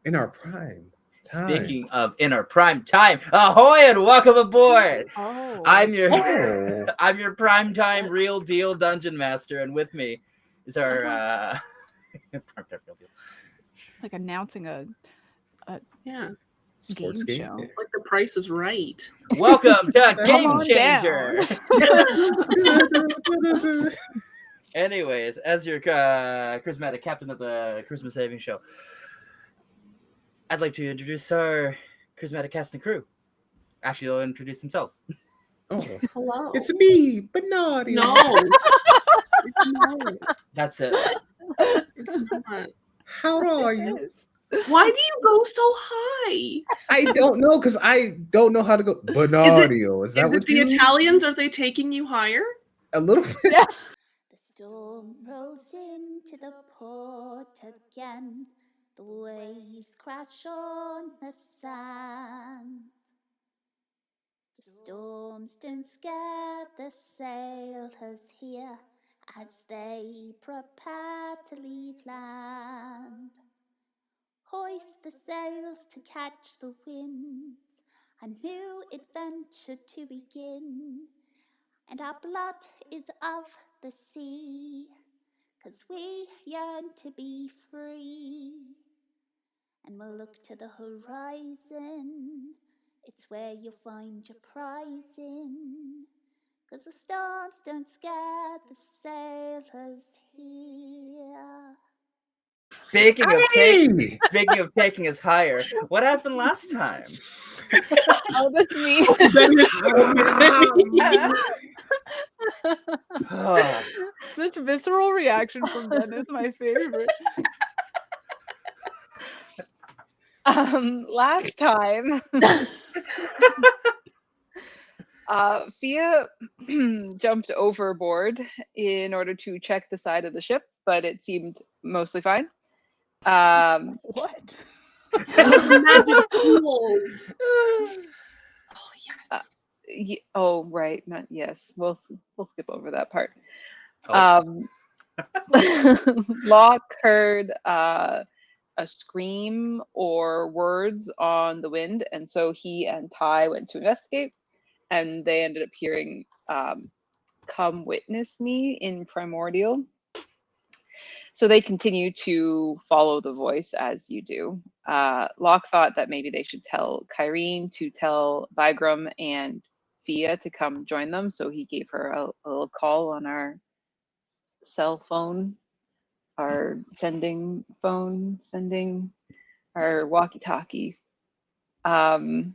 In our prime time. Speaking of in our prime time, ahoy and welcome aboard! Oh, I'm your Oh, I'm your prime time real deal dungeon master, and with me is our prime time real deal. like announcing a Yeah, sports game game. show. like The Price is Right. Welcome to Come Game on Changer. Yeah. Anyways, as your charismatic captain of the Christmas Saving Show, I'd like to introduce our charismatic cast and crew. Actually, they'll introduce themselves. Oh, Hello. it's me, Bernardo. No. It's not. That's it. It's not. How are you? Why do you go so high? I don't know because I don't know how to go. Bernardo, is that Is what it the you? Italians? Are they taking you higher? A little bit. Yeah. The storm rolls into the port again. The waves crash on the sand. The storms don't scare the sailors here as they prepare to leave land. Hoist the sails to catch the winds, a new adventure to begin. And our blood is of the sea, 'cause we yearn to be free. And we'll look to the horizon, it's where you'll find your prize in. 'Cause the storms don't scare the sailors here. Speaking of Hey! taking us higher, what happened last time? Oh, that's me. This visceral reaction from Ben is my favorite. Last time, Fia jumped overboard in order to check the side of the ship, but it seemed mostly fine. What? Magic tools. Oh yes. Oh, right. Not yes. We'll skip over that part. Oh. Locke heard a scream or words on the wind, and so he and Ty went to investigate, and they ended up hearing "Come witness me" in primordial. So they continue to follow the voice as you do. Locke thought that maybe they should tell Kyrene to tell Bygram and Fia to come join them, so he gave her a little call on our cell phone, our sending our walkie-talkie. Locke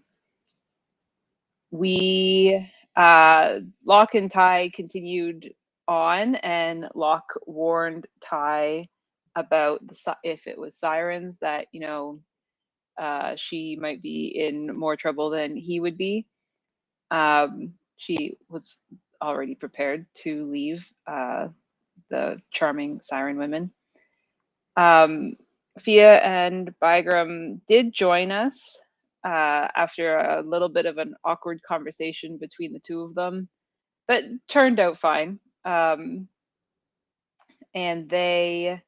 and Ty continued on, and Locke warned Ty about if it was sirens that she might be in more trouble than he would be. She was already prepared to leave the charming siren women. Fia and Bygram did join us after a little bit of an awkward conversation between the two of them, but turned out fine. And they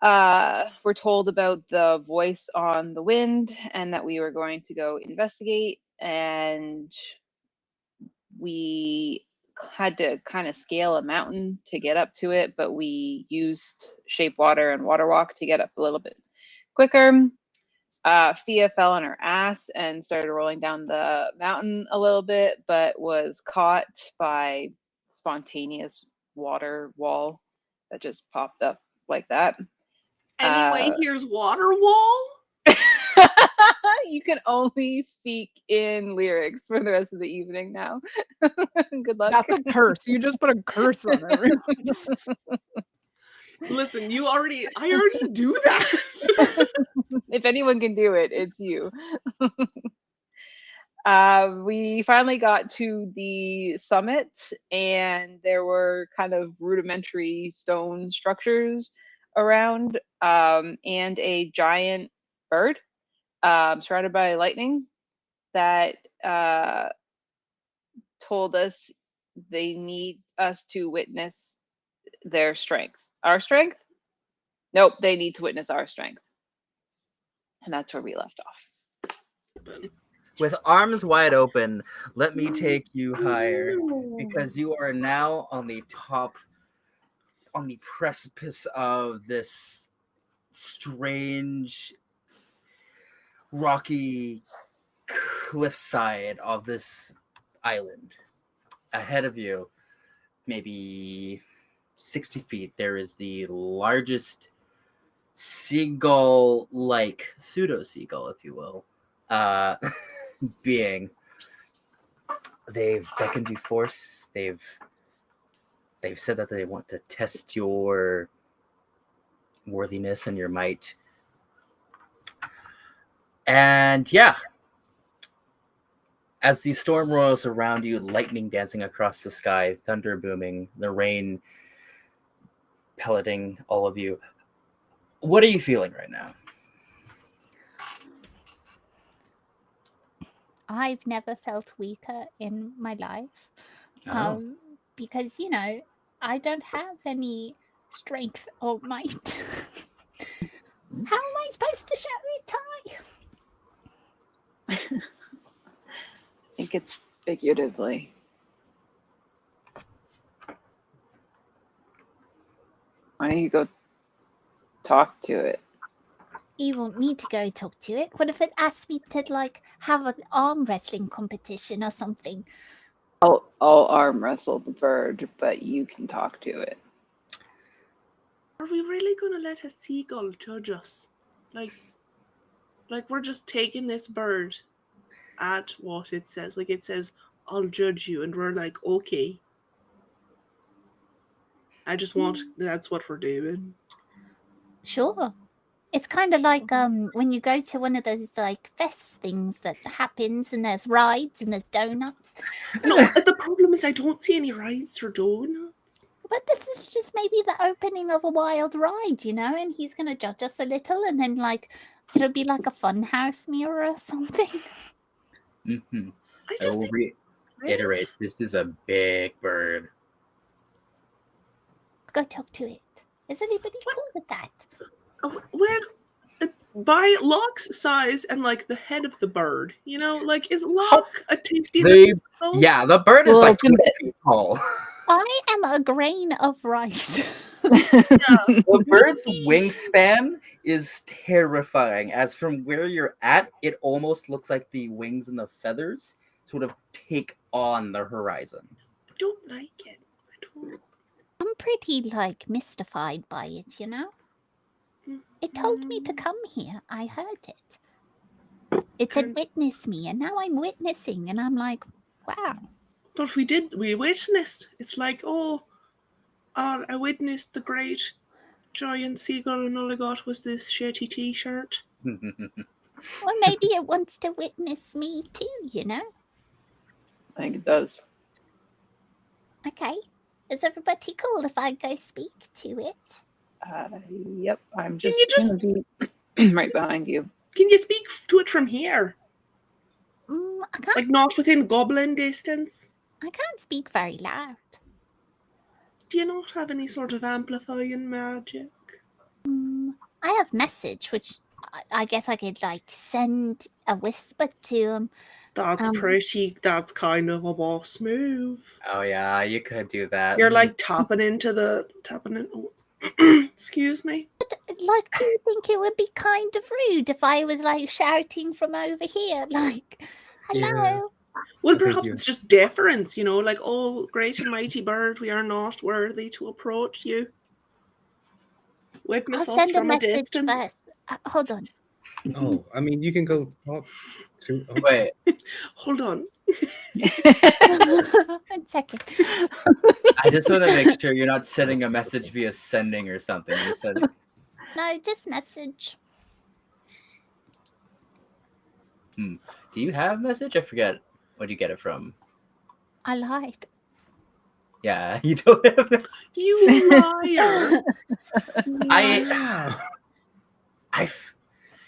were told about the voice on the wind and that we were going to go investigate, and we had to kind of scale a mountain to get up to it, but we used shape water and water walk to get up a little bit quicker. Fia fell on her ass and started rolling down the mountain a little bit, but was caught by spontaneous water wall that just popped up like that. Anyway, here's water wall. You can only speak in lyrics for the rest of the evening now. Good luck. That's a curse. You just put a curse on everyone. Listen, I already do that. If anyone can do it, it's you. We finally got to the summit, and there were kind of rudimentary stone structures around, and a giant bird surrounded by lightning that told us they need us to witness their strength. Our strength? Nope, they need to witness our strength. And that's where we left off. With arms wide open, let me take you higher, because you are now on the precipice of this strange, rocky cliffside of this island. Ahead of you, maybe 60 feet, there is the largest seagull-like, pseudo-seagull, if you will, being. They've beckoned you forth. They've said that they want to test your worthiness and your might. And yeah, as the storm roars around you, lightning dancing across the sky, thunder booming, the rain pelleting all of you, what are you feeling right now? I've never felt weaker in my life. Because, I don't have any strength or might. How am I supposed to show it, Ty? I think it's figuratively. Why don't you go talk to it? You want me to go talk to it? What if it asks me to, have an arm wrestling competition or something? I'll arm wrestle the bird, but you can talk to it. Are we really gonna let a seagull judge us? Like we're just taking this bird at what it says. Like it says, I'll judge you, and we're like, okay. I just want, that's what we're doing. Sure. It's kind of like when you go to one of those fest things that happens, and there's rides and there's donuts. No, the problem is I don't see any rides or donuts. But this is just maybe the opening of a wild ride, and he's gonna judge us a little, and then it'll be like a fun house mirror or something. Mm-hmm. I will reiterate, this is a big bird. Go talk to it. Is anybody cool with that? Well, by Locke's size and the head of the bird, is Locke a tasty little soul? Yeah, the bird is 20 feet tall. I am a grain of rice. The bird's wingspan is terrifying, as from where you're at, it almost looks like the wings and the feathers sort of take on the horizon. I don't like it. I'm pretty mystified by it, It told me to come here. I heard it. It said witness me, and now I'm witnessing, and I'm like, wow. But we witnessed. It's like, I witnessed the great giant seagull, and all I got was this shitty t-shirt. Well, maybe it wants to witness me too, I think it does. Okay. Is everybody cool if I go speak to it? Yep. I'm just gonna be right behind you. Can you speak to it from here? I can't. Not within goblin distance? I can't speak very loud. Do you not have any sort of amplifying magic? I have message, which I guess I could send a whisper to him. That's that's kind of a boss move. Oh yeah, you could do that. You're tapping in. Excuse me. But, do you think it would be kind of rude if I was shouting from over here? Hello? Yeah. Well, perhaps it's just deference, oh, great and mighty bird, we are not worthy to approach you. Witness I'll us send from a a message distance. first. Hold on. Oh, I mean, you can go talk to. Oh. Wait. Hold on. 1 second. I just want to make sure you're not sending a message via sending or something. You said. No, just message. Do you have a message? I forget. Where'd you get it from? I lied. Yeah, you don't have a message. You liar.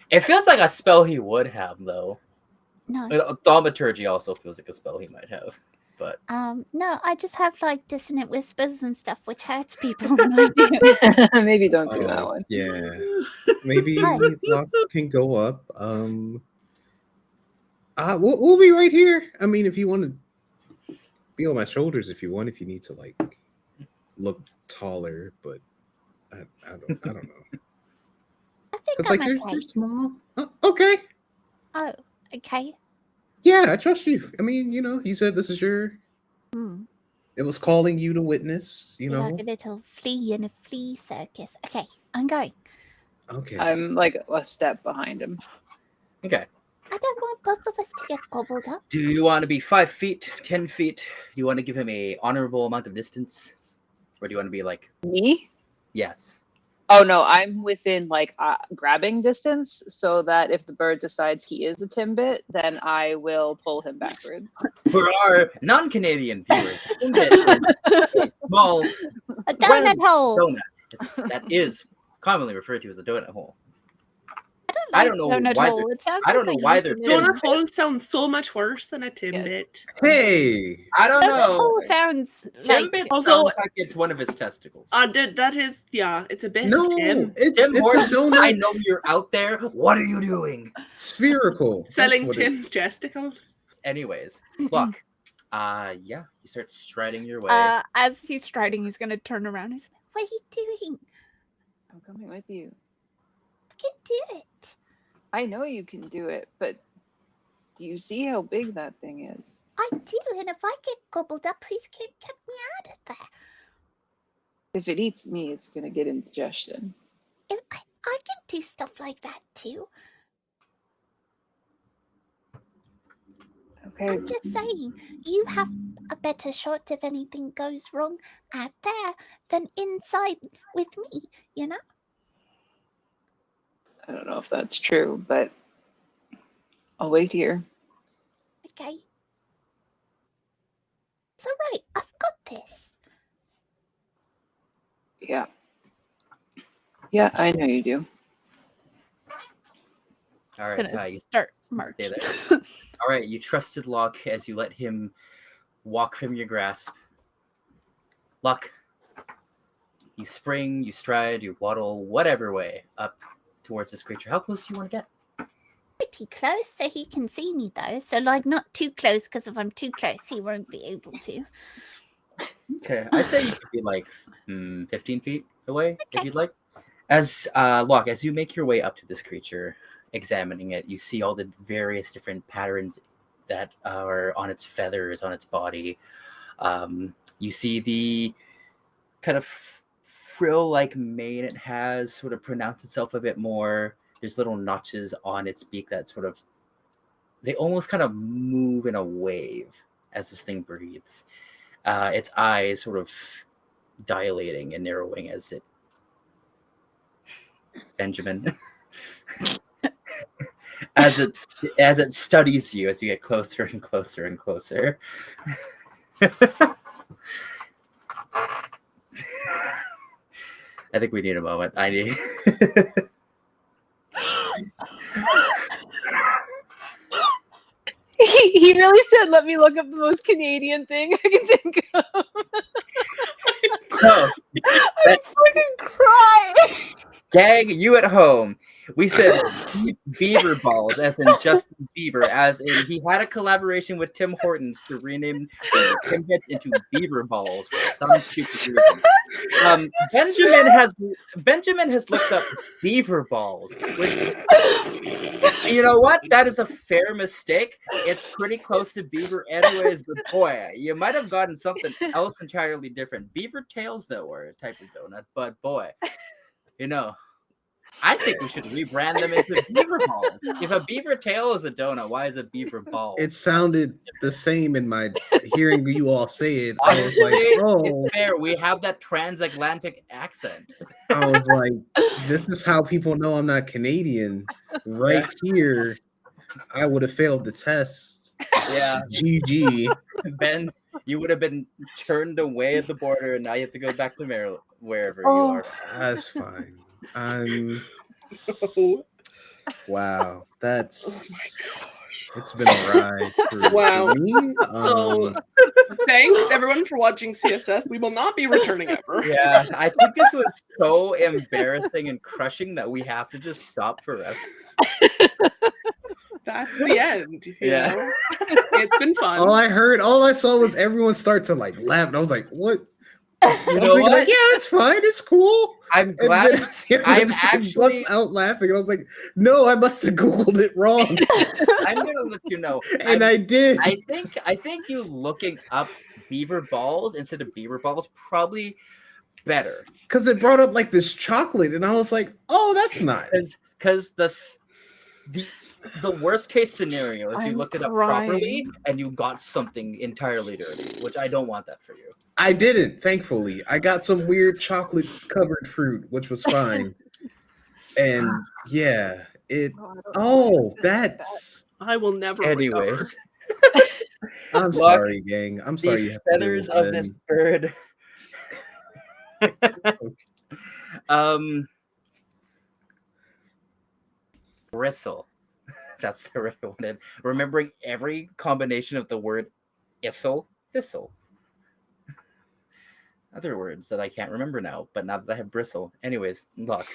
It feels like a spell he would have, though. No. Thaumaturgy also feels like a spell he might have. But No, I just have like dissonant whispers and stuff, which hurts people when I do it. Maybe don't do that Oh, one. yeah. Maybe Hi. Locke can go up. We'll be right here. I mean, if you want to be on my shoulders, if you want, if you need to like look taller, but I don't know. I think It's I'm like okay. you're small. Okay. Oh, okay. Yeah, I trust you. I mean, he said this is your. Hmm. It was calling you to witness. You're like a little flea in a flea circus. Okay, I'm going. Okay. I'm like a step behind him. okay. I don't want both of us to get gobbled up. Do you want to be 5 feet, 10 feet? Do you want to give him a honorable amount of distance, or do you want to be like Me? yes? Oh no, I'm within like grabbing distance, so that if the bird decides he is a Timbit, then I will pull him backwards. For our non-Canadian viewers, Timbit is a small A donut round hole. donut. That is commonly referred to as a donut hole. I I don't don't like know donut why hole. It sounds I don't like know a why they're euphemism. Donut hole sounds so much worse than a Timbit. Hey. I don't Donut know. hole sounds like Timbit Although- sounds like it's one of his testicles. That is, it's a bit No, of Tim. it's Tim a Hortons, I donut. know you're out there. What are you doing? Spherical. That's Selling what it- Tim's testicles. Anyways, look. Yeah, you start striding your way. As he's striding, he's gonna turn around. He's what are you doing? I'm coming with you. I can do it. I know you can do it, but do you see how big that thing is? I do, and if I get gobbled up, please can't get me out of there. If it eats me, it's gonna get indigestion. I can do stuff like that too. Okay. I'm just saying, you have a better shot if anything goes wrong out there than inside with me, you know? I don't know if that's true, but I'll wait here. Okay. It's alright, I've got this. Yeah. Yeah, I know you do. All right, gonna Ty, you start stay marching. there. All right, you trusted Locke as you let him walk from your grasp. Locke, you spring, you stride, you waddle, whatever way up towards this creature. How close do you want to get? Pretty close, so he can see me though. So like not too close, because if I'm too close, he won't be able to. Okay, I'd say you could be like 15 feet away if Okay. you'd like. As Locke, as you make your way up to this creature, examining it, you see all the various different patterns that are on its feathers, on its body. You see the kind of frill-like mane it has sort of pronounce itself a bit more. There's little notches on its beak that sort of, they almost kind of move in a wave as this thing breathes. Its eyes sort of dilating and narrowing as it, Benjamin, as it studies you as you get closer and closer and closer. I think we need a moment. I need. He really said, "Let me look up the most Canadian thing I can think of." So, I'm freaking crying. gang, you at home. We said beaver balls, as in Justin Bieber, as in he had a collaboration with Tim Hortons to rename the Timbits into beaver balls for some stupid reason. Benjamin has looked up beaver balls, which, you know what? That is a fair mistake. It's pretty close to beaver anyways, but boy, you might have gotten something else entirely different. Beaver tails, though, are a type of donut, but boy, I think we should rebrand them into beaver balls. If a beaver tail is a donut, why is a beaver ball? It sounded the same in my hearing you all say it. I was Honestly, like, oh, it's fair. We have that transatlantic accent. I was like, this is how people know I'm not Canadian. Right here, I would have failed the test. Yeah, GG. Ben, you would have been turned away at the border, and now you have to go back to Maryland, wherever you Oh. are. That's fine. Wow. That's It's been a ride for Wow. me. So thanks everyone for watching CSS. We will not be returning ever. Yeah, I think this was so embarrassing and crushing that we have to just stop forever. That's the end. You Yeah. know? It's been fun. all I saw was everyone start to like laugh, and I was like, "What?" You I'm know thinking what? like, "Yeah, it's fine, it's cool." I'm And glad. then I was hearing I'm this kid actually- bust out laughing, and I was like, "No, I must have googled it wrong," I'm gonna let you know. and I did. I think you looking up beaver balls instead of beaver balls probably better Because it brought up like this chocolate, and I was like, "Oh, that's not." because the worst case scenario is you I'm looked it up properly crying. and you got something entirely dirty, which I don't want that for you. I didn't. Thankfully, I got some weird chocolate covered fruit, which was fine. And yeah, it. Oh, that's. I will never Anyways, I'm Look, sorry, gang. I'm sorry. You the have to deal feathers with of that. this bird. Bristle. That's the right one. Remembering every combination of the word thistle. Other words that I can't remember now, but now that I have bristle. Anyways, look.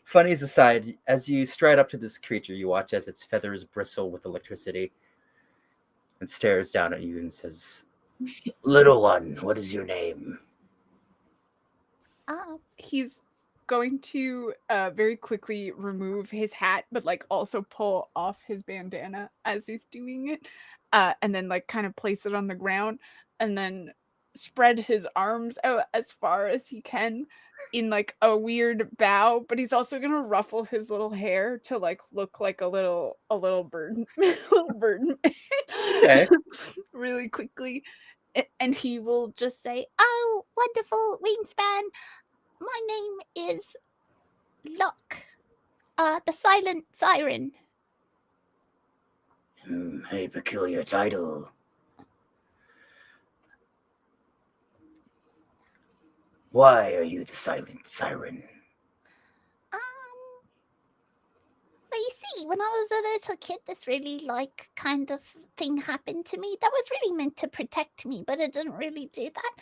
Funnies aside, as you stride up to this creature, you watch as its feathers bristle with electricity and stares down at you and says, "Little one, what is your name?" He's going to very quickly remove his hat, but like also pull off his bandana as he's doing it, and then like kind of place it on the ground, and then spread his arms out as far as he can in like a weird bow. But he's also gonna ruffle his little hair to like look like a little bird, little bird man, Okay. really quickly, and he will just say, "Oh, wonderful wingspan. My name is Locke, the Silent Siren." A peculiar title. Why are you the silent siren? But you see, when I was a little kid, this really like kind of thing happened to me that was really meant to protect me, but it didn't really do that.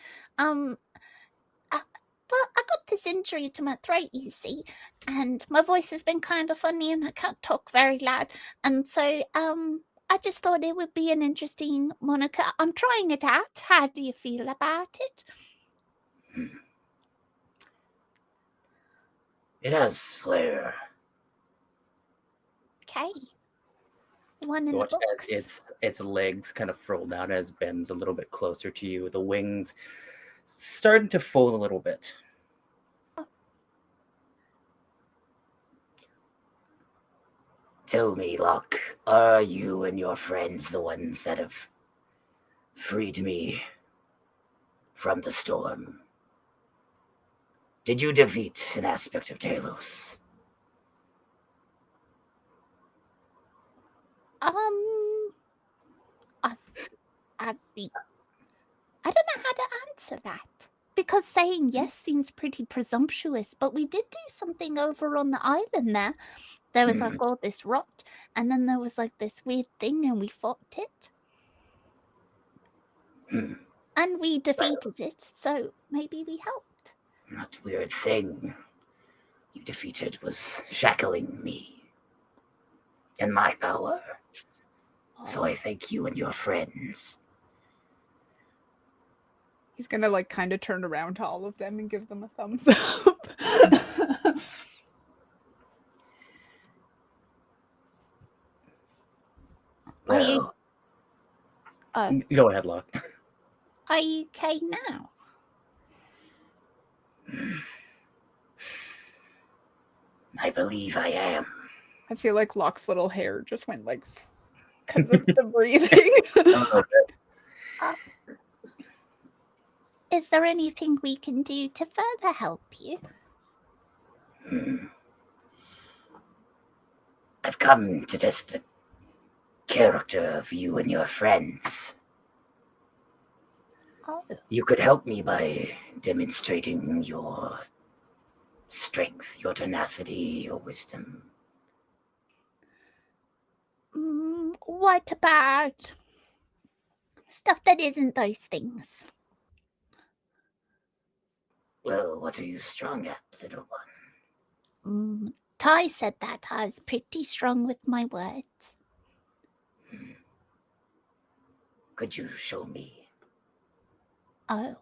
Well, I got this injury to my throat, you see, and my voice has been kind of funny, and I can't talk very loud, and so I just thought it would be an interesting moniker. I'm trying it out. How do you feel about it? It has flair. Okay. One in the Watch books. as its legs kind of furl down as it bends a little bit closer to you. The wings starting to fold a little bit. Tell me, Locke, are you and your friends the ones that have freed me from the storm? Did you defeat an aspect of Talos? I don't know how to answer that. Because saying yes seems pretty presumptuous, but we did do something over on the island there. There was like all this rot, and then there was like this weird thing, and we fought it. And we defeated it, so maybe we helped. That weird thing you defeated was shackling me and my power. So I thank you and your friends. He's gonna like kind of turn around to all of them and give them a thumbs up. Well, go ahead, Locke. Are you okay now? I believe I am. I feel like Locke's little hair just went like because of the breathing. Is there anything we can do to further help you? I've come to test the character of you and your friends. Oh. You could help me by demonstrating your strength, your tenacity, your wisdom. What about stuff that isn't those things? Well, what are you strong at, little one? Ty said that I was pretty strong with my words. Could you show me? Oh,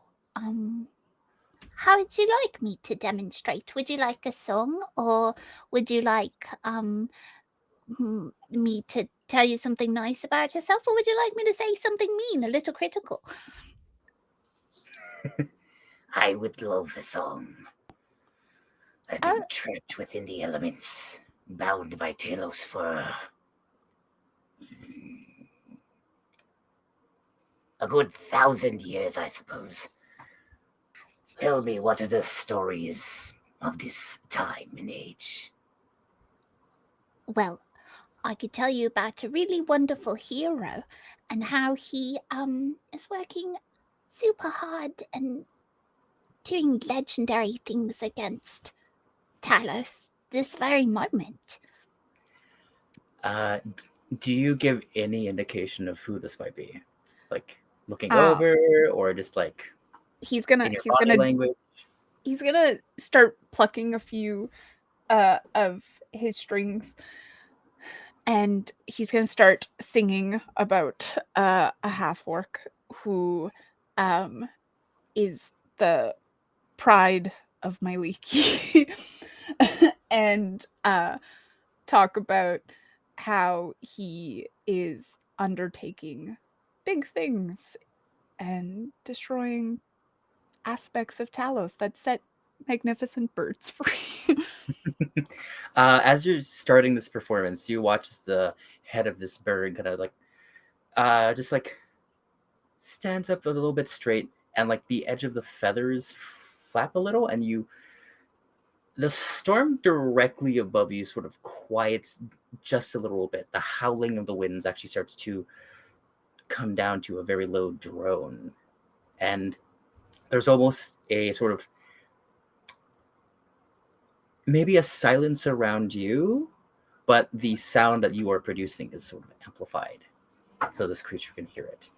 how would you like me to demonstrate? Would you like a song, or would you like me to tell you something nice about yourself, or would you like me to say something mean, a little critical? I would love a song. I've been trapped within the elements, bound by Talos for a good 1,000 years, I suppose. Tell me, what are the stories of this time and age? Well, I could tell you about a really wonderful hero and how he is working super hard and doing legendary things against Talos this very moment. Do you give any indication of who this might be? Like looking over, or just like he's gonna language? He's gonna start plucking a few of his strings, and he's gonna start singing about a half-orc who is the pride of my wiki, and talk about how he is undertaking big things and destroying aspects of Talos that set magnificent birds free. As you're starting this performance, you watch as the head of this bird kind of like just like stands up a little bit straight, and like the edge of the feathers flap a little, and the storm directly above you sort of quiets just a little bit. The howling of the winds actually starts to come down to a very low drone, and there's almost a sort of maybe a silence around you, but the sound that you are producing is sort of amplified, so this creature can hear it.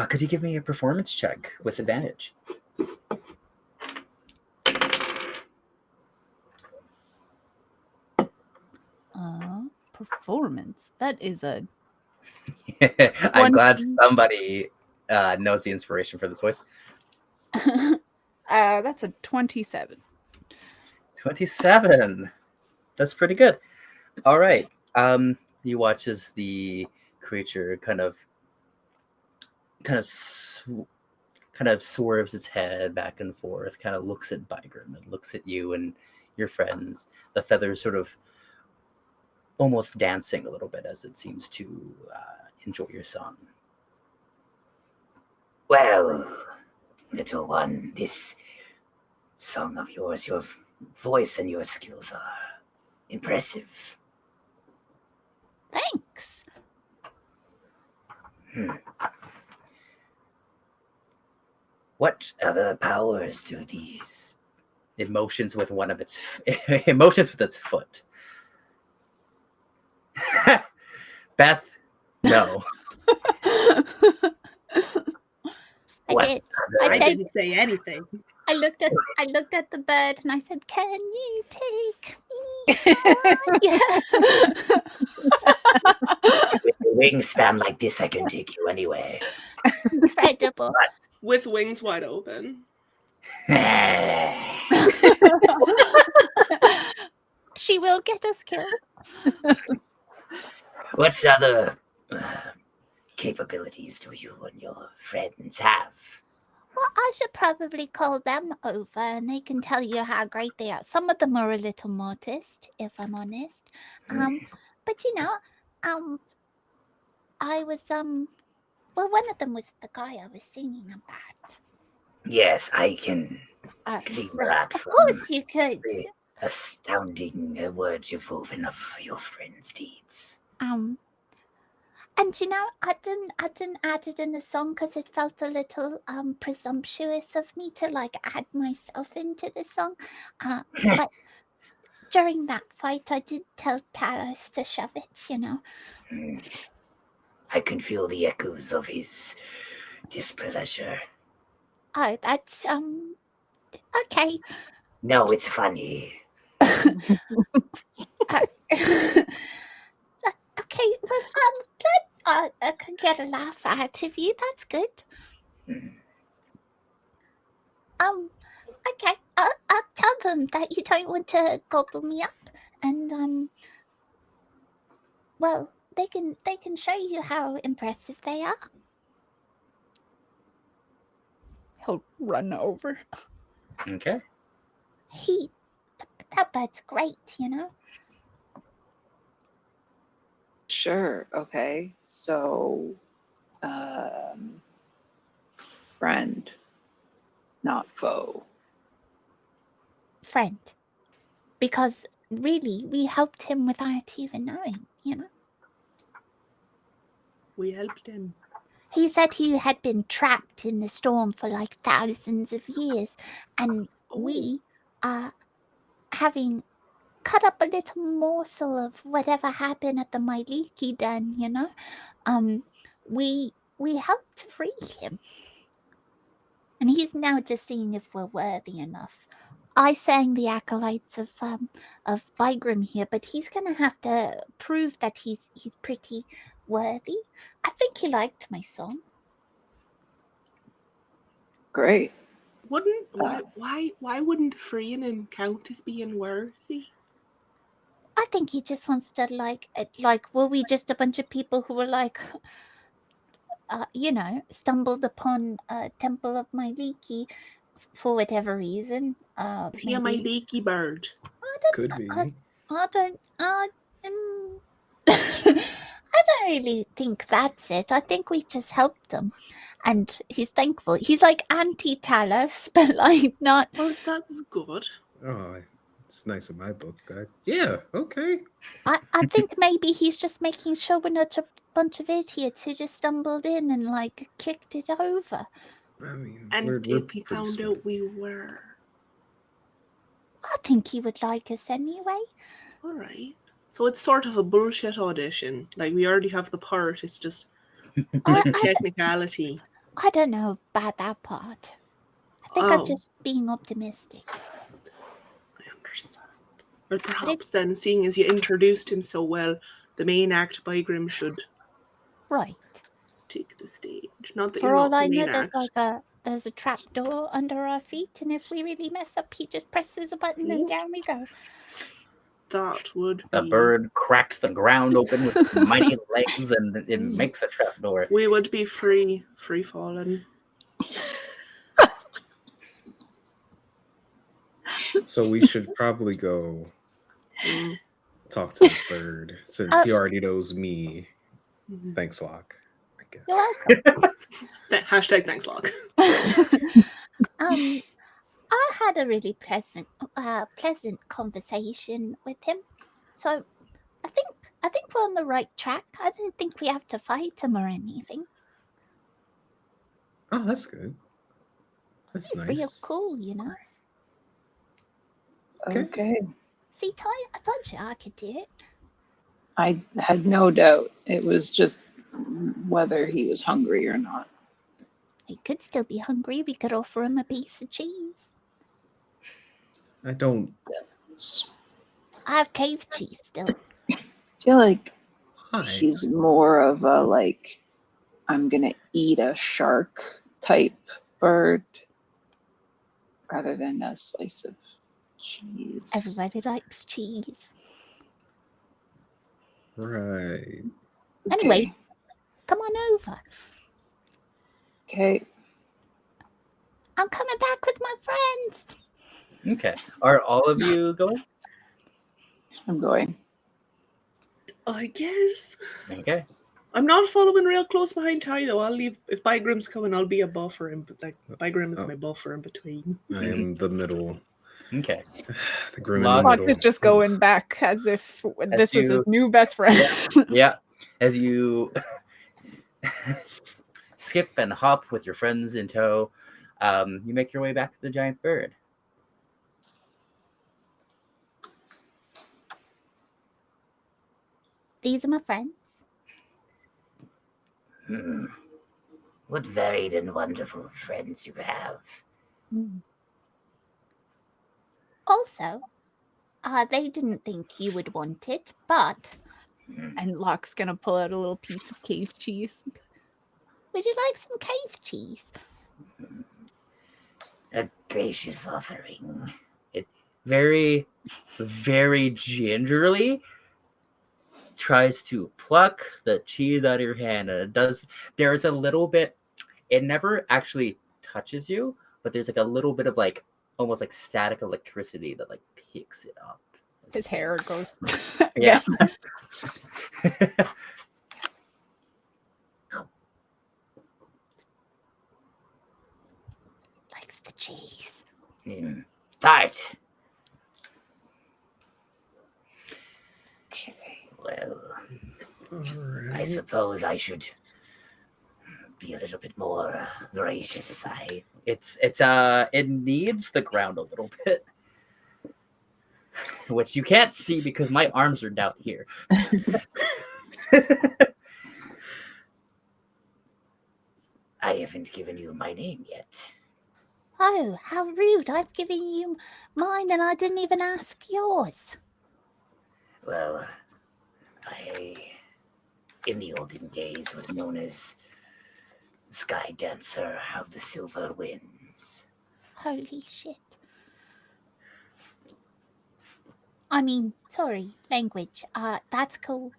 Could you give me a performance check with advantage? Performance. That is a I'm glad somebody knows the inspiration for this voice. that's a 27. 27. That's pretty good. All right. You watch as the creature kind of swerves its head back and forth, kind of looks at Bygrim and looks at you and your friends. The feathers sort of almost dancing a little bit as it seems to enjoy your song. Well, little one, this song of yours, your voice and your skills are impressive. Thanks. What other powers do these? It motions with its foot. Beth, no. I I said, didn't say anything. I looked at the bird and I said, "Can you take me on?" Yeah. With a wingspan like this, I can take you anywhere. Incredible. With wings wide open. She will get us killed. What other capabilities do you and your friends have? Well, I should probably call them over and they can tell you how great they are. Some of them are a little modest, if I'm honest. But you know, I was well, one of them was the guy I was singing about. Yes, I can glean that Of from course you could. the astounding words you've woven of your friends' deeds. And you know, I didn't add it in the song because it felt a little presumptuous of me to like add myself into the song. during that fight, I did tell Talos to shove it, you know. I can feel the echoes of his displeasure. Oh, that's, okay. No, it's funny. Okay, well, I'm glad I could get a laugh out of you. That's good. Okay, I'll tell them that you don't want to gobble me up, and well, they can show you how impressive they are. He'll run over. Okay. That bird's great, you know. Sure. Okay. So, friend, not foe. Friend, because really we helped him without even knowing, you know. We helped him. He said he had been trapped in the storm for like thousands of years, and we, having cut up a little morsel of whatever happened at the Myliki den, you know, we helped free him, and he's now just seeing if we're worthy enough. I sang the acolytes of Bygrim here, but he's gonna have to prove that he's pretty worthy. I think he liked my song. Great. Why wouldn't freeing him count as being worthy? I think he just wants to like were we just a bunch of people who were like you know, stumbled upon a temple of Myliki for whatever reason. Is he a Myliki bird? Could be. I don't I don't really think that's it. I think we just helped him, and he's thankful. He's like anti-Talos, but like not. Well, that's good. Oh, it's nice in my book. Yeah, okay. I think maybe he's just making sure we're not a bunch of idiots who just stumbled in and like kicked it over. I mean, And we're if he pretty found smart. out we were, I think he would like us anyway. all right. So it's sort of a bullshit audition. Like we already have the part. It's just like technicality. I don't know about that part. I think I'm just being optimistic. I understand. Well, perhaps then, seeing as you introduced him so well, the main act Bygrim should take the stage. Not that For you're all not I the know, main there's a trap door under our feet, and if we really mess up, he just presses a button and down we go. That would be... A bird cracks the ground open with mighty legs, and it makes a trapdoor. We would be free falling. So we should probably go talk to this bird, since he already knows me. Thanks, Locke. I guess. You're welcome. Hashtag thanks, Locke. I had a really pleasant conversation with him, so I think we're on the right track. I don't think we have to fight him or anything. Oh, that's good. That's He's nice. real cool, you know. Okay. See, Ty, I told you I could do it. I had no doubt. It was just whether he was hungry or not. He could still be hungry. We could offer him a piece of cheese. I don't... I have cave cheese still. I feel like Why? he's more of a, like, I'm going to eat a shark type bird rather than a slice of cheese. Everybody likes cheese. Right. Anyway, come on over. Okay. I'm coming back with my friends. Okay. Are all of you going? I'm going. I guess. Okay. I'm not following real close behind Ty, though. I'll leave. If Bygrim's coming, I'll be a buffer. Like, Bygrim is my buffer in between. I am the middle. Okay. The grim in the Locke middle. is just going back as if this is his new best friend. Yeah. As you skip and hop with your friends in tow, you make your way back to the giant bird. These are my friends. What varied and wonderful friends you have. Also, they didn't think you would want it, but And Locke's gonna pull out a little piece of cave cheese. would you like some cave cheese? A gracious offering. It very, very gingerly tries to pluck the cheese out of your hand, and it does. There's a little bit. It never actually touches you, but there's like a little bit of like almost like static electricity that like picks it up. His hair goes. Yeah. Like the cheese. Tart. Okay. Well, All I right. suppose I should be a little bit more gracious. It needs the ground a little bit, which you can't see because my arms are down here. I haven't given you my name yet. Oh, how rude. I've given you mine and I didn't even ask yours. Well, in the olden days, was known as Sky Dancer of the Silver Winds. Holy shit. I mean, sorry, language. That's cool.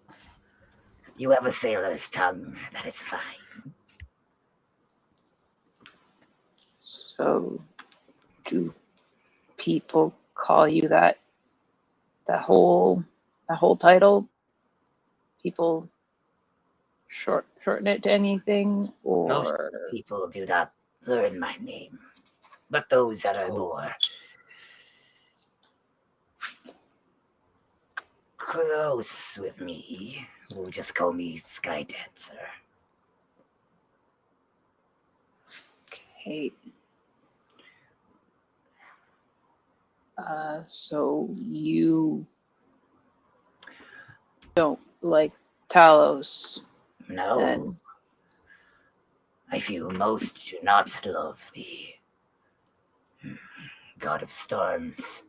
You have a sailor's tongue. That is fine. So, do people call you that whole title? People shorten it to anything, Most or people do not learn my name, but those that are more close with me will just call me Sky Dancer. okay. So you don't like Talos? No, Then. I feel most do not love the God of Storms.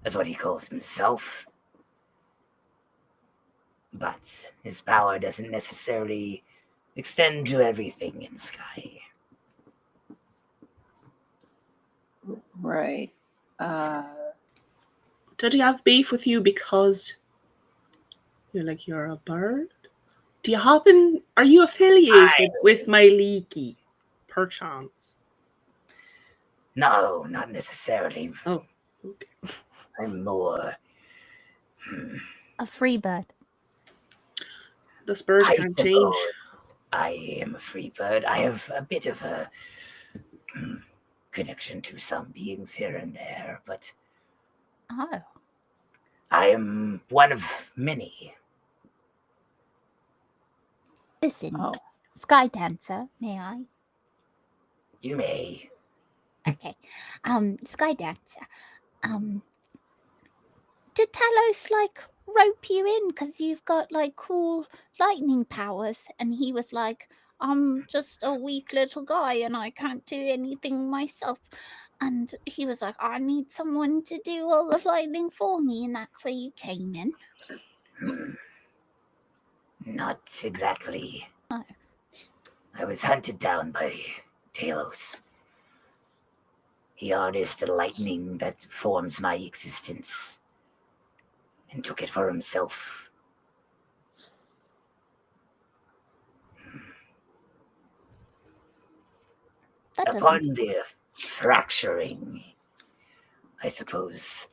That's what he calls himself. But his power doesn't necessarily extend to everything in the sky. Right. Did he have beef with you because you're a bird? Do you are you affiliated with my leaky, perchance? No, not necessarily. Oh, okay. I'm more... A free bird. This bird I can't change. suppose I am a free bird. I have a bit of a connection to some beings here and there, but Oh. I am one of many. Listen, Oh. Sky Dancer, may I? You may. Okay. Sky Dancer. Did Talos rope you in because you've got cool lightning powers? And he was like, I'm just a weak little guy and I can't do anything myself. And he was like, I need someone to do all the lightning for me, and that's where you came in. Not exactly. Oh. I was hunted down by Talos. He harnessed the lightning that forms my existence and took it for himself. Upon the fracturing, I suppose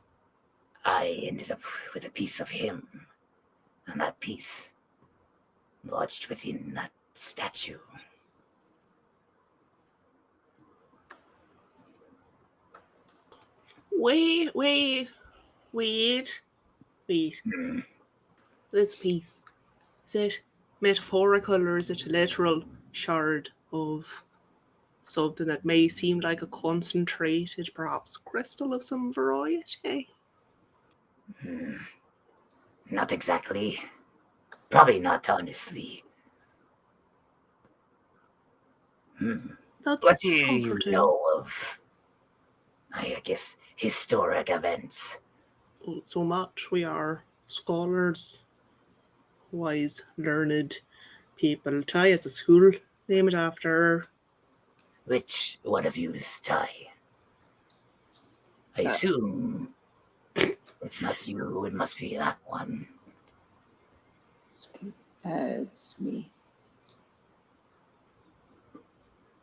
I ended up with a piece of him, and that piece lodged within that statue. Wait. This piece, is it metaphorical or is it a literal shard of something that may seem like a concentrated, perhaps crystal of some variety? Not exactly. Probably not, honestly. That's What do you comforting. know of, I guess, historic events? So much. We are scholars, wise, learned people. Ty, it's a school. Name it after her. Which one of you is Ty? I assume it's not you. It must be that one. It's me.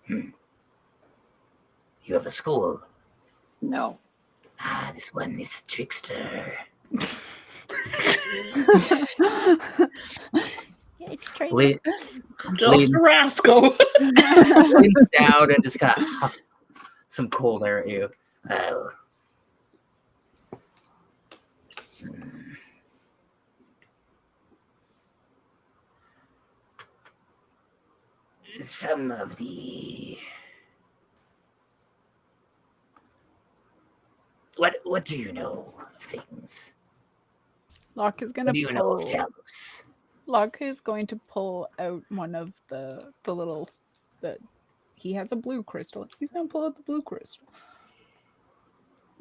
You have a school. No. This one is a trickster. Yeah, it's true. Just a rascal. Leans down and just kind of huffs some cold air at you. Well, some of the... What do you know of things? Locke is gonna What do you know of pull. Talos? Locke is going to pull out one of the little he has a blue crystal. He's gonna pull out the blue crystal.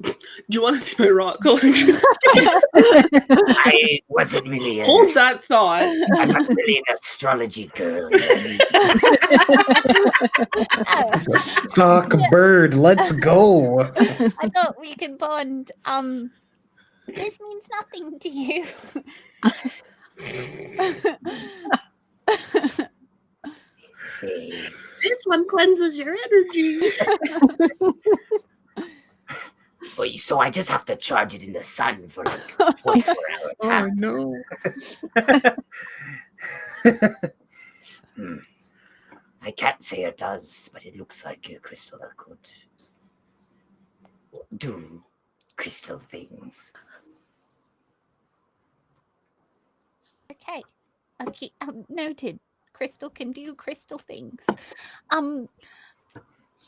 Do you want to see my rock collection? I wasn't really Hold that thought. I'm not really an astrology girl. It's a stock bird. Let's go. I thought we could bond. This means nothing to you. See, This one cleanses your energy. so I just have to charge it in the sun for like 24 hours. Oh no. I can't say it does, but it looks like a crystal that could do crystal things. Okay. Noted. Crystal can do crystal things.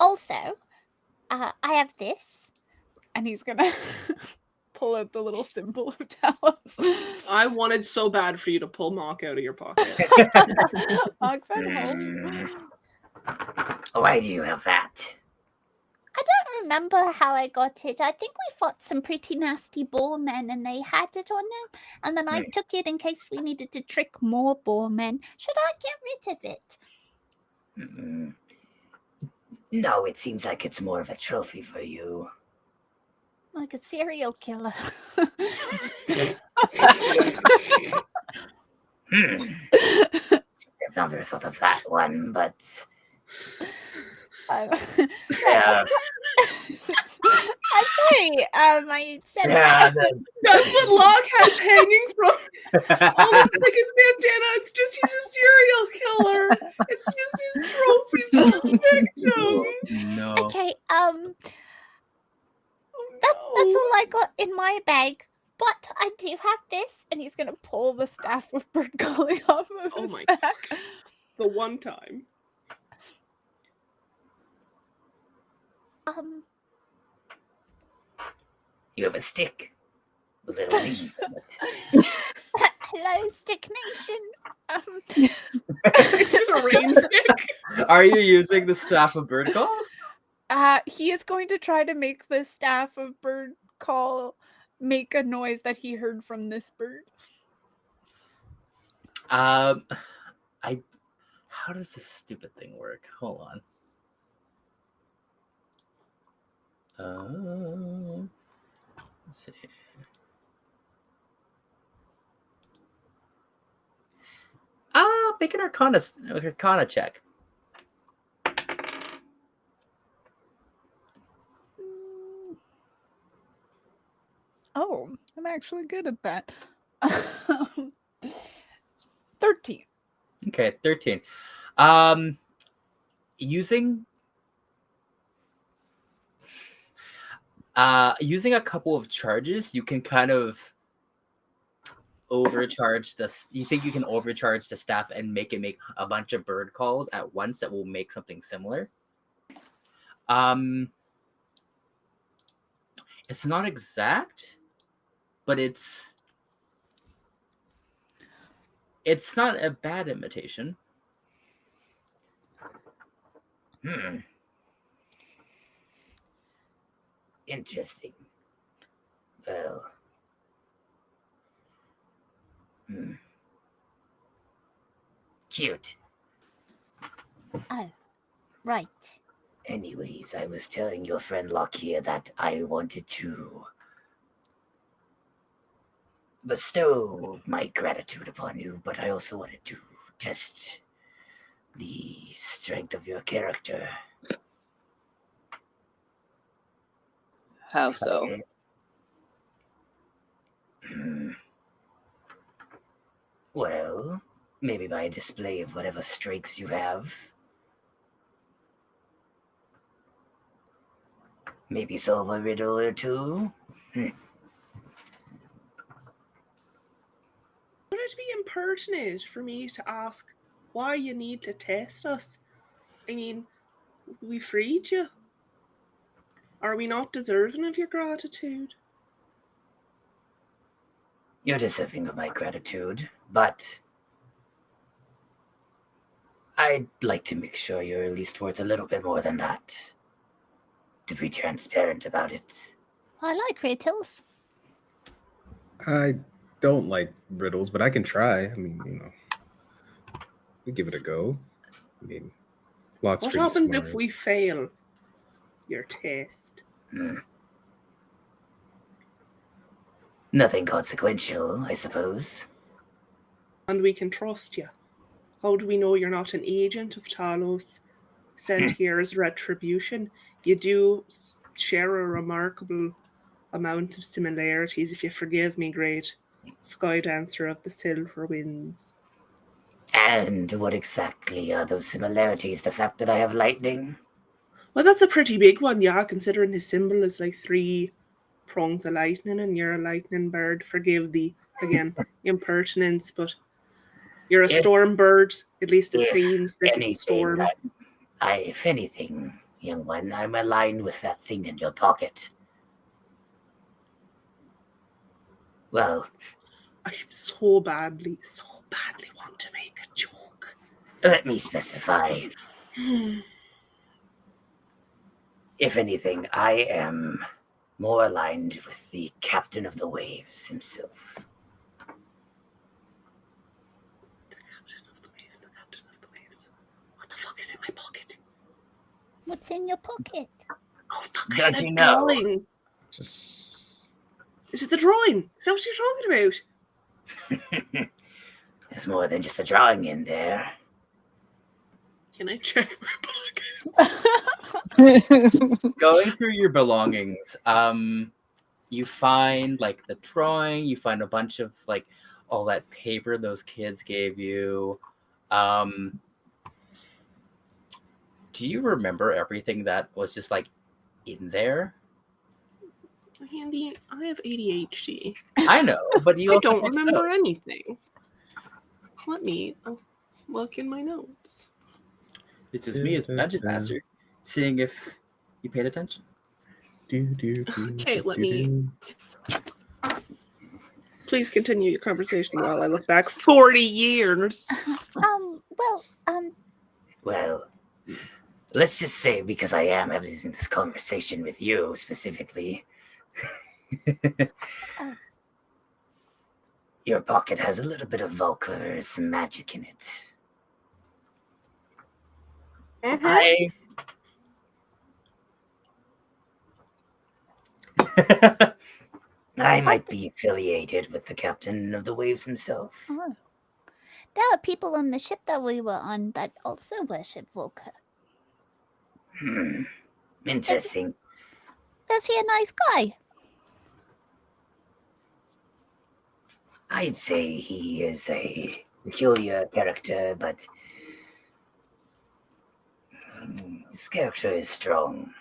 Also, I have this. And he's gonna pull out the little symbol of Talos. I wanted so bad for you to pull Mock out of your pocket. Locke's at home. Why do you have that? I don't remember how I got it. I think we fought some pretty nasty boar men and they had it on them. And then I took it in case we needed to trick more boar men. Should I get rid of it? No, it seems like it's more of a trophy for you. Like a serial killer. I've never thought of that one, but I'm sorry. I said yeah, That's what Locke has hanging from all of like his bandana. It's just he's a serial killer. It's just his trophies for his victims. No. Okay, that's all I got in my bag. But I do have this. And he's gonna pull the staff of bird calling off of Oh his my- back. The one time. you have a stick with little wings on it. Hello, Stick Nation. It's just a rain stick. Are you using the staff of bird calls? He is going to try to make the staff of bird call make a noise that he heard from this bird. How does this stupid thing work? Hold on. Let's see. Make an Arcana check. Oh, I'm actually good at that. 13. Okay, 13. Using a couple of charges, you can kind of overcharge this. You think you can overcharge the staff and make it make a bunch of bird calls at once that will make something similar. It's not exact, but it's It's not a bad imitation. Interesting. Well. Cute. Oh, right. Anyways, I was telling your friend Locke here that I wanted to bestow my gratitude upon you, but I also wanted to test the strength of your character. How so? Well, maybe by a display of whatever strengths you have. Maybe solve a riddle or two. Would it be impertinent for me to ask why you need to test us? I mean, we freed you. Are we not deserving of your gratitude? You're deserving of my gratitude, but I'd like to make sure you're at least worth a little bit more than that. To be transparent about it. I like riddles. I don't like riddles, but I can try. I mean, we give it a go. I mean, Locke's What pretty happens smart. if we fail your test? Nothing consequential, I suppose. And we can trust you. How do we know you're not an agent of Talos sent here as retribution? You do share a remarkable amount of similarities, if you forgive me, great Sky Dancer of the Silver Winds. And what exactly are those similarities? The fact that I have lightning? Well, that's a pretty big one, yeah, considering his symbol is like 3 prongs of lightning and you're a lightning bird. Forgive the, again, impertinence, but you're a storm bird. At least it seems this is a storm. If anything, young one, I'm aligned with that thing in your pocket. Well, I so badly want to make a joke. Let me specify. If anything, I am more aligned with the captain of the waves himself. The captain of the waves. What the fuck is in my pocket? What's in your pocket? Oh, fuck, Don't it's a you know? drawing. Is it the drawing? Is that what you're talking about? There's more than just a drawing in there. Can I check my pockets? Going through your belongings, you find like the drawing, you find a bunch of like all that paper those kids gave you. Do you remember everything that was just like in there? Andy, I have ADHD. I know, but you I also don't can't remember know. anything. Let me look in my notes. It's just me as Dungeon Master, seeing if you paid attention. Okay, let me. Please continue your conversation while I look back 40 years. Well, let's just say, because I am having this conversation with you specifically, your pocket has a little bit of Vulcar's magic in it. Mm-hmm. I might be affiliated with the captain of the waves himself. Oh. There are people on the ship that we were on that also worship Volker. Interesting. Is he a nice guy? I'd say he is a peculiar character, but his character is strong.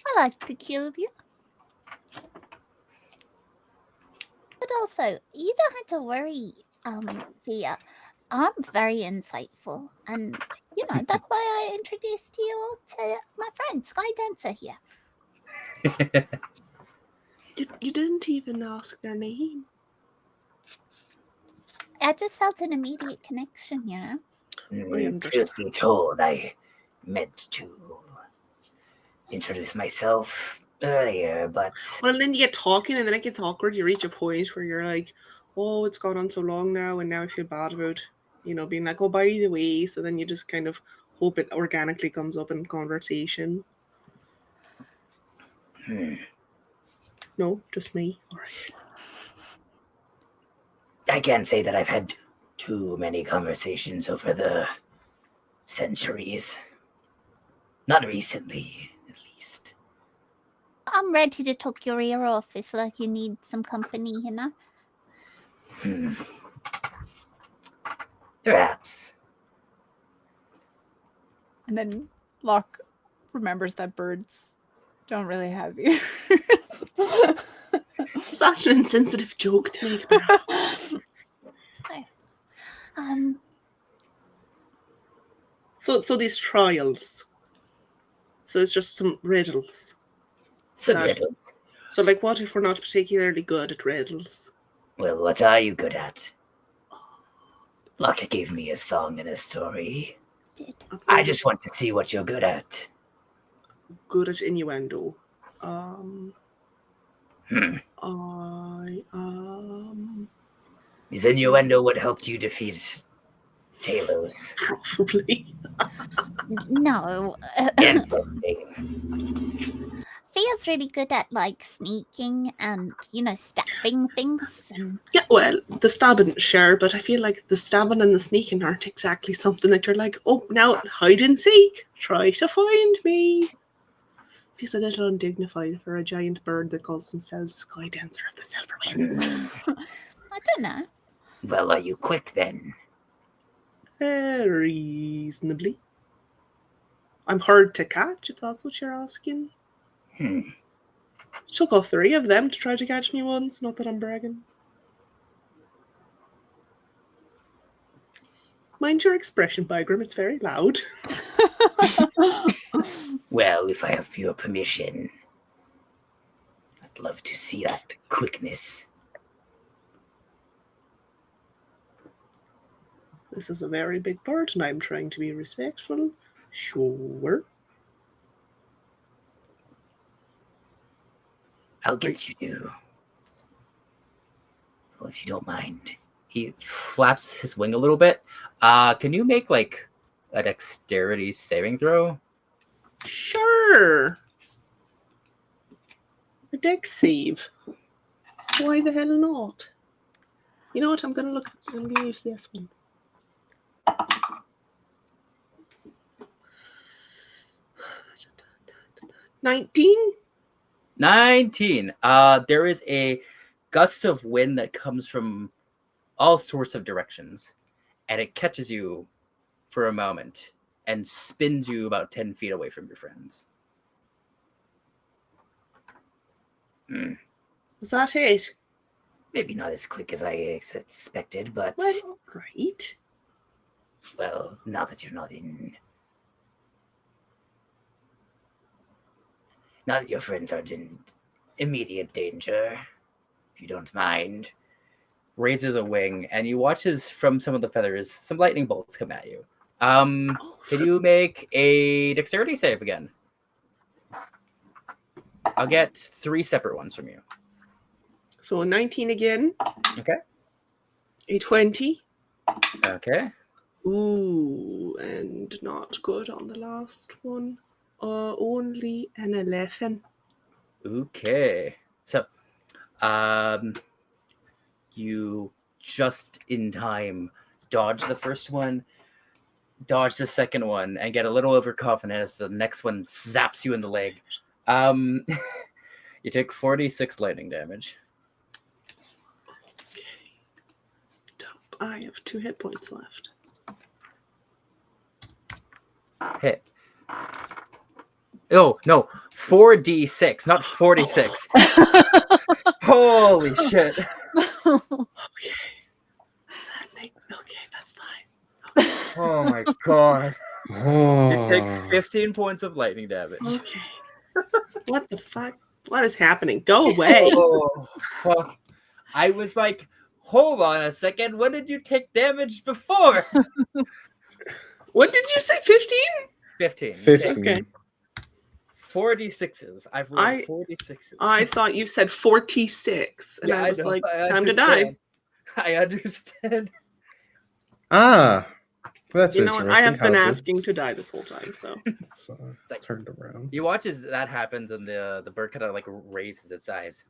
I like peculiar. But also, you don't have to worry, Via. I'm very insightful, and that's why I introduced you all to my friend Sky Dancer here. You didn't even ask their name. I just felt an immediate connection, you know. Truth be told, I meant to introduce myself earlier, but Well, then you get talking, and then it gets awkward. You reach a point where you're like, "Oh, it's gone on so long now, and now I feel bad about, being like, oh, by the way." So then you just kind of hope it organically comes up in conversation. No, just me. All right. I can't say that I've had too many conversations over the centuries. Not recently, at least. I'm ready to talk your ear off if like you need some company, you know. Perhaps. And then Locke remembers that birds don't really have ears. It's such an insensitive joke to make, Beth. So these trials. So it's just some riddles. Some riddles. So, like, what if we're not particularly good at riddles? Well, what are you good at? Locke gave me a song and a story. I just want to see what you're good at. Good at innuendo. Is innuendo what helped you defeat Talos? Probably. No. Interesting. Thea's really good at like sneaking and stabbing things and Yeah, well, the stabbing, sure, but I feel like the stabbing and the sneaking aren't exactly something that you're like, oh, now hide and seek, try to find me. Feels a little undignified for a giant bird that calls themselves Sky Dancer of the Silver Winds. I don't know. Well, are you quick then? Reasonably. I'm hard to catch, if that's what you're asking. Took all 3 of them to try to catch me once, not that I'm bragging. Mind your expression, Bygram, it's very loud. Well, if I have your permission, I'd love to see that quickness. This is a very big bird, and I'm trying to be respectful. Sure. I'll get you to. Well, if you don't mind. He flaps his wing a little bit. Can you make like a dexterity saving throw? Sure. A dex save. Why the hell not? You know what? I'm gonna use this one. $19? 19. There is a gust of wind that comes from all sorts of directions, and it catches you for a moment and spins you about 10 feet away from your friends. Was that it? Maybe not as quick as I expected, but... Well, right. Well, now that you're not in... Now that your friends aren't in immediate danger, if you don't mind. Raises a wing, and you watch as from some of the feathers, some lightning bolts come at you. Can you make a dexterity save again? I'll get 3 separate ones from you. So a 19 again. Okay. A 20. Okay. Ooh, and not good on the last one. Only an 11. Okay. So, you just in time dodge the first one, dodge the second one, and get a little overconfident as the next one zaps you in the leg. You take 46 lightning damage. Okay. I have 2 hit points left. Hit. Oh, no. 4d6, not 46. Holy shit. Okay. Okay, that's fine. Oh my god. Oh. You take 15 points of lightning damage. Okay. What the fuck? What is happening? Go away. Oh, fuck. I was like Hold on a second. When did you take damage before? What did you say? 15? 15. 15. Okay. 46s. I've rolled I- 46s. I thought you said 46, and Yeah, I was know, like, I time to die. understand. I understand. Ah, that's You know what? I interesting have been how asking this- to die this whole time, so. So It's like- turned around. You watch as that happens, and the bird kind of like raises its eyes.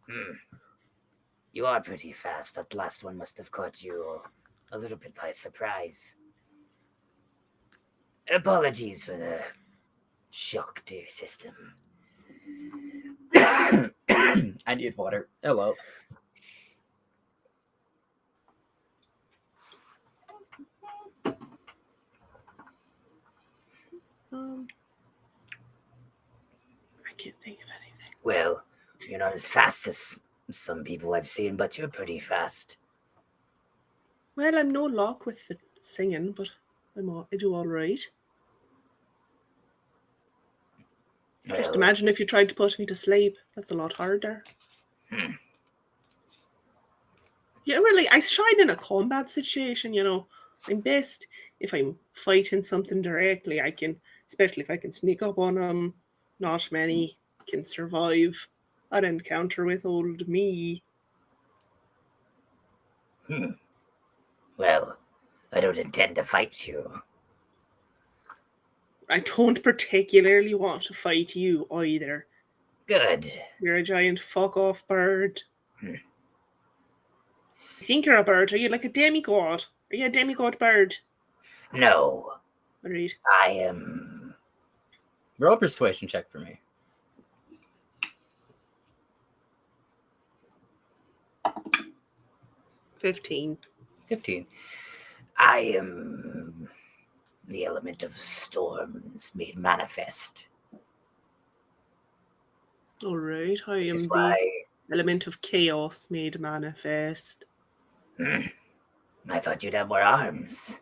You are pretty fast. That last one must have caught you a little bit by surprise. Apologies for the shock to your system. I need water. Hello. I can't think of anything. Well, you're not as fast as some people I've seen, but you're pretty fast. Well, I'm no luck with the singing, but I do all right. Just Well, imagine if you tried to put me to sleep. That's a lot harder. Hmm. Yeah, really, I shine in a combat situation, you know. I'm best if I'm fighting something directly. I can, especially if I can sneak up on them. Not many can survive an encounter with old me. Well, I don't intend to fight you. I don't particularly want to fight you either. Good. You're a giant fuck off bird. Hmm. I think you're a bird. Are you like a demigod? Are you a demigod bird? No, Alright. I am. Roll a persuasion check for me. 15. 15. I am the element of storms made manifest. Alright, I am Is the why element of chaos made manifest. I thought you'd have more arms.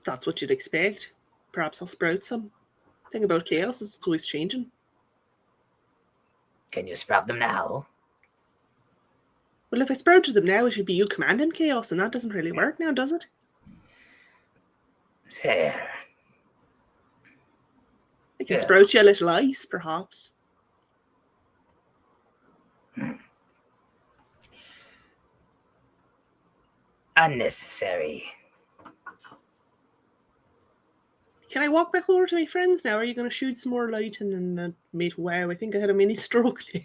That's what you'd expect. Perhaps I'll sprout some. Thing about chaos is it's always changing. Can you sprout them now? Well, if I sprouted them now, it should be you commanding chaos, and that doesn't really work now, does it? There. I can Yeah. sprout you a little ice, perhaps. Unnecessary. Can I walk back over to my friends now? Or are you going to shoot some more lightning and mate? Wow, I think I had a mini stroke there.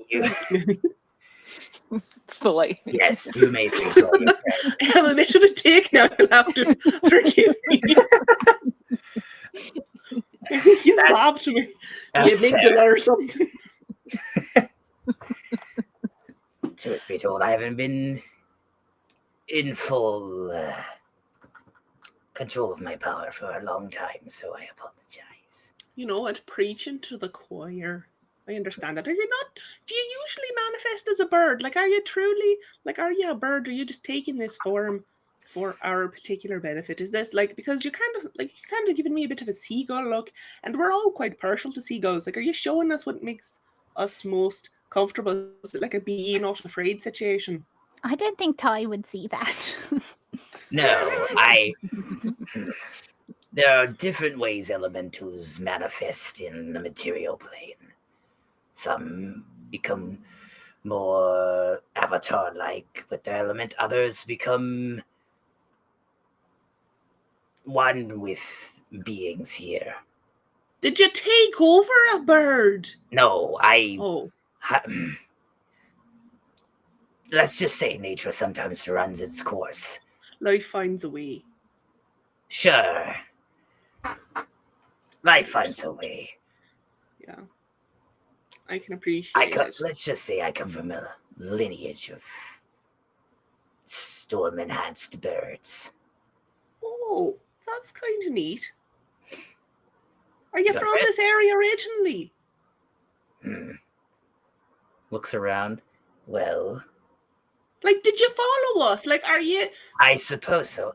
You, It's the light. yes, you may be so your friend. I have a bit of a take now. You'll have to forgive me. I think you slapped me. You That's fair. amygdala or something. Truth be told, I haven't been in full control of my power for a long time, so I apologize. You know what? Preaching to the choir. I understand that. Are you not? Do you usually manifest as a bird? Like, are you truly? Like, are you a bird? Or are you just taking this form for our particular benefit? Is this like because you're kind of giving me a bit of a seagull look, and we're all quite partial to seagulls. Like, are you showing us what makes us most comfortable? Is it like a be not afraid situation? I don't think Ty would see that. No, there are different ways elementals manifest in the material plane. Some become more avatar-like with their element. Others become one with beings here. Did you take over a bird? No, Oh, let's just say nature sometimes runs its course. life finds a way. Sure. Life finds a way. Yeah, I can appreciate it. Let's just say I come from a lineage of storm-enhanced birds. Oh, that's kind of neat. Are you Your from friend? this area originally? Looks around. Well, Like, did you follow us? Like, are you? I suppose so.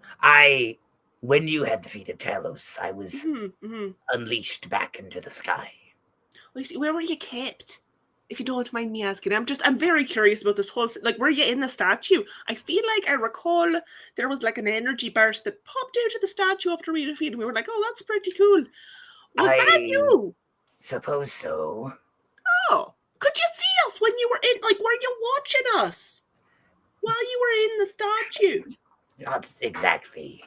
When you had defeated Talos, I was Mm-hmm. unleashed back into the sky. I see. Where were you kept? if you don't mind me asking, I'm very curious about this whole, like, were you in the statue? I feel like I recall there was like an energy burst that popped out of the statue after we defeated. We were like, oh, that's pretty cool. Was that you? Suppose so. Oh, could you see us when you were in, like, were you watching us while you were in the statue? Not exactly.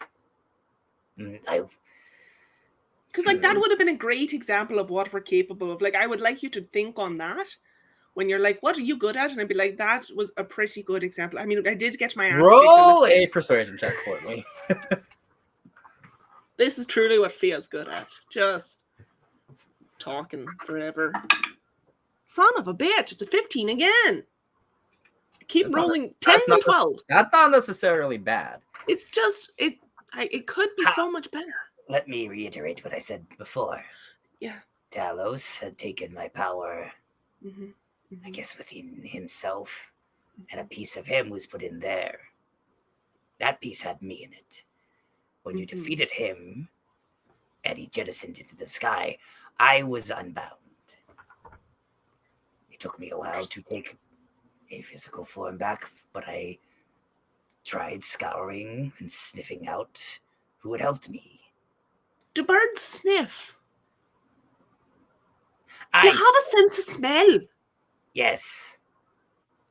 Because, like, that would have been a great example of what we're capable of. Like, I would like you to think on that when you're like, what are you good at? And I'd be like, that was a pretty good example. I mean, I did get my ass kicked. Roll a persuasion check for me. This is truly what Fia's good at. Just talking forever. Son of a bitch, it's a 15 again. I keep rolling 10s and 12s. That's not necessarily bad. It's just, it could be so much better. Let me reiterate what I said before. Yeah. Talos had taken my power, Mm-hmm. I guess, within himself, and a piece of him was put in there. That piece had me in it. When you defeated him, and he jettisoned into the sky, I was unbound. It took me a while to take a physical form back, but I tried scouring and sniffing out who had helped me. Do birds sniff? I You have a sense of smell. Yes.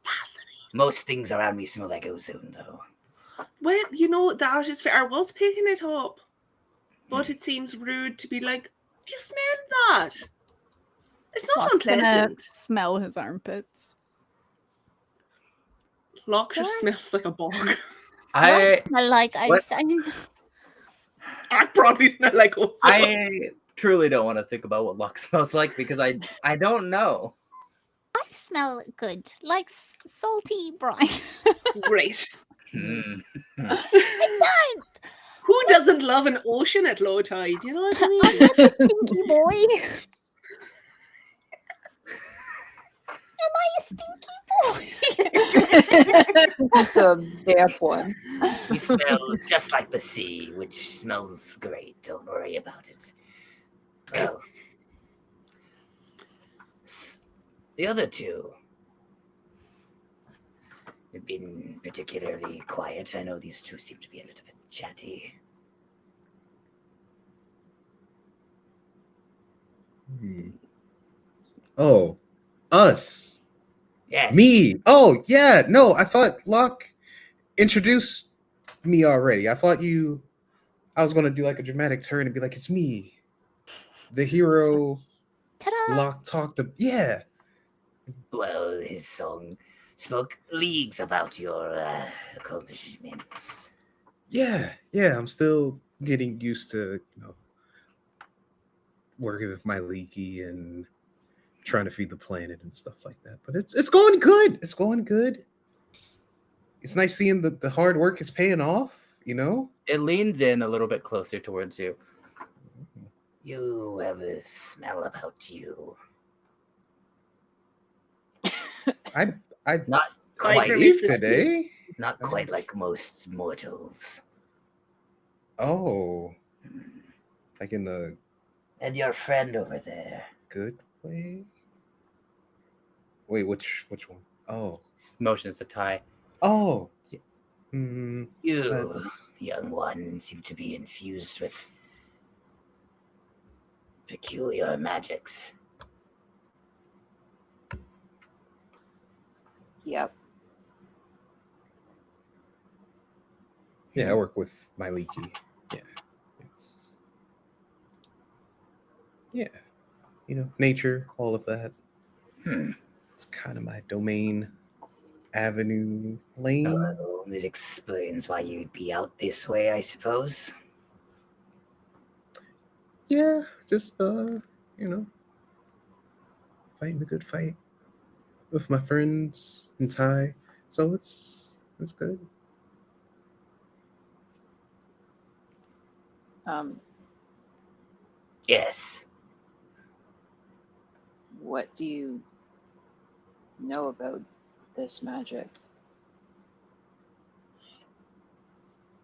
Fascinating. Most things around me smell like ozone, though. Well, you know, that is fair. I was picking it up, but it seems rude to be like, do you smell that? It's not Locke's gonna unpleasant. smell his armpits. Locke just smells like a bog. I like ozone. I probably smell like ozone. I truly don't want to think about what Locke smells like because I don't know. I smell good, like salty brine. Great. Hmm. I don't. Who doesn't love an ocean at low tide? You know what I mean? I'm not a stinky boy. Am I a stinky boy? That's a damp one. We smell just like the sea, which smells great. Don't worry about it. Well, the other two have been particularly quiet. I know these two seem to be a little bit chatty. Oh, us. Yes. Me. Oh, yeah. No, I thought Locke introduced me already. I was going to do like a dramatic turn and be like, it's me. The hero Ta-da! Locke talked to. Yeah. Well, his song spoke leagues about your accomplishments. Yeah. Yeah. I'm still getting used to, working with my leaky and trying to feed the planet and stuff like that. But it's going good. It's going good. It's nice seeing that the hard work is paying off, It leans in a little bit closer towards you. You have a smell about you. I Not Quite quite, bathed today. not quite like most mortals. Oh, like in the And your friend over there. good way. Wait, which one? Oh, Motions to tie. oh, yeah. You, That's- young one, seem to be infused with peculiar magics. Yep. Yeah, I work with my leaky. Yeah, nature, all of that. It's kind of my domain, avenue, lane. Oh, it explains why you'd be out this way, I suppose. Yeah, just fighting the good fight with my friends in Thai. So it's good. Yes. What do you know about this magic?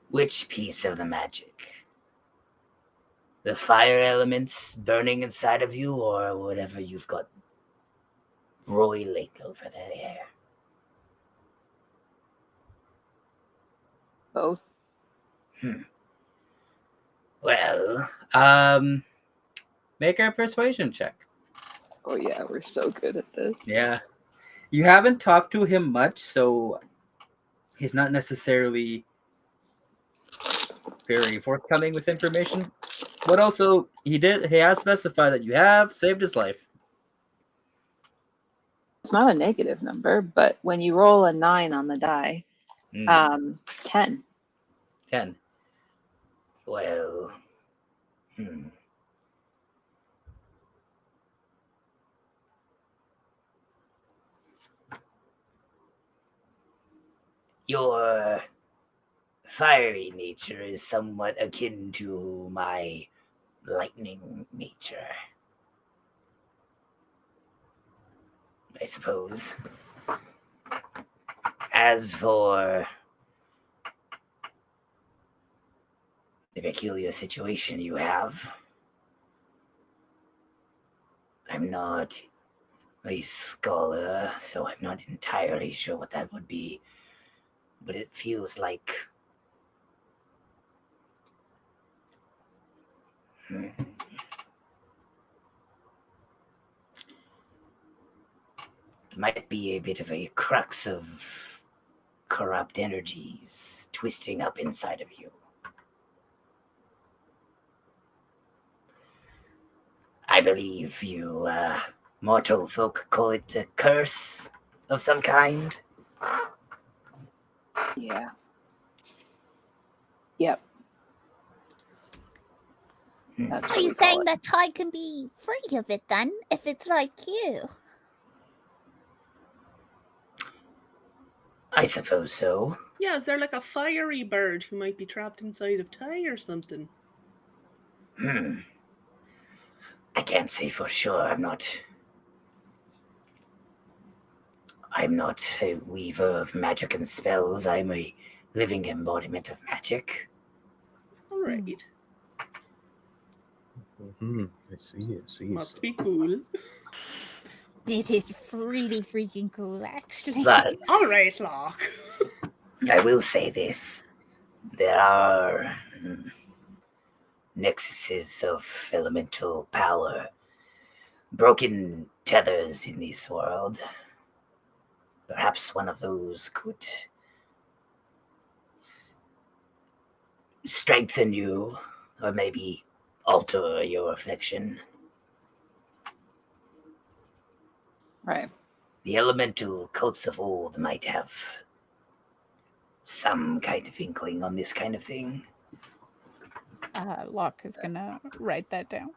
Which piece of the magic? The fire elements burning inside of you, or whatever you've got broiling over there? Both. Well, make a persuasion check. Oh yeah, we're so good at this. Yeah. You haven't talked to him much, so he's not necessarily very forthcoming with information. But also, he has specified that you have saved his life. It's not a negative number, but when you roll a 9 on the die, 10. 10. Well, your fiery nature is somewhat akin to my lightning nature, I suppose. As for the peculiar situation you have, I'm not a scholar, so I'm not entirely sure what that would be, but it feels like might be a bit of a crux of corrupt energies twisting up inside of you. I believe you mortal folk call it a curse of some kind. Yeah. Yep. That's Are what you we call saying it. that Ty can be free of it then, if it's like you? I suppose so. Yeah, is there like a fiery bird who might be trapped inside of Ty or something? I can't say for sure. I'm not a weaver of magic and spells. I'm a living embodiment of magic. All right. I see. Must be cool. It is really freaking cool, actually. But All right, Locke. I will say this. There are nexuses of elemental power, broken tethers in this world. Perhaps one of those could strengthen you, or maybe alter your affliction. Right. The elemental cults of old might have some kind of inkling on this kind of thing. Locke is gonna write that down.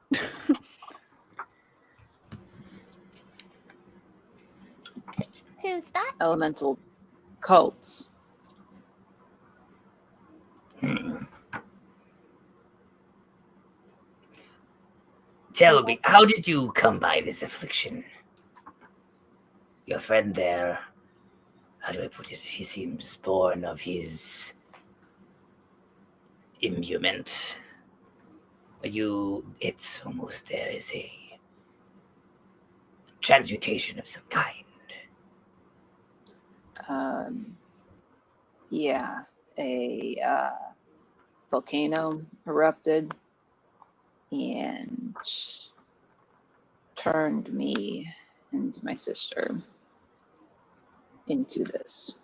Who's that? Elemental cults. Tell me, how did you come by this affliction? Your friend there, how do I put it? He seems born of his imbuement. It's almost there is a transmutation of some kind. Yeah. A volcano erupted and turned me and my sister into this.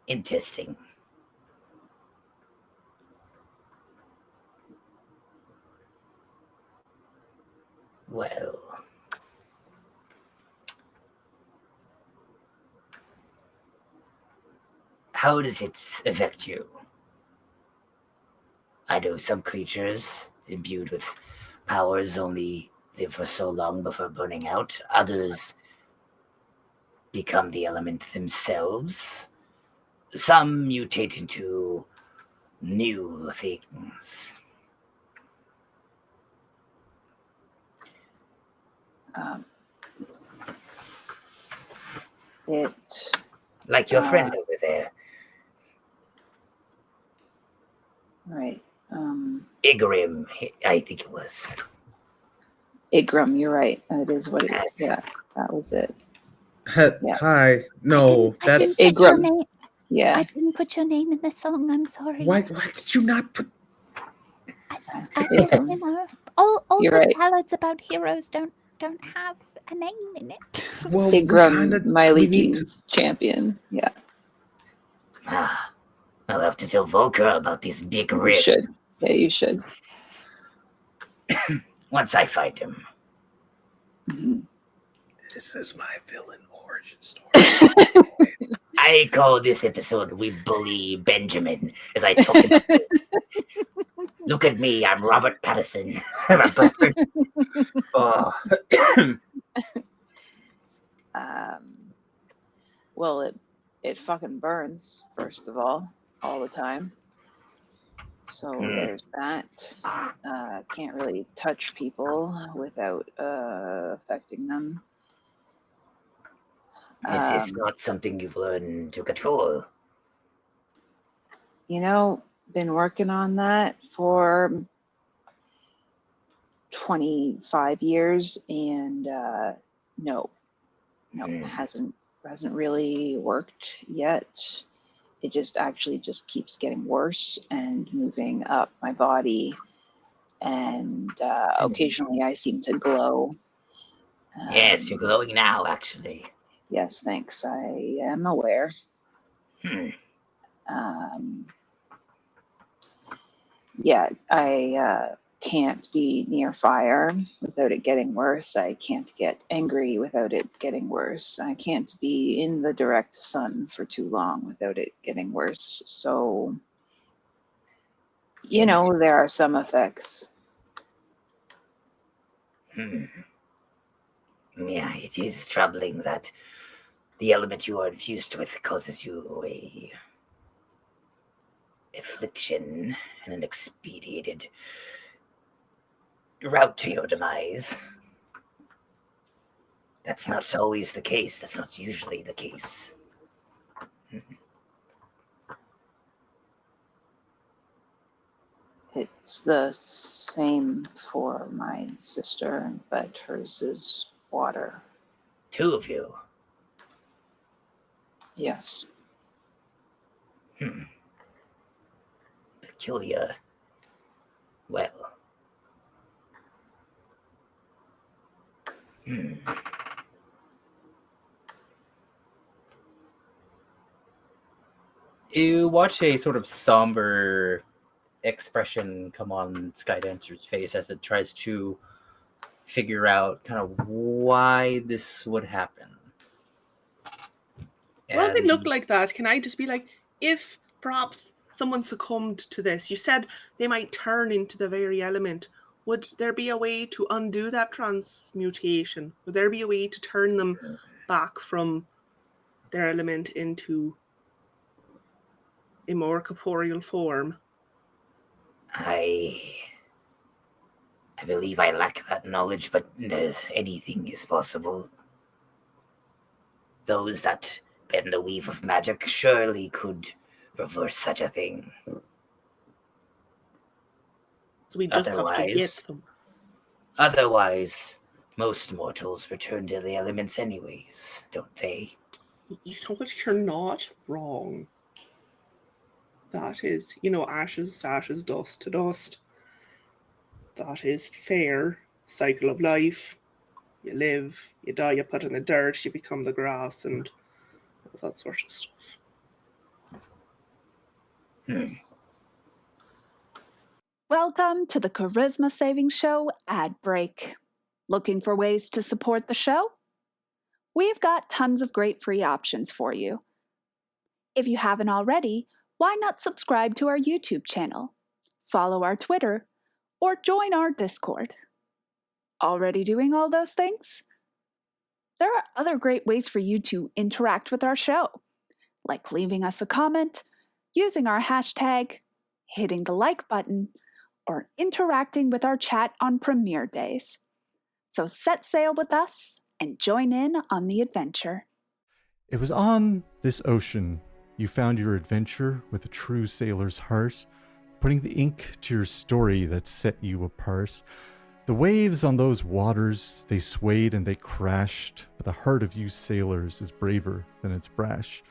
Interesting. Well, how does it affect you? I know some creatures imbued with powers only live for so long before burning out. Others become the element themselves. Some mutate into new things. Like your friend over there. Right. Igrim, I think it was. Igrum, you're right. That is what it is. Yeah, that was it. Yeah. Hi. No, I didn't that's put your Igrum. name. Yeah. I didn't put your name in the song. I'm sorry. why did you not put? I just, Igrum. you know, all You're the right. ballads about heroes don't have a name in it. Well, we Igrum, my we need to. Legions champion. Yeah, Ah, I'll have to tell Volker about this big you rip should. Yeah, you should. once I find him. Mhm. This is my villain origin story. I call this episode "We Bully Benjamin" as I talk about this. Look at me, I'm Robert Pattinson. Oh. Well, it fucking burns, first of all the time. So there's that. Can't really touch people without affecting them. This is not something you've learned to control. You know, been working on that for 25 years, and no, hasn't really worked yet. It just keeps getting worse and moving up my body, and occasionally I seem to glow. Yes, you're glowing now, actually. Yes, thanks. I am aware. Yeah, I can't be near fire without it getting worse. I can't get angry without it getting worse. I can't be in the direct sun for too long without it getting worse. So, you know, there are some effects. Yeah, it is troubling that the element you are infused with causes you a affliction and an expedited route to your demise. That's not always the case. That's not usually the case. It's the same for my sister, but hers is water. Two of you? Yes. Peculiar. Well. You watch a sort of somber expression come on Skydancer's face as it tries to figure out kind of why this would happen. Well, they And look like that. Can I just be like, if perhaps someone succumbed to this, you said they might turn into the very element. Would there be a way to undo that transmutation? Would there be a way to turn them back from their element into a more corporeal form? I believe I lack that knowledge, but anything is possible. Those that bend the weave of magic surely could reverse such a thing. So we just have to get them. Otherwise, most mortals return to the elements anyways, don't they? You know what? You're not wrong. That is, ashes to ashes, dust to dust. That is fair cycle of life. You live, you die, you put in the dirt, you become the grass, and all that sort of stuff. Welcome to the Charisma Saving Show ad break. Looking for ways to support the show? We've got tons of great free options for you. If you haven't already, why not subscribe to our YouTube channel, follow our Twitter, or join our Discord? Already doing all those things? There are other great ways for you to interact with our show, like leaving us a comment, using our hashtag, hitting the like button, or interacting with our chat on premiere days. So set sail with us and join in on the adventure. It was on this ocean you found your adventure with a true sailor's heart, putting the ink to your story that set you apart. The waves on those waters, they swayed and they crashed, but the heart of you sailors is braver than its brash.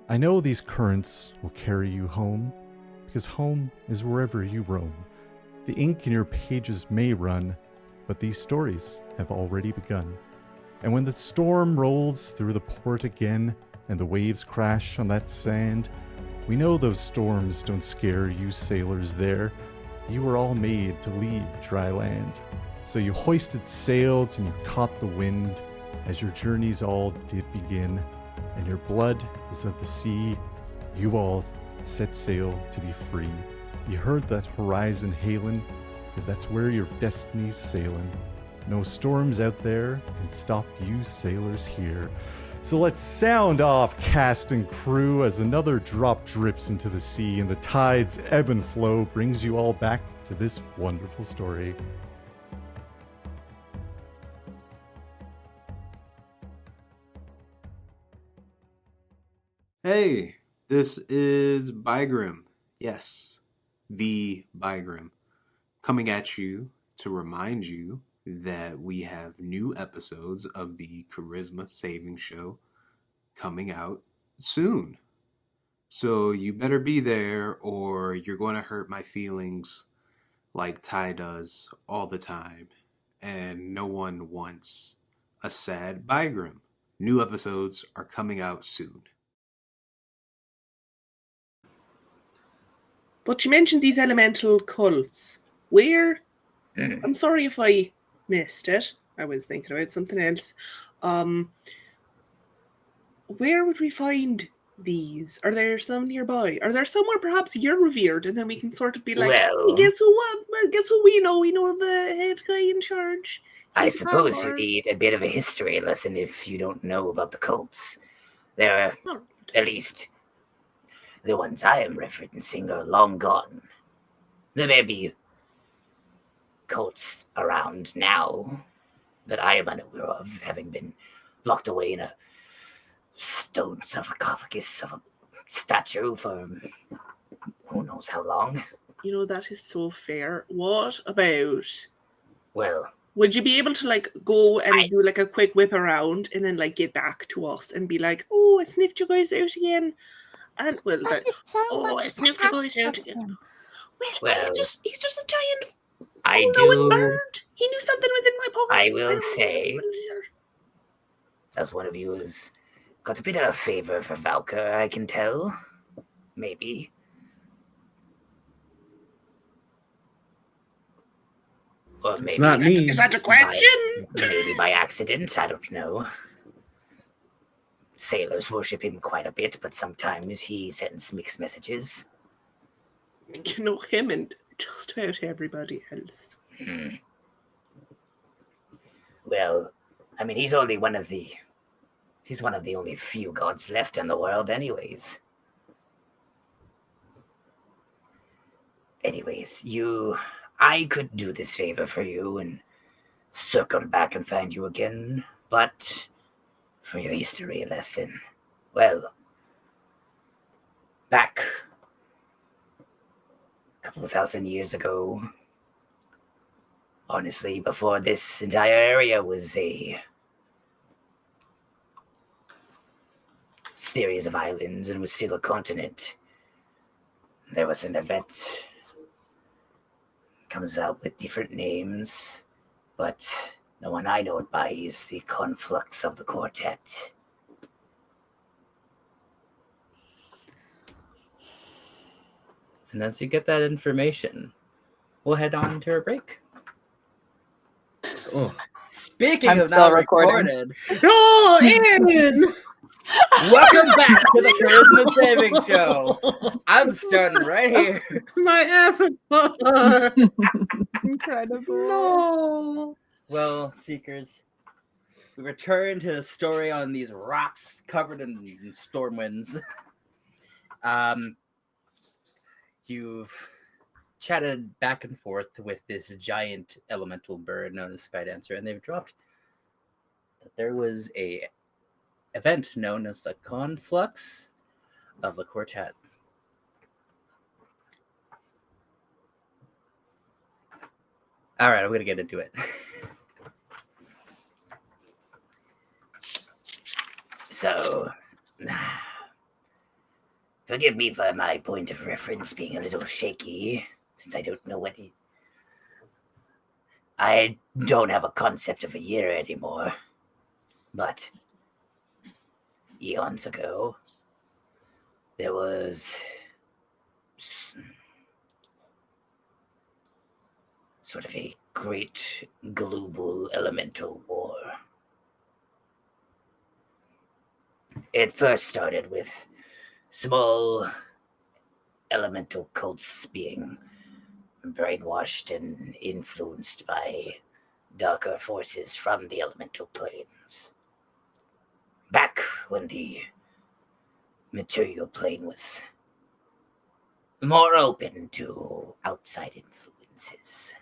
I know these currents will carry you home, because home is wherever you roam. The ink in your pages may run, but these stories have already begun. And when the storm rolls through the port again, and the waves crash on that sand, we know those storms don't scare you sailors there. You were all made to leave dry land. So you hoisted sails and you caught the wind, as your journeys all did begin. And your blood is of the sea. You all set sail to be free. You heard that horizon hailing, because that's where your destiny's sailing. No storms out there can stop you sailors here. So let's sound off, cast and crew, as another drop drips into the sea and the tide's ebb and flow brings you all back to this wonderful story. Hey, this is Bygrim. Yes, the Bygrim. Coming at you to remind you that we have new episodes of the Charisma Saving Show coming out soon. So you better be there or you're going to hurt my feelings like Ty does all the time. And no one wants a sad Bygrim. New episodes are coming out soon. But you mentioned these elemental cults. Where? I'm sorry if I missed it. I was thinking about something else. Where would we find these? Are there some nearby? Are there somewhere perhaps you're revered, and then we can sort of be like, Well- hey, guess who? What? Well, guess who we know? We know the head guy in charge. I He's suppose you powers. need a bit of a history lesson if you don't know about the cults. There are, Oh, at least, the ones I am referencing are long gone. There may be cults around now that I am unaware of, having been locked away in a stone sarcophagus of a statue for who knows how long. You know, that is so fair. What about? Well, Would you be able to like go and do like a quick whip around and then like get back to us and be like, oh, I sniffed you guys out again, and well, That is so oh, I much sniffed you guys to out ask of again. him. Well, Well, he's just a giant I all-knowing do. bird. He knew something was in my pocket. I will don't know say- what it is. As one of you has got a bit of a favor for Valka, I can tell. Maybe. Or maybe It's not me. Is that a question? Maybe by accident, I don't know. Sailors worship him quite a bit, but sometimes he sends mixed messages. You know him and just about everybody else. Well, I mean, he's one of the only few gods left in the world anyways. I could do this favor for you and circle back and find you again, but for your history lesson, well, back a couple of 1,000 years ago, honestly, before this entire area was a series of islands and was still a continent, there was an event. Comes out with different names, but the one I know it by is the conflux of the quartet. And as you get that information, we'll head on to a break. Oh. Speaking I'm of still not recording. recorded, No, Erin! welcome back to the Charisma Saving Show. I'm starting right here. My avatar! Incredible. No! Well, Seekers, we return to the story on these rocks covered in storm winds. You've chatted back and forth with this giant elemental bird known as Skydancer, and they've dropped that there was a event known as the conflux of the quartet. All right, I'm going to get into it. So, forgive me for my point of reference being a little shaky, since I don't know what I don't have a concept of a year anymore. But eons ago, there was sort of a great global elemental war. It first started with small elemental cults being brainwashed and influenced by darker forces from the elemental planes. Back when the material plane was more open to outside influences.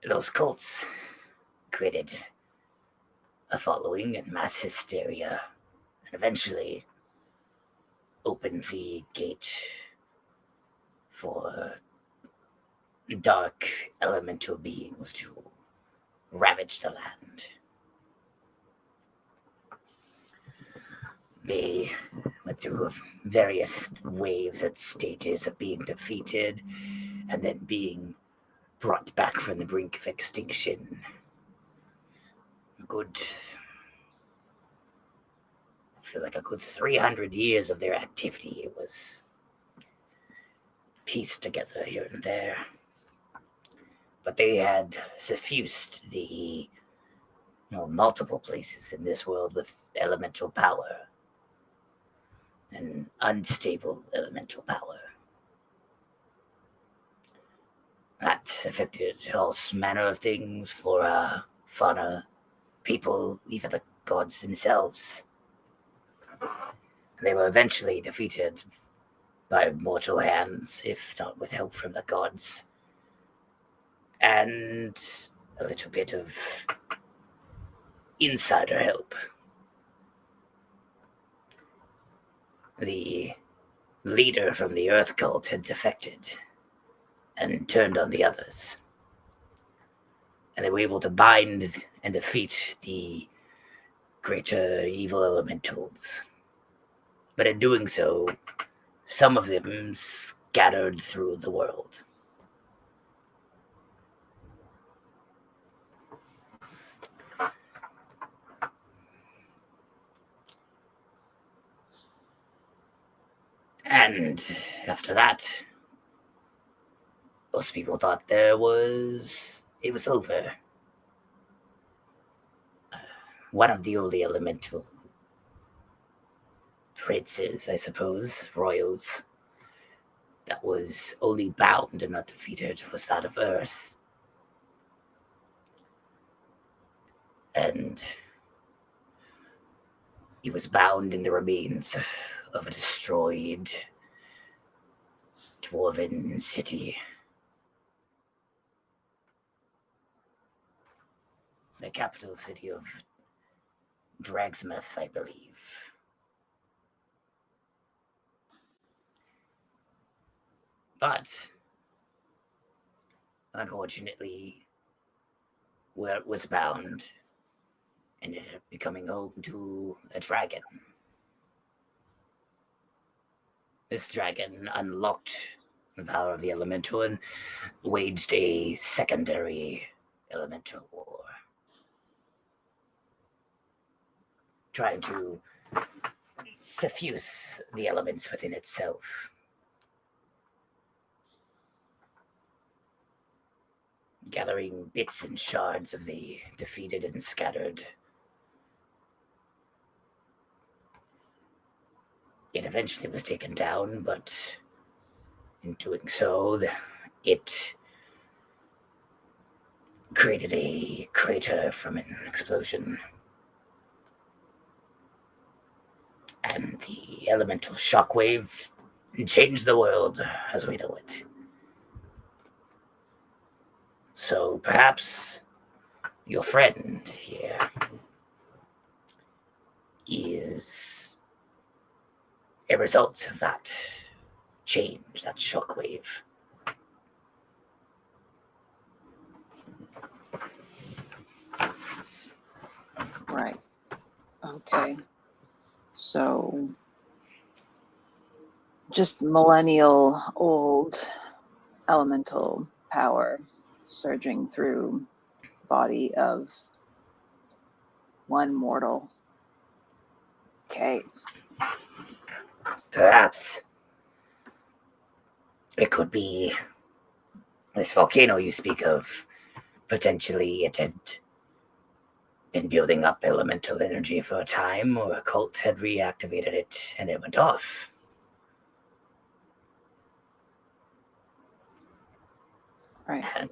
Those cults created a following and mass hysteria, and eventually opened the gate for dark elemental beings to ravage the land. They went through various waves and stages of being defeated and then being brought back from the brink of extinction. I feel like a good 300 years of their activity was pieced together here and there. But they had suffused the multiple places in this world with elemental power and unstable elemental power. That affected all manner of things, flora, fauna, people, even the gods themselves. They were eventually defeated by mortal hands, if not with help from the gods. And a little bit of insider help. The leader from the Earth cult had defected and turned on the others. And they were able to bind and defeat the greater evil elementals. But in doing so, some of them scattered through the world. And after that, most people thought it was over. One of the only elemental princes, I suppose, royals, that was only bound and not defeated was that of Earth. And he was bound in the remains of a destroyed dwarven city. The capital city of Dragsmith, I believe. But, unfortunately, where it was bound ended up becoming home to a dragon. This dragon unlocked the power of the elemental and waged a secondary elemental war, trying to suffuse the elements within itself. Gathering bits and shards of the defeated and scattered. It eventually was taken down, but in doing so, it created a crater from an explosion. And the elemental shockwave changed the world as we know it. So perhaps your friend here is a result of that change, that shockwave. Right. Okay. So just millennial old elemental power surging through the body of one mortal. Okay. Perhaps it could be this volcano you speak of. Potentially it had been building up elemental energy for a time, or a cult had reactivated it and it went off. Right. And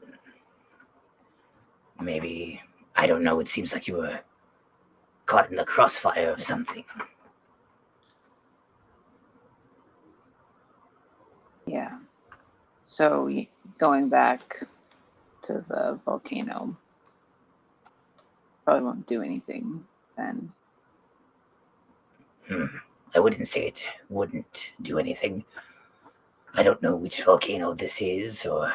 maybe, I don't know, it seems like you were caught in the crossfire of something. Yeah. So going back to the volcano probably won't do anything then. I wouldn't say it wouldn't do anything. I don't know which volcano this is or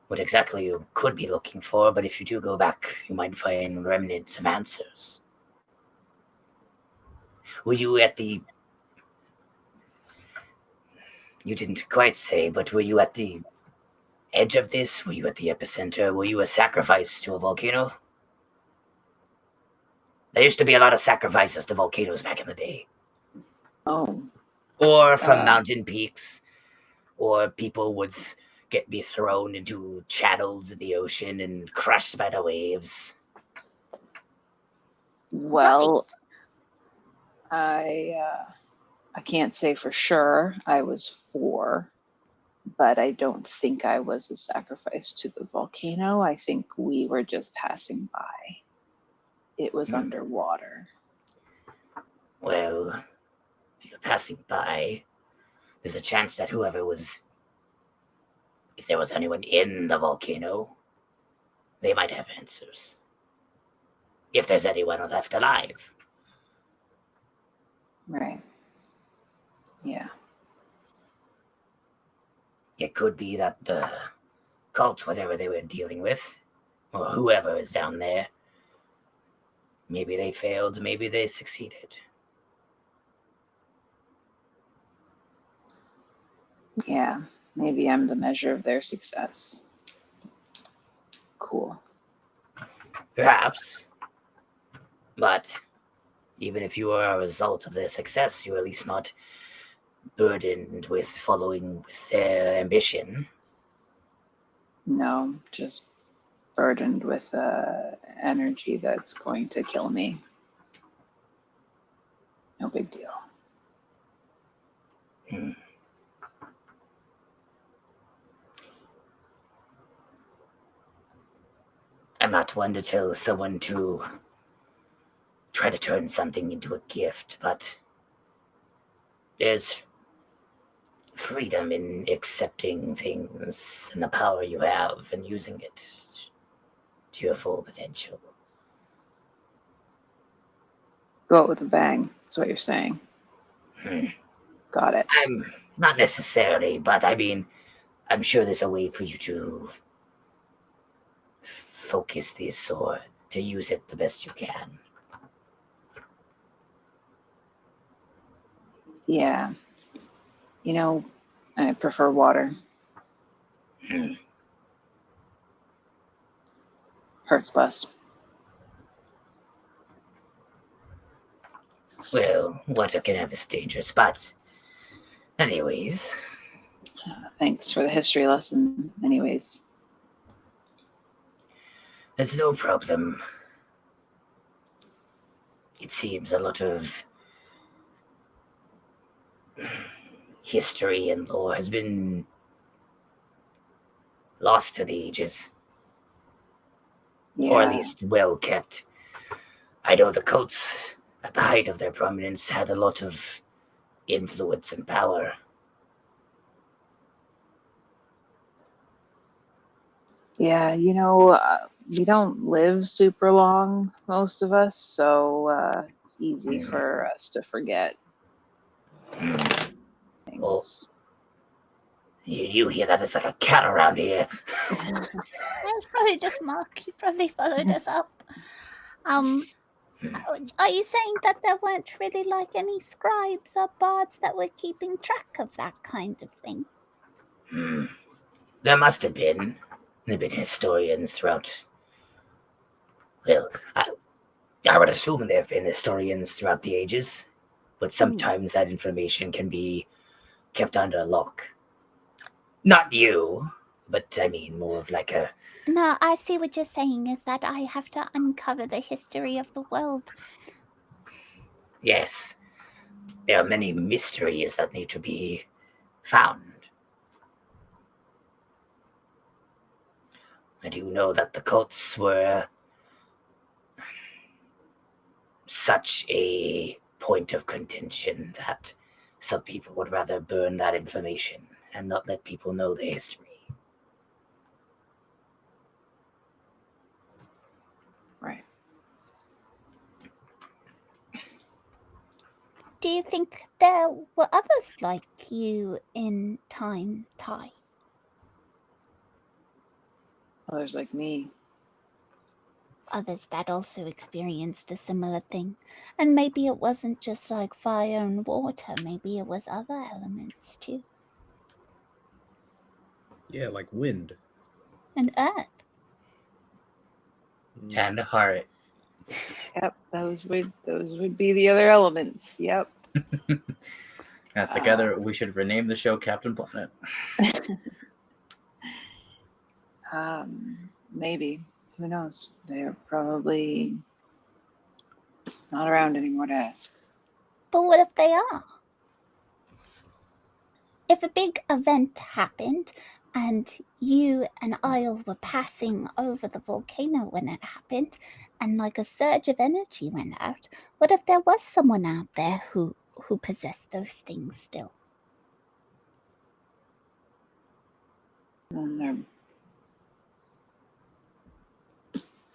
what exactly you could be looking for, but if you do go back, you might find remnants of answers. Were you at the... You didn't quite say, but were you at the edge of this? Were you at the epicenter? Were you a sacrifice to a volcano? There used to be a lot of sacrifices to volcanoes back in the day. Oh. Or from mountain peaks, or people would be thrown into channels in the ocean and crushed by the waves. Well, I can't say for sure I was 4, but I don't think I was a sacrifice to the volcano. I think we were just passing by. It was underwater. Well, if you're passing by, there's a chance that whoever was... If there was anyone in the volcano, they might have answers. If there's anyone left alive. Right. Yeah. It could be that the cult, whatever they were dealing with, or whoever is down there, maybe they failed, maybe they succeeded. Yeah. Maybe I'm the measure of their success. Cool. Perhaps. But even if you are a result of their success, you're at least not burdened with following with their ambition. No, just burdened with energy that's going to kill me. No big deal. I'm not one to tell someone to try to turn something into a gift, but there's freedom in accepting things and the power you have and using it to your full potential. Go with a bang. That's what you're saying. Got it. I'm not necessarily, but I mean, I'm sure there's a way for you to focus this or to use it the best you can. Yeah. You know, I prefer water. Hurts less. Well, water can have its dangerous spots. Anyways. Thanks for the history lesson, anyways. It's no problem. It seems a lot of history and lore has been lost to the ages. Yeah. Or at least well kept. I know the cults, at the height of their prominence, had a lot of influence and power. Yeah, you know, we don't live super long, most of us, so it's easy for us to forget things. Well, You hear that? There's like a cat around here. That's probably just Mark. He probably followed us up. Are you saying that there weren't really like any scribes or bards that were keeping track of that kind of thing? There must have been. There have been historians throughout. Well, I would assume there have been historians throughout the ages, but sometimes that information can be kept under lock. Not you, but I mean more of like a... No, I see what you're saying is that I have to uncover the history of the world. Yes, there are many mysteries that need to be found. I do know that the cults were such a point of contention that some people would rather burn that information and not let people know the history. Right. Do you think there were others like you in time, Ty? Others like me. Others that also experienced a similar thing. And maybe it wasn't just like fire and water, maybe it was other elements too. Yeah, like wind. And earth. And heart. Yep, those would be the other elements. Yep. And together we should rename the show Captain Planet. Maybe. Who knows? They're probably not around anymore to ask. But what if they are? If a big event happened and you and Isle were passing over the volcano when it happened and like a surge of energy went out, what if there was someone out there who possessed those things still? And they're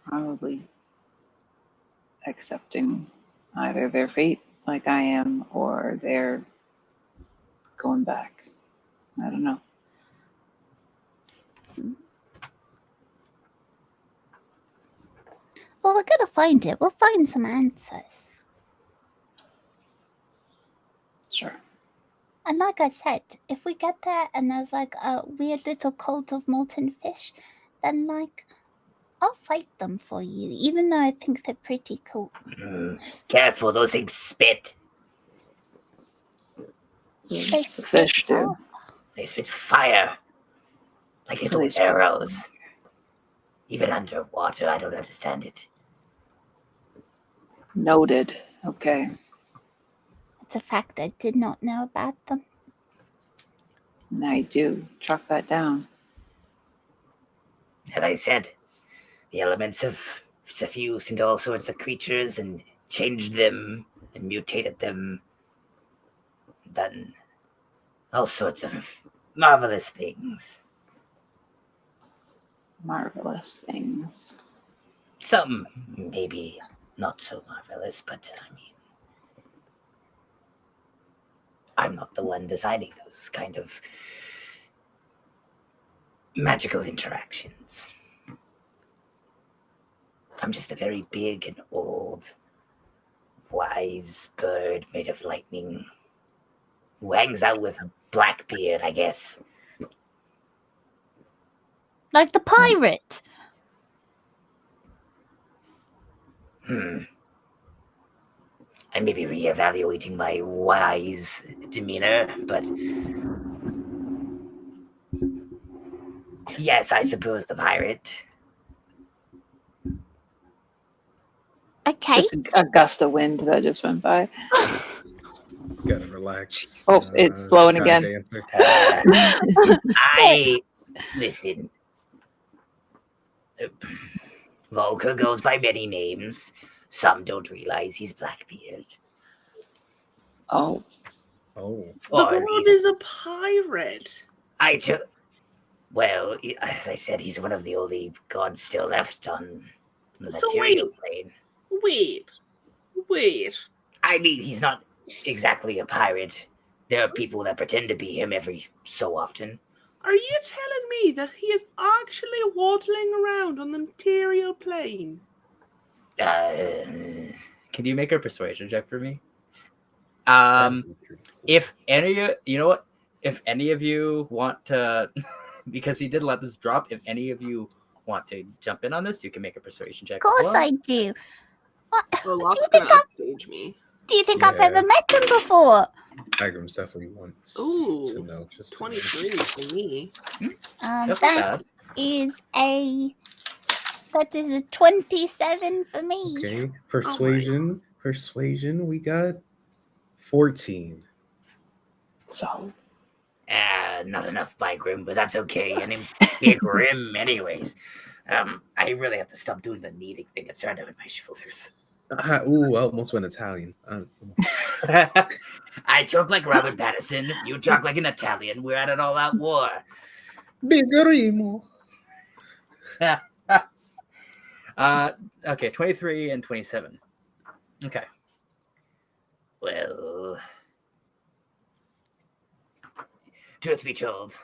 probably accepting either their fate like I am or they're going back. I don't know. Well, we're gonna find it. We'll find some answers. Sure. And like I said, if we get there and there's like a weird little cult of molten fish, then like I'll fight them for you, even though I think they're pretty cool. Careful, those things spit. The fish do. They spit fire. Like little arrows. Even underwater, I don't understand it. Noted. Okay. It's a fact I did not know about them. Now you do. Chalk that down. As I said, the elements have suffused into all sorts of creatures and changed them and mutated them. Done all sorts of marvelous things. Marvelous things. Some maybe not so marvelous, but I mean, I'm not the one deciding those kind of magical interactions. I'm just a very big and old, wise bird made of lightning who hangs out with Blackbeard, I guess. Like the pirate. I may be reevaluating my wise demeanor, but yes, I suppose the pirate. Okay. Just a gust of wind that just went by. Gotta relax. Oh, it's blowing again. Listen. Volker goes by many names. Some don't realize he's Blackbeard. Oh. Oh. The god is a pirate. Well, as I said, he's one of the only gods still left on the So material plane. Wait. I mean, he's not exactly a pirate. There are people that pretend to be him every so often. Are you telling me that he is actually waddling around on the material plane? Can you make a persuasion check for me? That'd be pretty cool. If any of you know what, if any of you want to, because he did let this drop. If any of you want to jump in on this, you can make a persuasion check. Of as course well. I do. What? Well, Do you Locke's think gonna I've upstage me. I've Yeah. ever met him before? Bagrams definitely wants to Ooh, know. Just to know. 23 for me. That's not That bad. is a 27 for me. Okay, persuasion. Persuasion. We got 14. So Not enough by Grim, but that's okay. Your name's Grim, anyways. I really have to stop doing the kneading thing. It's starting with my shoulders. Ooh, I almost went Italian. I talk like Robert Pattinson. You talk like an Italian. We're at an all-out war. Biggerimo. Okay, 23 and 27. Okay. Well, truth be told,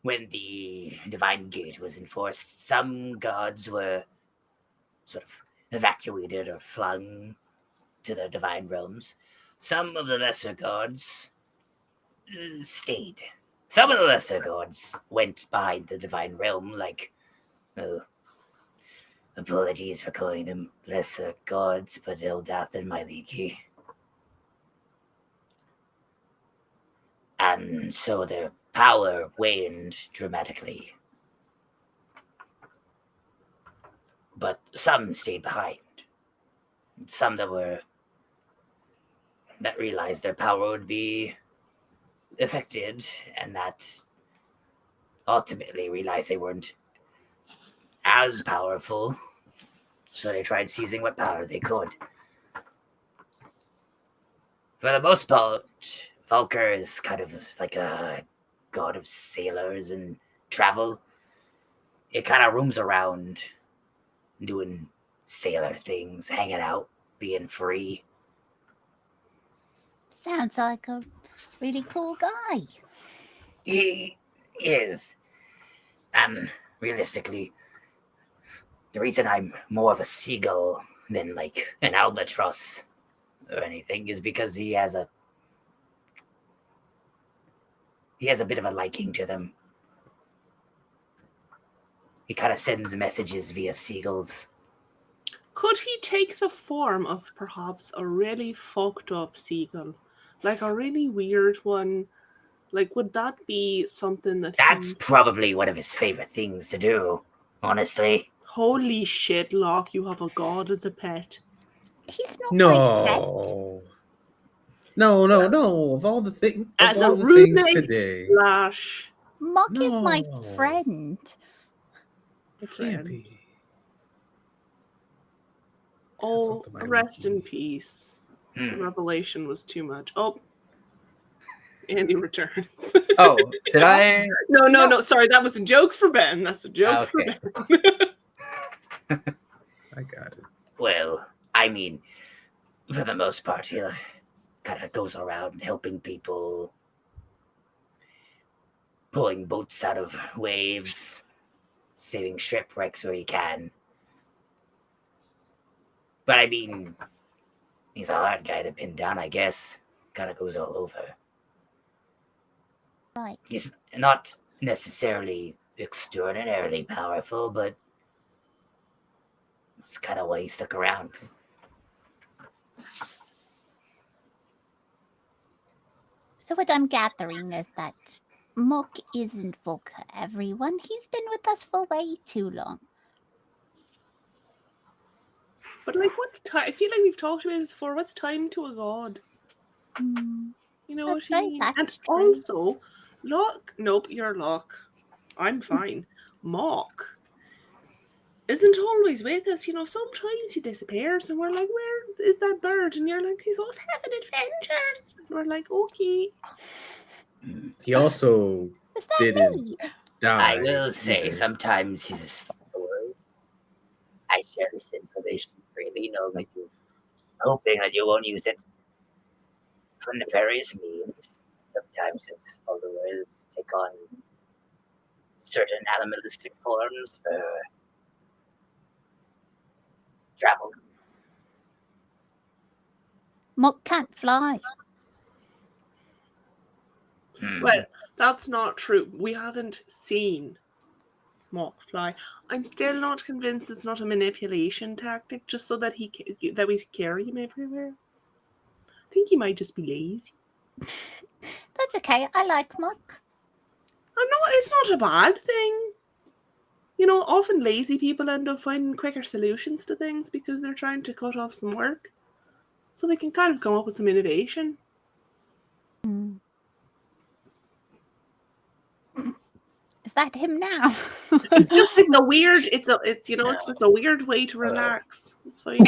when the Divine Gate was enforced, some gods were sort of evacuated or flung to the divine realms. Some of the lesser gods stayed. Some of the lesser gods went behind the divine realm, like, apologies for calling them lesser gods, but Eldath and Myliki. And so their power waned dramatically. But some stayed behind. Some that realized their power would be affected, and that ultimately realized they weren't as powerful. So they tried seizing what power they could. For the most part, Volker is kind of like a god of sailors and travel. It kind of roams around doing sailor things, hanging out, being free. Sounds like a really cool guy. He is. And realistically, the reason I'm more of a seagull than like an albatross or anything is because he has a bit of a liking to them. He kind of sends messages via seagulls. Could he take the form of perhaps a really fucked up seagull? Like a really weird one? Like, would that be something that That's probably one of his favorite things to do, honestly. Holy shit, Locke, you have a god as a pet. He's not my pet. No. Of all the things, As of all a the things roommate today, slash Mock is my friend. It can't be. Oh, up to my rest in wiki. peace. The revelation was too much. Oh, Andy returns. Oh, did I? No. Sorry, that was a joke for Ben. That's a joke for Ben. I got it. Well, I mean, for the most part, he kind of goes around helping people, pulling boats out of waves, saving shipwrecks where he can. But I mean, he's a hard guy to pin down, I guess. Kind of goes all over. Right. He's not necessarily extraordinarily powerful, but that's kind of why he stuck around. So what I'm gathering is that Mock isn't Volker, everyone. He's been with us for way too long. But like, what's time? I feel like we've talked about this before. What's time to a god? You know what I mean? And also, Locke. Nope, you're Locke. I'm fine. Mock isn't always with us. You know, sometimes he disappears, and we're like, "Where is that bird?" And you're like, "He's off having adventures." And we're like, "Okay." He also didn't die. I will say, either. sometimes his followers, I share this information freely, hoping that you won't use it for nefarious means. Sometimes his followers take on certain animalistic forms for travel. Muck can't fly. Well, that's not true. We haven't seen Mock fly. I'm still not convinced it's not a manipulation tactic, just so that that we carry him everywhere. I think he might just be lazy. That's okay. I like Muck. It's not a bad thing. You know, often lazy people end up finding quicker solutions to things because they're trying to cut off some work. So they can kind of come up with some innovation. Is that him now? It's just a weird way to relax. It's fine.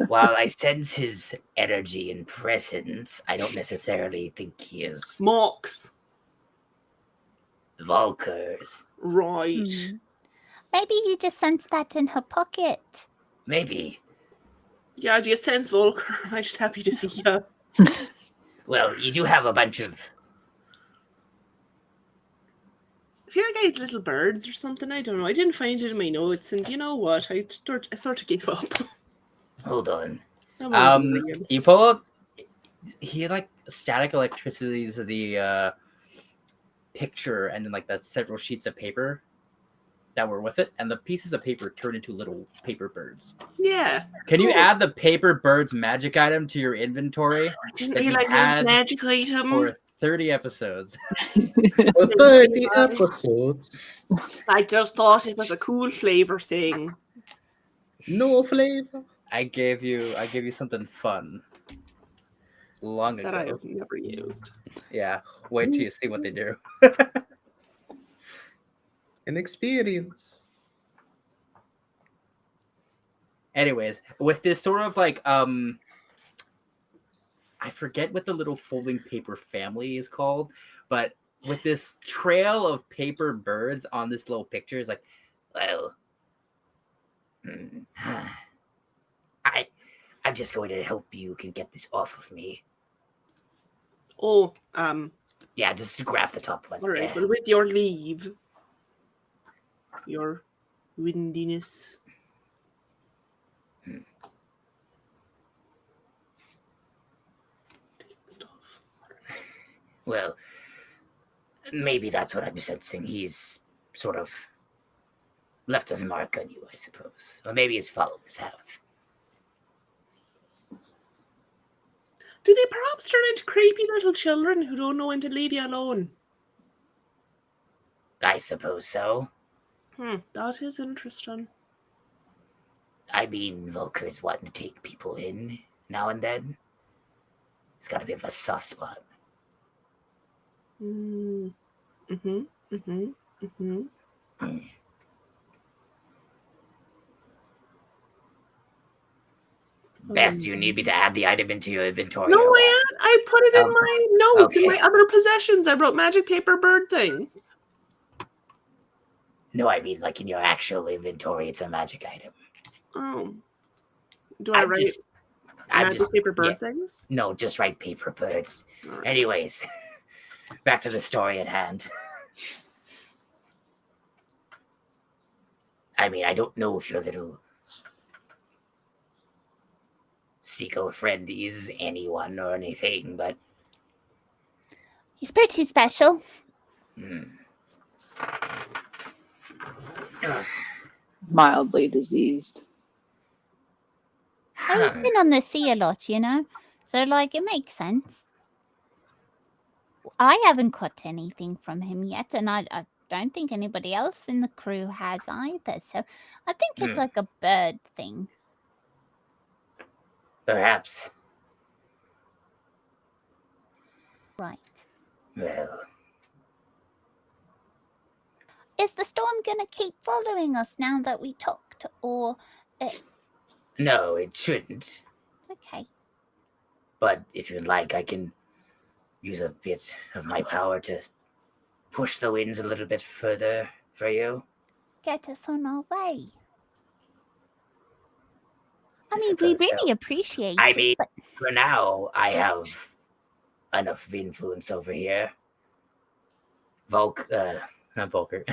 While I sense his energy and presence, I don't necessarily think he is Mocks. Volkers. Right. Maybe you just sense that in her pocket. Maybe. Yeah, do you sense Volker? I'm just happy to see you. Well, you do have a bunch of... I feel like I had little birds or something. I don't know. I didn't find it in my notes, and you know what? I sort of gave up. Hold on. You pull up. He had like static electricities of the picture, and then like the several sheets of paper that were with it, and the pieces of paper turned into little paper birds. Yeah. Can you add the paper birds magic item to your inventory? I didn't realize it was a magic item. For 30 episodes. For 30 episodes. I just thought it was a cool flavor thing. No flavor. I gave you something fun. Long ago. That I have never used. Yeah. Wait till you see what they do. An experience. Anyways, with this sort of like I forget what the little folding paper family is called, but with this trail of paper birds on this little picture is like, well, I'm just going to help you can get this off of me. Oh, yeah, just to grab the top one. All right, yeah. well, with your leave, your windiness. Stuff. Well, maybe that's what I'm sensing. He's sort of left his mark on you, I suppose. Or maybe his followers have. Do they perhaps turn into creepy little children who don't know when to leave you alone? I suppose so. That is interesting. I mean, Volker's wanting to take people in now and then. He's got a bit of a soft spot. Beth, do you need me to add the item into your inventory? No, I put it in my notes, in my other possessions. I wrote magic paper bird things. No, I mean like in your actual inventory, it's a magic item. Oh. Do I write magic paper bird things? No, just write paper birds. Right. Anyways, back to the story at hand. I mean, I don't know if your little seagull friend is anyone or anything, but he's pretty special. Mildly diseased. I've been on the sea a lot, you know, so like it makes sense. I haven't caught anything from him yet, and I don't think anybody else in the crew has either. So I think it's like a bird thing. Perhaps. Right. Well. Is the storm gonna keep following us now that we talked, or? No, it shouldn't. Okay. But if you'd like, I can use a bit of my power to push the winds a little bit further for you. Get us on our way. I mean, we really appreciate it. For now, I have enough influence over here. Not Volker.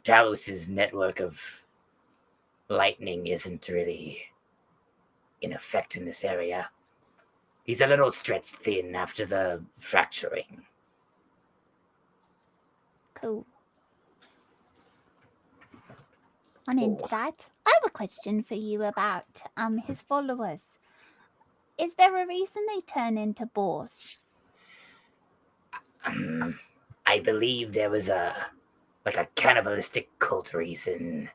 Talos's network of lightning isn't really in effect in this area. He's a little stretched thin after the fracturing. Cool. I'm into that. I have a question for you about his followers. Is there a reason they turn into boars? I believe there was a cannibalistic cult reason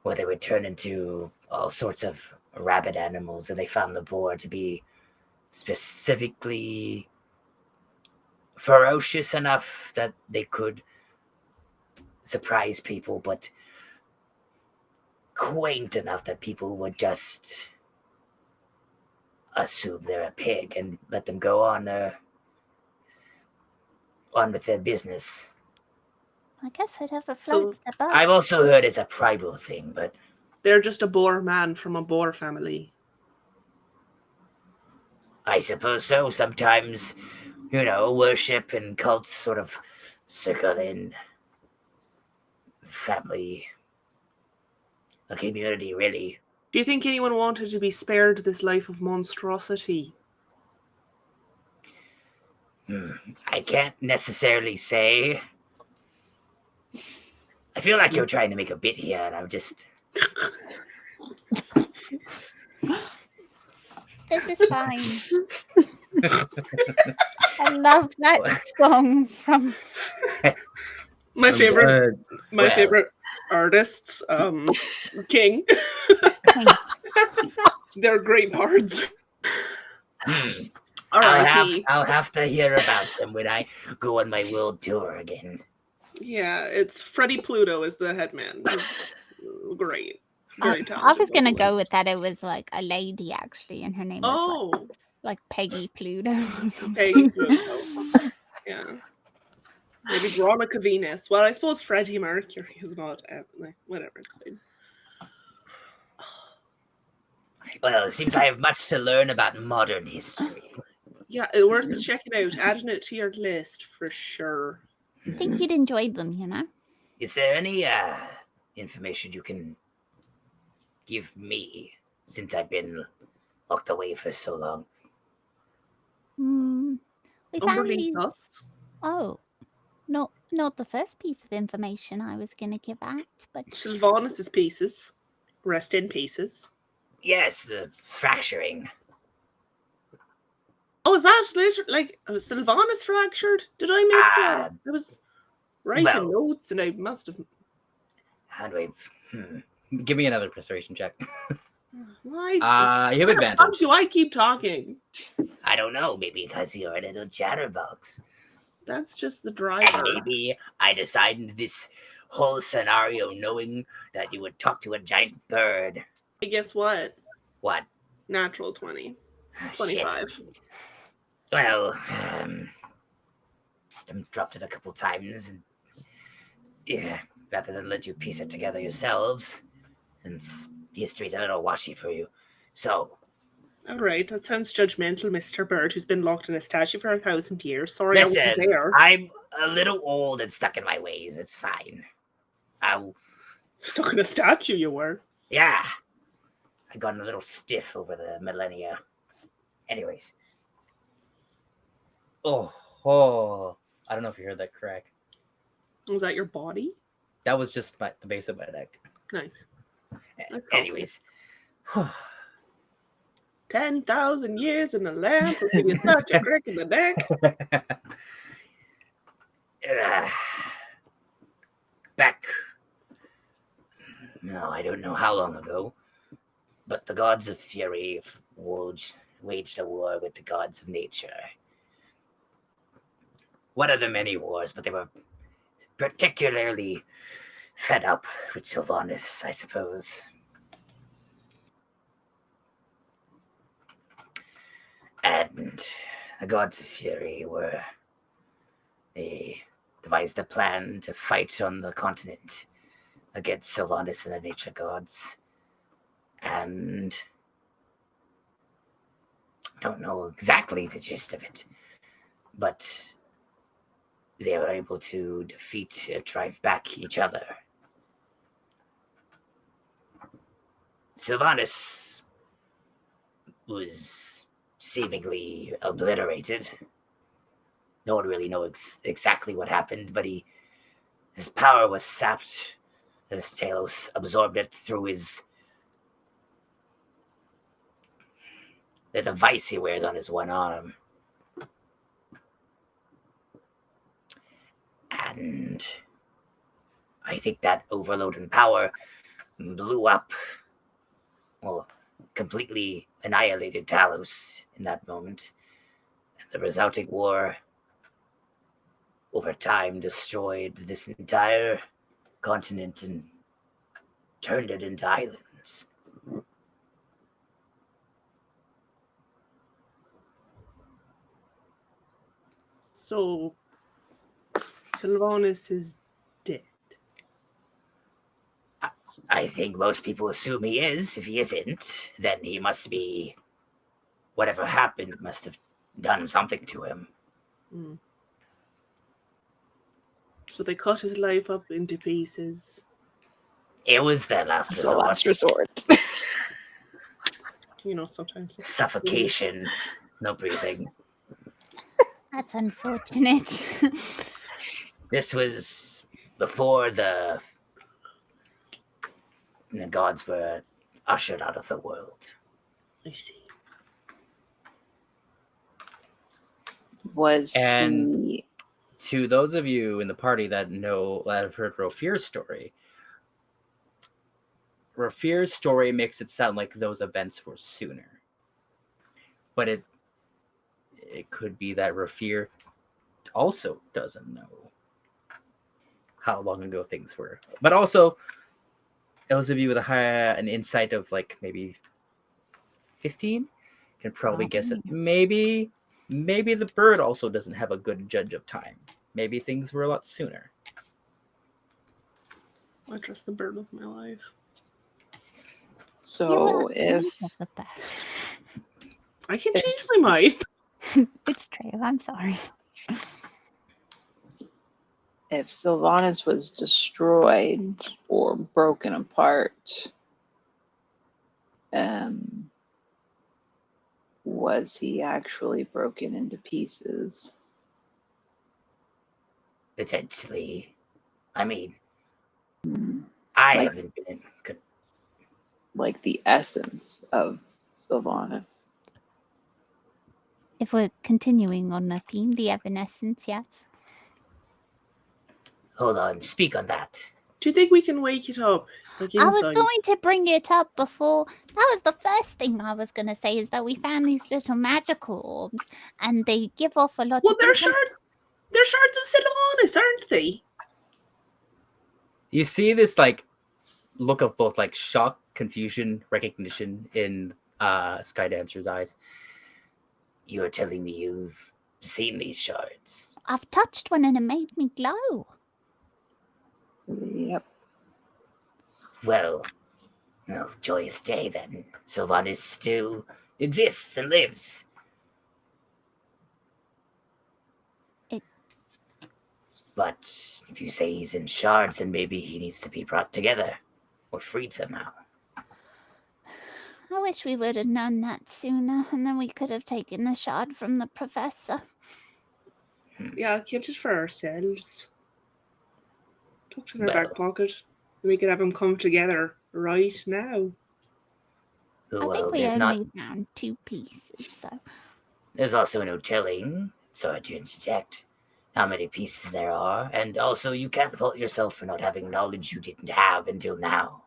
where they would turn into all sorts of rabid animals, and they found the boar to be specifically ferocious enough that they could surprise people, but quaint enough that people would just assume they're a pig and let them go on with their business. I guess whatever So, floats the boat. I've also heard it's a tribal thing, but They're just a boar man from a boar family. I suppose so. Sometimes, worship and cults sort of circle in family, a community, really. Do you think anyone wanted to be spared this life of monstrosity? I can't necessarily say. I feel like you're trying to make a bit here, and I'm just... This is fine. I love that song from My favorite artists, King. They're great bards. I'll have to hear about them when I go on my world tour again. Yeah, it's Freddie Pluto is the head man. He's great. Very I talented. was gonna go with that. It was like a lady actually, and her name was like Peggy Pluto. Or something. Peggy Pluto. Yeah. Maybe Veronica Venus. Well, I suppose Freddie Mercury is not. Whatever, it's fine. Well, it seems I have much to learn about modern history. Yeah, it's worth checking out. Adding it to your list for sure. I think you'd enjoy them, Is there any information you can give me since I've been locked away for so long? We found Umberly these. Nuts? Oh, not the first piece of information I was gonna give out, but Sylvanus's pieces. Rest in pieces. Yes, the fracturing. Oh, is that later? Like, Sylvanus fractured? Did I miss that? I was writing notes and I must have. How do I. Give me another persuasion check. Why? You have advantage. How do I keep talking? I don't know. Maybe because you're a little chatterbox. That's just the driver. And maybe I designed this whole scenario knowing that you would talk to a giant bird. Hey, guess what? What? Natural 20. 25. Shit. Well, I dropped it a couple times, and yeah, rather than let you piece it together yourselves, since history's a little washy for you. So. All right, that sounds judgmental, Mr. Bird, who's been locked in a statue for 1,000 years. Sorry, listen, I wasn't there. I'm a little old and stuck in my ways. It's fine. Stuck in a statue, you were? Yeah. I got a little stiff over the millennia. Anyways. Oh, I don't know if you heard that crack. Was that your body? That was just the base of my neck. Nice. Anyways. 10,000 years in the lamp will give you such a crick in the neck. Back. No, I don't know how long ago, but the gods of fury waged a war with the gods of nature. One of the many wars, but they were particularly fed up with Sylvanus, I suppose. And the gods of fury they devised a plan to fight on the continent against Sylvanus and the nature gods. And I don't know exactly the gist of it, but they were able to defeat and drive back each other. Sylvanus was seemingly obliterated. No one really knows exactly what happened, but his power was sapped as Talos absorbed it through the device he wears on his one arm. And I think that overload in power blew up, well, completely annihilated Talos in that moment. And the resulting war, over time, destroyed this entire continent and turned it into islands. So, Sylvanus is dead. I think most people assume he is. If he isn't, then he must be... Whatever happened must have done something to him. Hmm. So they cut his life up into pieces. It was their last It's the resort. last resort. You know, sometimes. Suffocation, no breathing. That's unfortunate. This was before the gods were ushered out of the world. I see. Was And- he... To those of you in the party that have heard Rofir's story, Rofir's story makes it sound like those events were sooner. But it could be that Rofir also doesn't know how long ago things were. But also, those of you with an insight of like maybe 15 can probably guess it. Maybe the bird also doesn't have a good judge of time. Maybe things were a lot sooner. I trust the bird with my life. So if... I can change my mind. It's true. I'm sorry. If Sylvanus was destroyed or broken apart, was he actually broken into pieces? Potentially. I mean, I Like- haven't been in... Like the essence of Sylvanus? If we're continuing on the theme, the evanescence, yes. Hold on, speak on that. Do you think we can wake it up? Like I was inside? going to bring it up before. That was the first thing I was going to say, is that we found these little magical orbs and they give off a lot Well, of... they're shards of Sylvanus, aren't they? You see this like look of both like shock, confusion, recognition in Skydancer's eyes. You're telling me you've seen these shards? I've touched one and it made me glow. Yep. Well, joyous day then. Sylvanus still exists and lives. But if you say he's in shards, then maybe he needs to be brought together or freed somehow. I wish we would have known that sooner, and then we could have taken the shard from the professor. Yeah, kept it for ourselves. Tucked in our Well. back pocket. We could have them come together right now. I think we only found 2 pieces, so... There's also no telling, sorry to interject, how many pieces there are, and also you can't fault yourself for not having knowledge you didn't have until now.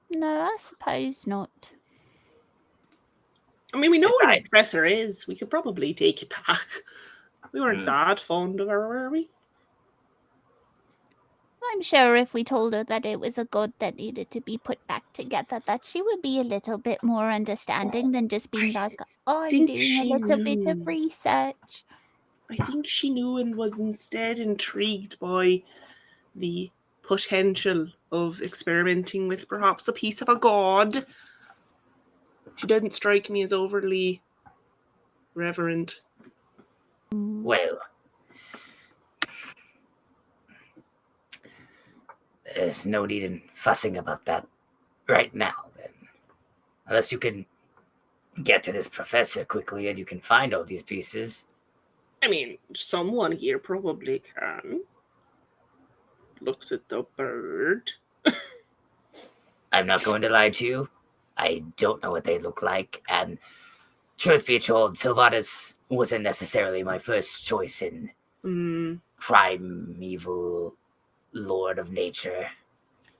No, I suppose not. I mean, we know where the Besides- professor is. We could probably take it back. We weren't that fond of her, were we? I'm sure if we told her that it was a god that needed to be put back together, that she would be a little bit more understanding than just being like, oh, I'm think doing a she little bit knew. of research. I think she knew and was instead intrigued by the potential of experimenting with perhaps a piece of a god. She didn't strike me as overly Reverend. Well, there's no need in fussing about that right now, then. Unless you can get to this professor quickly and you can find all these pieces. I mean, someone here probably can. Looks at the bird. I'm not going to lie to you. I don't know what they look like, and truth be told, Sylvanas wasn't necessarily my first choice in primeval lord of nature.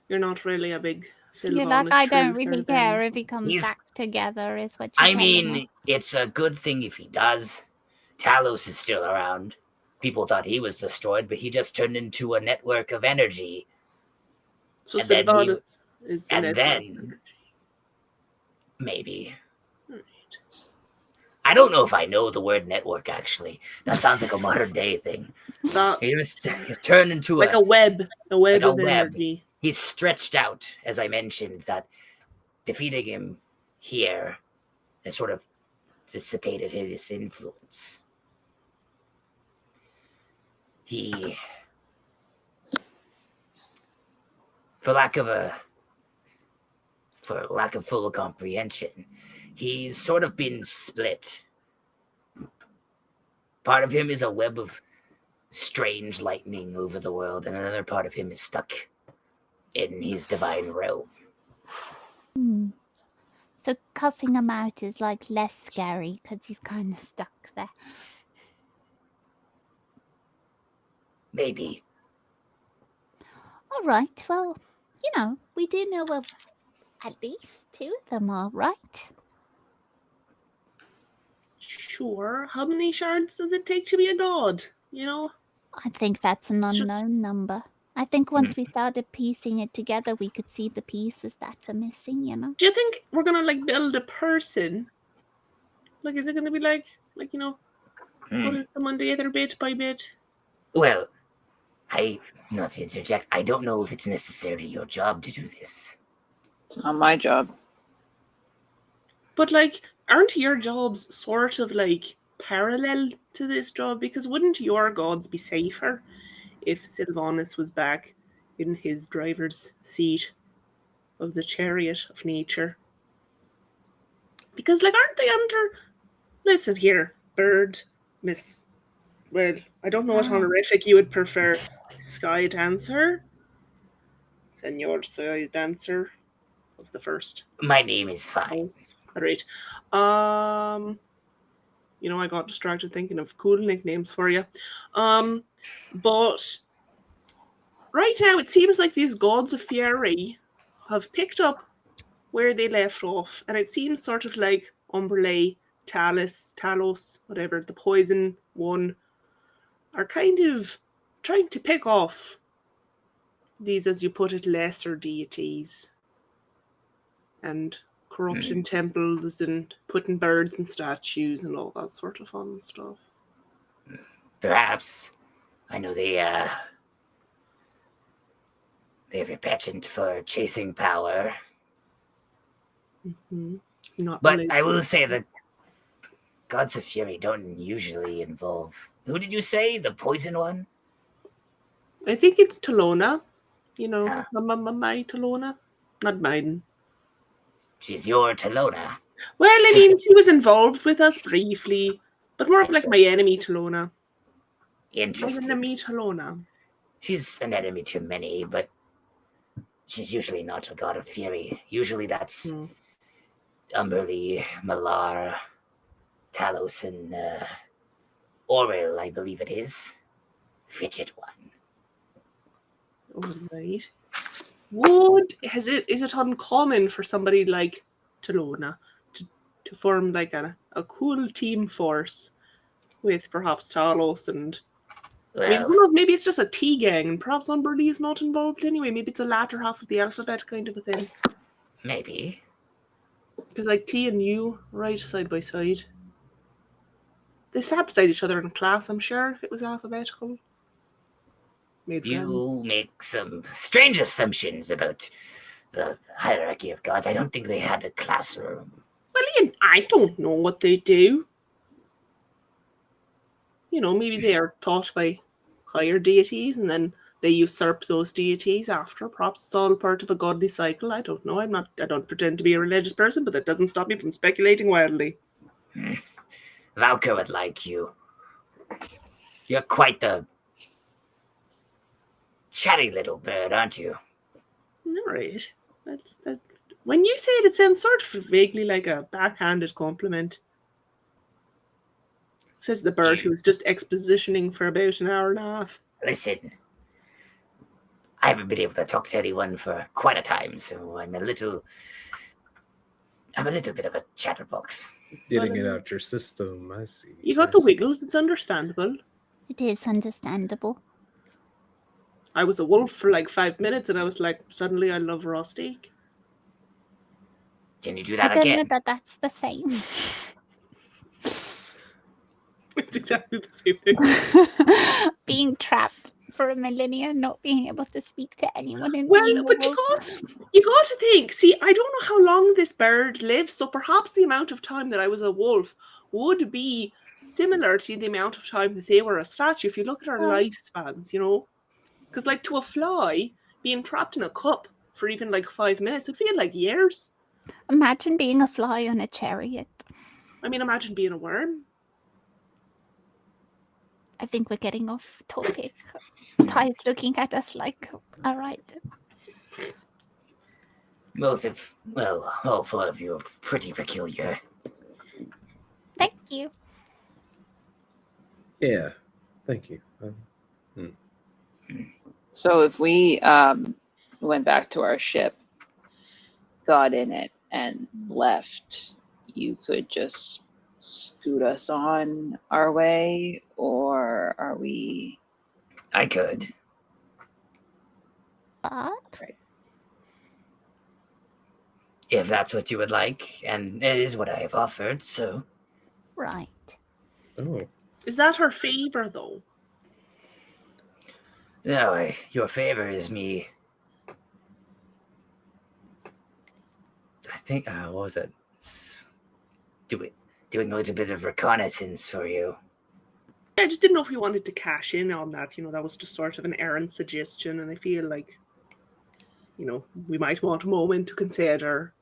You're not really a big Sylvanas You're like, I don't truther really then. care if he comes back together, is what you're I telling mean, us. it's a good thing if he does. Talos is still around. People thought he was destroyed, but he just turned into a network of energy. So And then Sylvanas is a and network then of energy. maybe. Right. I don't know if I know the word network, actually. That sounds like a modern day thing. He was turned into like a web. A web like a of web. energy. He's stretched out, as I mentioned, that defeating him here has sort of dissipated his influence. He, for lack of full comprehension, he's sort of been split. Part of him is a web of strange lightning over the world, and another part of him is stuck in his divine realm. So cussing him out is like less scary because he's kind of stuck there. Maybe. All right, well, you know, we do know where at least two of them are, right? Sure. How many shards does it take to be a god? You know? I think that's an It's unknown just- number. I think once we started piecing it together, we could see the pieces that are missing, you know? Do you think we're gonna like build a person? Like, is it gonna be like you know, putting someone together bit by bit? Well, not to interject, I don't know if it's necessarily your job to do this. It's not my job. But like, aren't your jobs sort of like parallel to this job? Because wouldn't your gods be safer if Sylvanas was back in his driver's seat of the chariot of nature? Because like, aren't they under? Listen here, bird, Miss. Well, I don't know what honorific you would prefer. Sky Dancer, Senor Sky Dancer of the first. My name is fine. All right. You know, I got distracted thinking of cool nicknames for you. But right now it seems like these gods of fury have picked up where they left off, and it seems sort of like Umberlay, Talos, whatever, the poison one, are kind of trying to pick off these, as you put it, lesser deities and corrupting temples and putting birds and statues and all that sort of fun stuff. Perhaps. I know they have a patent for chasing power. But I will say the gods of fury don't usually involve... Who did you say? The poison one? I think it's Talona. You know, my Talona. Not mine. She's your Talona. Well, I mean, she was involved with us briefly, but more of like my enemy Talona. Interesting. My enemy Talona. She's an enemy to many, but she's usually not a god of fury. Usually that's Umberly, Malar, Talos, and Orel, I believe it is. Fidget one. All right. Is it uncommon for somebody like Talona to form like a cool team force with perhaps Talos and I mean, who knows, maybe it's just a T gang and perhaps Umberly is not involved anyway. Maybe it's a latter half of the alphabet kind of a thing. Maybe. Because like T and U right side by side. They sat beside each other in class, I'm sure, if it was alphabetical. You make some strange assumptions about the hierarchy of gods. I don't think they had a classroom. Well, I don't know what they do. you know, maybe they are taught by higher deities and then they usurp those deities after. Perhaps it's all part of a godly cycle. I don't know. I don't pretend to be a religious person, but that doesn't stop me from speculating wildly. Valka would like you. You're quite the chatty little bird, aren't you? All right. That. When you say it sounds sort of vaguely like a backhanded compliment. Says the bird who was just expositioning for about an hour and a half. Listen, I haven't been able to talk to anyone for quite a time, so I'm a little bit of a chatterbox. Getting it out your system, I see. You got the wiggles, it's understandable. It is understandable. I was a wolf for like 5 minutes and I was like, suddenly I love raw steak. Can you do that I don't again? know that that's the same. It's exactly the same thing. Being trapped for a millennia, not being able to speak to anyone in Well, the but you got to think, see, I don't know how long this bird lives, so perhaps the amount of time that I was a wolf would be similar to the amount of time that they were a statue. If you look at our lifespans, you know, because like to a fly, being trapped in a cup for even like 5 minutes would feel like years. Imagine being a fly on a chariot. I mean, imagine being a worm. I think we're getting off topic. Ty's looking at us like, all right. All four of you are pretty peculiar. Thank you. Yeah, thank you. So if we went back to our ship, got in it, and left, you could just scoot us on our way, or are we... I could. But Right. If that's what you would like, and it is what I have offered, so... right. Oh. Is that her favor, though? No, your favor is me. I think, what was it? Doing a little bit of reconnaissance for you. I just didn't know if we wanted to cash in on that. You know, that was just sort of an Erin suggestion, and I feel like, you know, we might want a moment to consider.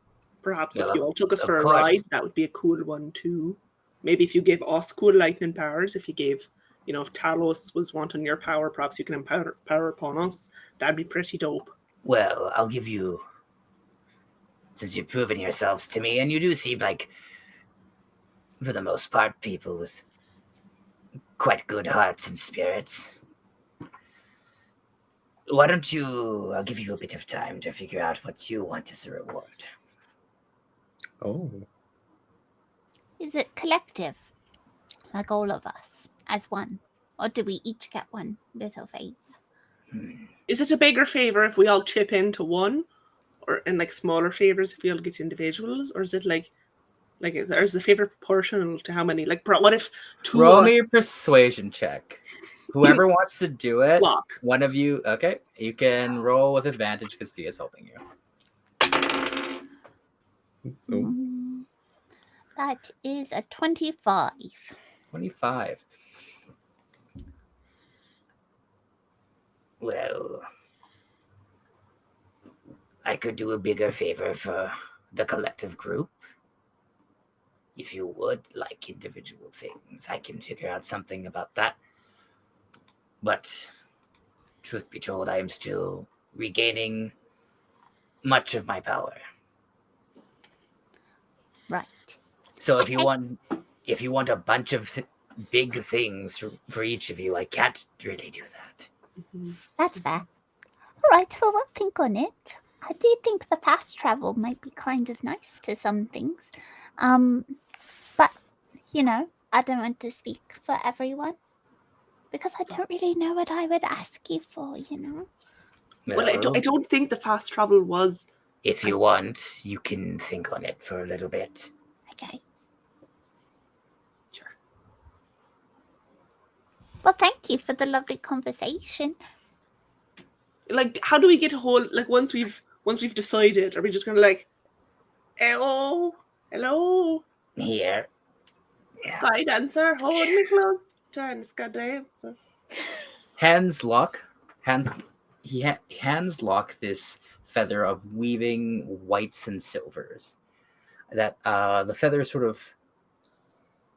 Perhaps if you all took us for a ride, that would be a cool one too. Maybe if you gave us cool lightning powers, if you gave, you know, if Talos was wanting your power, perhaps you can power upon us. That'd be pretty dope. Well, I'll give you, since you've proven yourselves to me, and you do seem like, for the most part, people with quite good hearts and spirits. Why don't you, I'll give you a bit of time to figure out what you want as a reward. Oh. Is it collective? Like all of us, as one? Or do we each get one little favor? Is it a bigger favor if we all chip into one? Or and like smaller favors if we all get individuals? Or is it like there's the favor proportional to how many? Like, what if two Roll of me a us persuasion check. Whoever wants to do it, block? one of you, okay, you can roll with advantage because Fia is helping you. Oh. That is a 25. 25. Well, I could do a bigger favor for the collective group. If you would like individual things, I can figure out something about that. But, truth be told, I am still regaining much of my power. Right. So if you want a bunch of big things for each of you, I can't really do that. That's fair. All right, well, we'll think on it. I do think the fast travel might be kind of nice to some things. But, you know, I don't want to speak for everyone. Because I don't really know what I would ask you for, you know? Well, I don't think the fast travel was... If you want, you can think on it for a little bit. Okay. Sure. Well, thank you for the lovely conversation. Like, how do we get a hold... Like, once we've decided, are we just going to like... Hello? Here. Sky dancer, hold me close dance, got dancer. Hands lock this feather of weaving whites and silvers. That the feather is sort of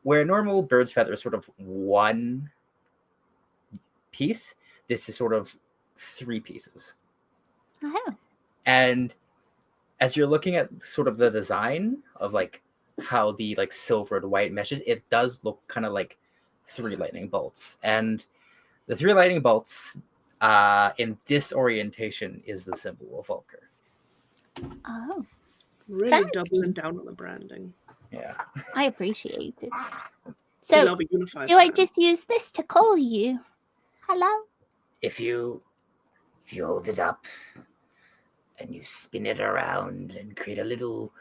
where a normal bird's feather is sort of one piece. This is sort of 3 pieces. Oh. And as you're looking at sort of the design of like how the like silver and white meshes, it does look kind of like 3 lightning bolts. And the 3 lightning bolts in this orientation is the symbol of Vulcar. Oh. Really Fancy. doubling down on the branding. Yeah. I appreciate it. We So, love a unified do I brand. just use this to call you? Hello? If you hold it up and you spin it around and create a little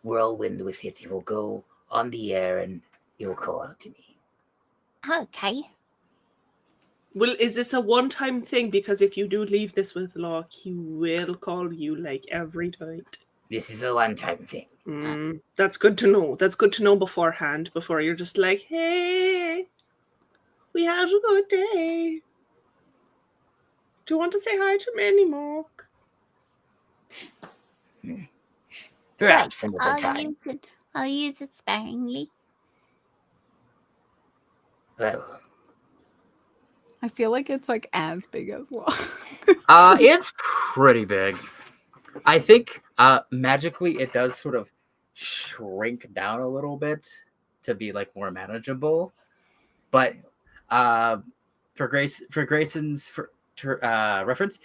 whirlwind with it, it will go on the air and it will call out to me. Okay. Well, is this a one-time thing? Because if you do leave this with Locke, he will call you like every night. This is a one-time thing. That's good to know. That's good to know beforehand, before you're just like, hey, we had a good day. Do you want to say hi to Manny Mock? Perhaps Right, another time. I'll use it sparingly. Well, I feel like it's like as big as Locke. It's pretty big. I think magically it does sort of shrink down a little bit to be like more manageable. But for Grayson's reference,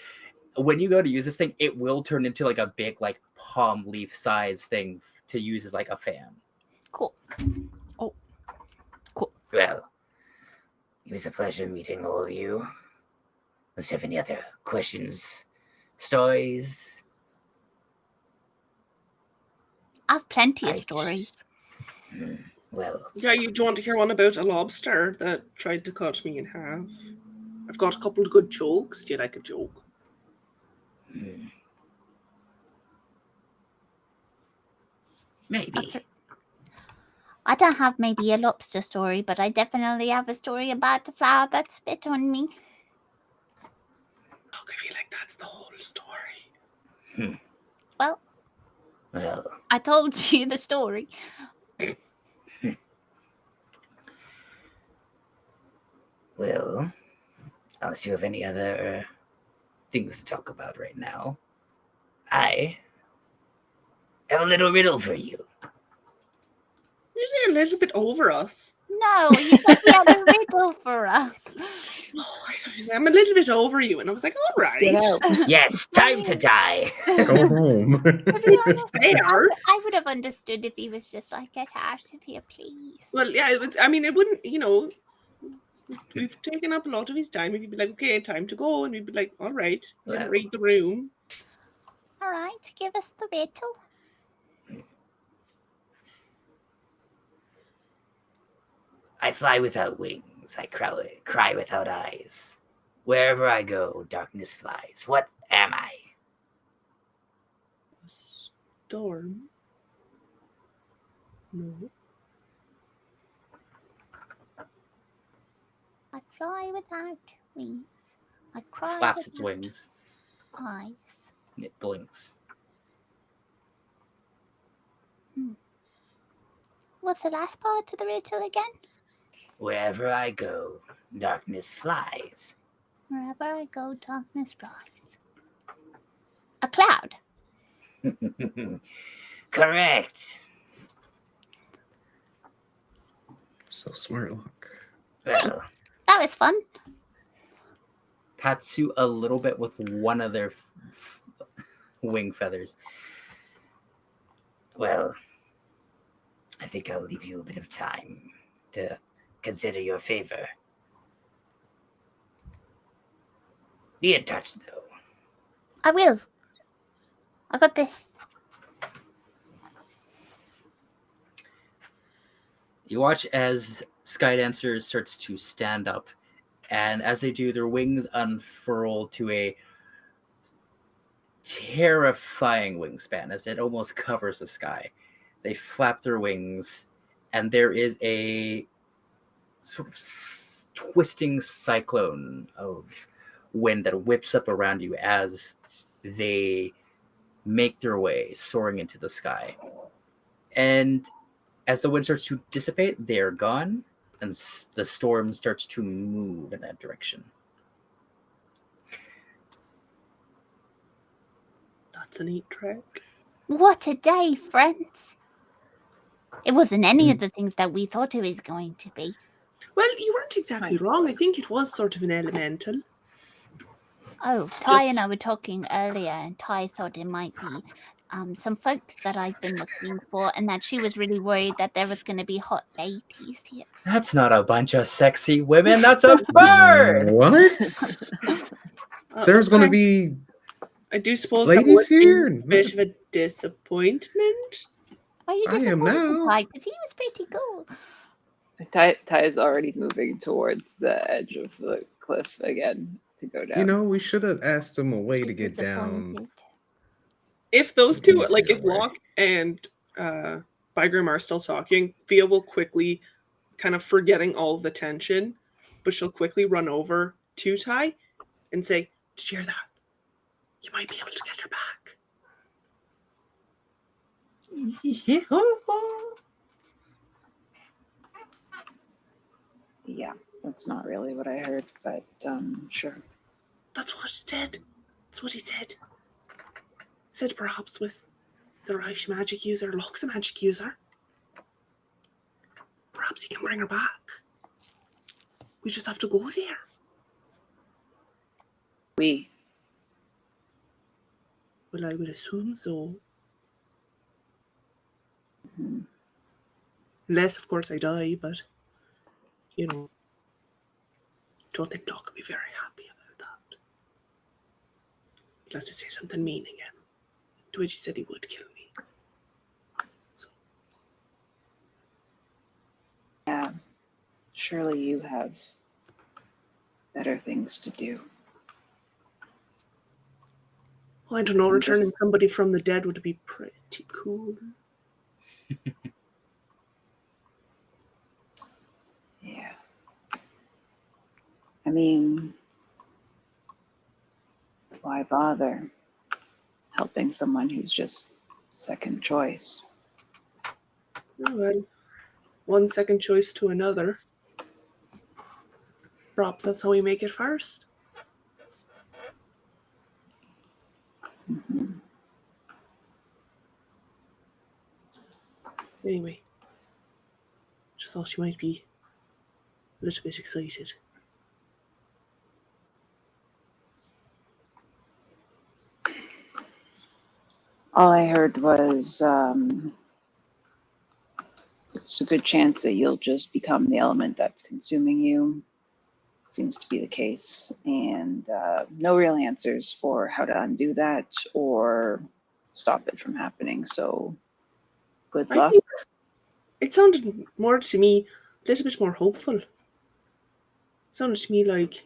when you go to use this thing, it will turn into like a big like palm leaf size thing to use as like a fan. Cool. Oh. Cool. well, it was a pleasure meeting all of you. Unless you have any other questions, stories? I've plenty of stories. Well, Yeah, you do want to hear one about a lobster that tried to cut me in half? I've got a couple of good jokes. Do you like a joke? maybe. I don't have maybe a lobster story, but I definitely have a story about the flower that spit on me. Look, I feel like that's the whole story. Well, I told you the story. Well, unless you have any other things to talk about right now, I have a little riddle for you. You say a little bit over us. No, you said you had a riddle for us. Oh, I thought you said, I'm a little bit over you. And I was like, all right. Yes, time to die. Go home. To be honest, Fair. I would have understood if he was just like, get out of here, please. Well, yeah, it wouldn't, we've taken up a lot of his time. He'd be like, okay, time to go. And we'd be like, all right, we're going to read the room. All right, give us the riddle. I fly without wings. I cry without eyes. Wherever I go, darkness flies. What am I? A storm? No. I fly without wings. I cry Flaps its without wings. eyes. And it blinks. What's the last part of the riddle again? Wherever I go, darkness flies. Wherever I go, darkness flies. A cloud. Correct. So smart, look. Well, That was fun. Pats you a little bit with one of their wing feathers. well, I think I'll leave you a bit of time to consider your favor. Be in touch, though. I will. I got this. You watch as Skydancer starts to stand up, and as they do, their wings unfurl to a terrifying wingspan as it almost covers the sky. They flap their wings, and there is a sort of twisting cyclone of wind that whips up around you as they make their way soaring into the sky. And as the wind starts to dissipate, they are gone, and the storm starts to move in that direction. That's a neat trick. What a day, friends. It wasn't any of the things that we thought it was going to be. Well, you weren't exactly wrong. I think it was sort of an elemental. Oh, Ty and I were talking earlier, and Ty thought it might be some folks that I've been looking for, and that she was really worried that there was going to be hot ladies here. That's not a bunch of sexy women. That's a bird. What? There's going to be I do suppose ladies that would here? be a bit of a disappointment. Are you I am disappointed, now. Ty? Because he was pretty cool. Ty is already moving towards the edge of the cliff again to go down. You know, we should have asked them a way to get down. Disappointed. If those two, Easier like if way. Locke and Bygrim are still talking, Thea will quickly, kind of forgetting all of the tension, but she'll quickly run over to Ty and say, "Did you hear that? You might be able to get her back." Yeah, that's not really what I heard, but sure. That's what he said. That's what he said. Said perhaps with the right magic user, Locke's a magic user. Perhaps he can bring her back. We just have to go there. Well, I would assume so. Mhm. Unless, of course, I die, but, you know, don't think Locke will be very happy about that. Unless I say something mean again. To which he said he would kill me. So. Yeah, surely you have better things to do. Well, I don't know, I'm returning just- somebody from the dead would be pretty cool. Yeah. I mean, why bother helping someone who's just second choice? Oh, well, one second choice to another. Perhaps that's how we make it first. Mhm. Anyway, just thought you might be a little bit excited. All I heard was it's a good chance that you'll just become the element that's consuming you. Seems to be the case. And no real answers for how to undo that or stop it from happening. So good I luck. think it sounded more to me, a little bit more hopeful. It sounded to me like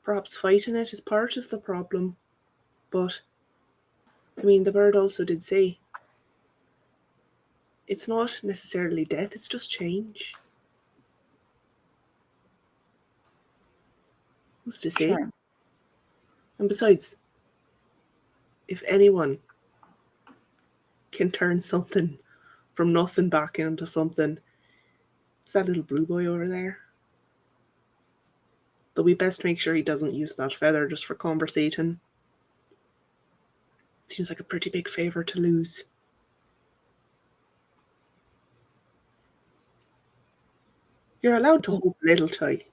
perhaps fighting it is part of the problem. But, I mean, the bird also did say it's not necessarily death, it's just change. Who's to say? Sure. And besides, if anyone can turn something from nothing back into something, it's that little blue boy over there. Though we best make sure he doesn't use that feather just for conversating. Seems like a pretty big favour to lose. You're allowed to hope, little Ty.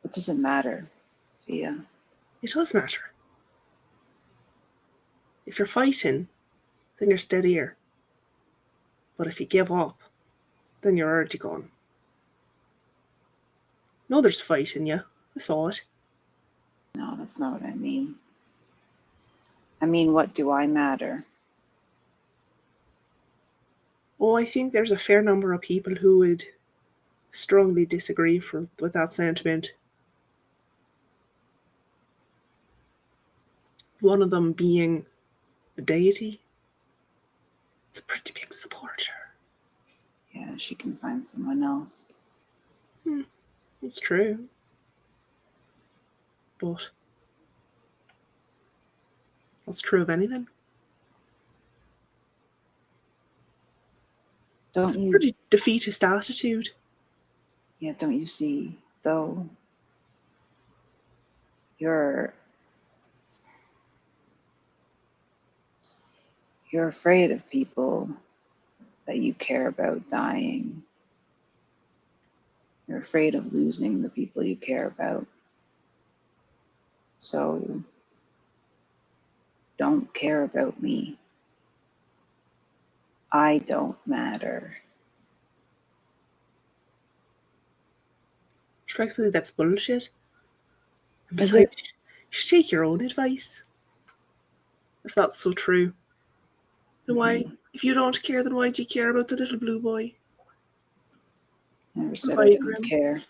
What does it matter, Thea? It does matter. If you're fighting, then you're steadier. But if you give up, then you're already gone. No, there's fight in you. I saw it. No, that's not what I mean. I mean, what do I matter? Oh, I think there's a fair number of people who would strongly disagree with that sentiment. One of them being a deity. It's a pretty big subject. she can find someone else. It's true. But that's true of anything. It's a Don't you? pretty defeatist attitude. Yeah, don't you see, though? You're afraid of people that you care about dying. You're afraid of losing the people you care about. So don't care about me. I don't matter. Respectfully, that's bullshit. And Is besides, it? you should take your own advice. If that's so true. Then why, if you don't care, then why do you care about the little blue boy? Never said I didn't care.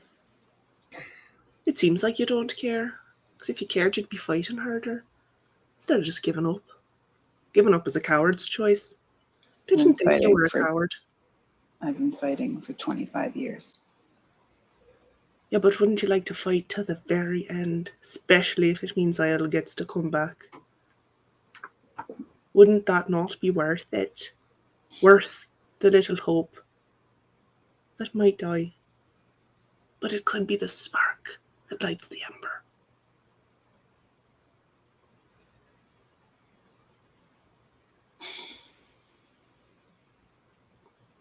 It seems like you don't care. Because if you cared, you'd be fighting harder. Instead of just giving up. Giving up is a coward's choice. Didn't think you were a coward. I've been fighting for 25 years. Yeah, but wouldn't you like to fight to the very end? Especially if it means Isle gets to come back. Wouldn't that not be worth it? Worth the little hope that might die. But it could be the spark that lights the ember.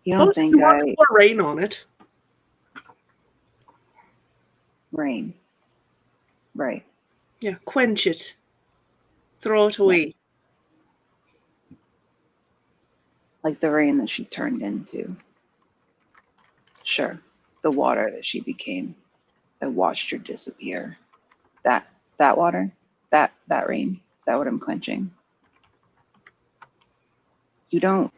You don't think you want to pour rain on it? Rain. Right. Yeah, quench it. Throw it away. Yeah. Like the rain that she turned into. Sure. The water that she became. I watched her disappear. That water? That rain? Is that what I'm quenching? You don't.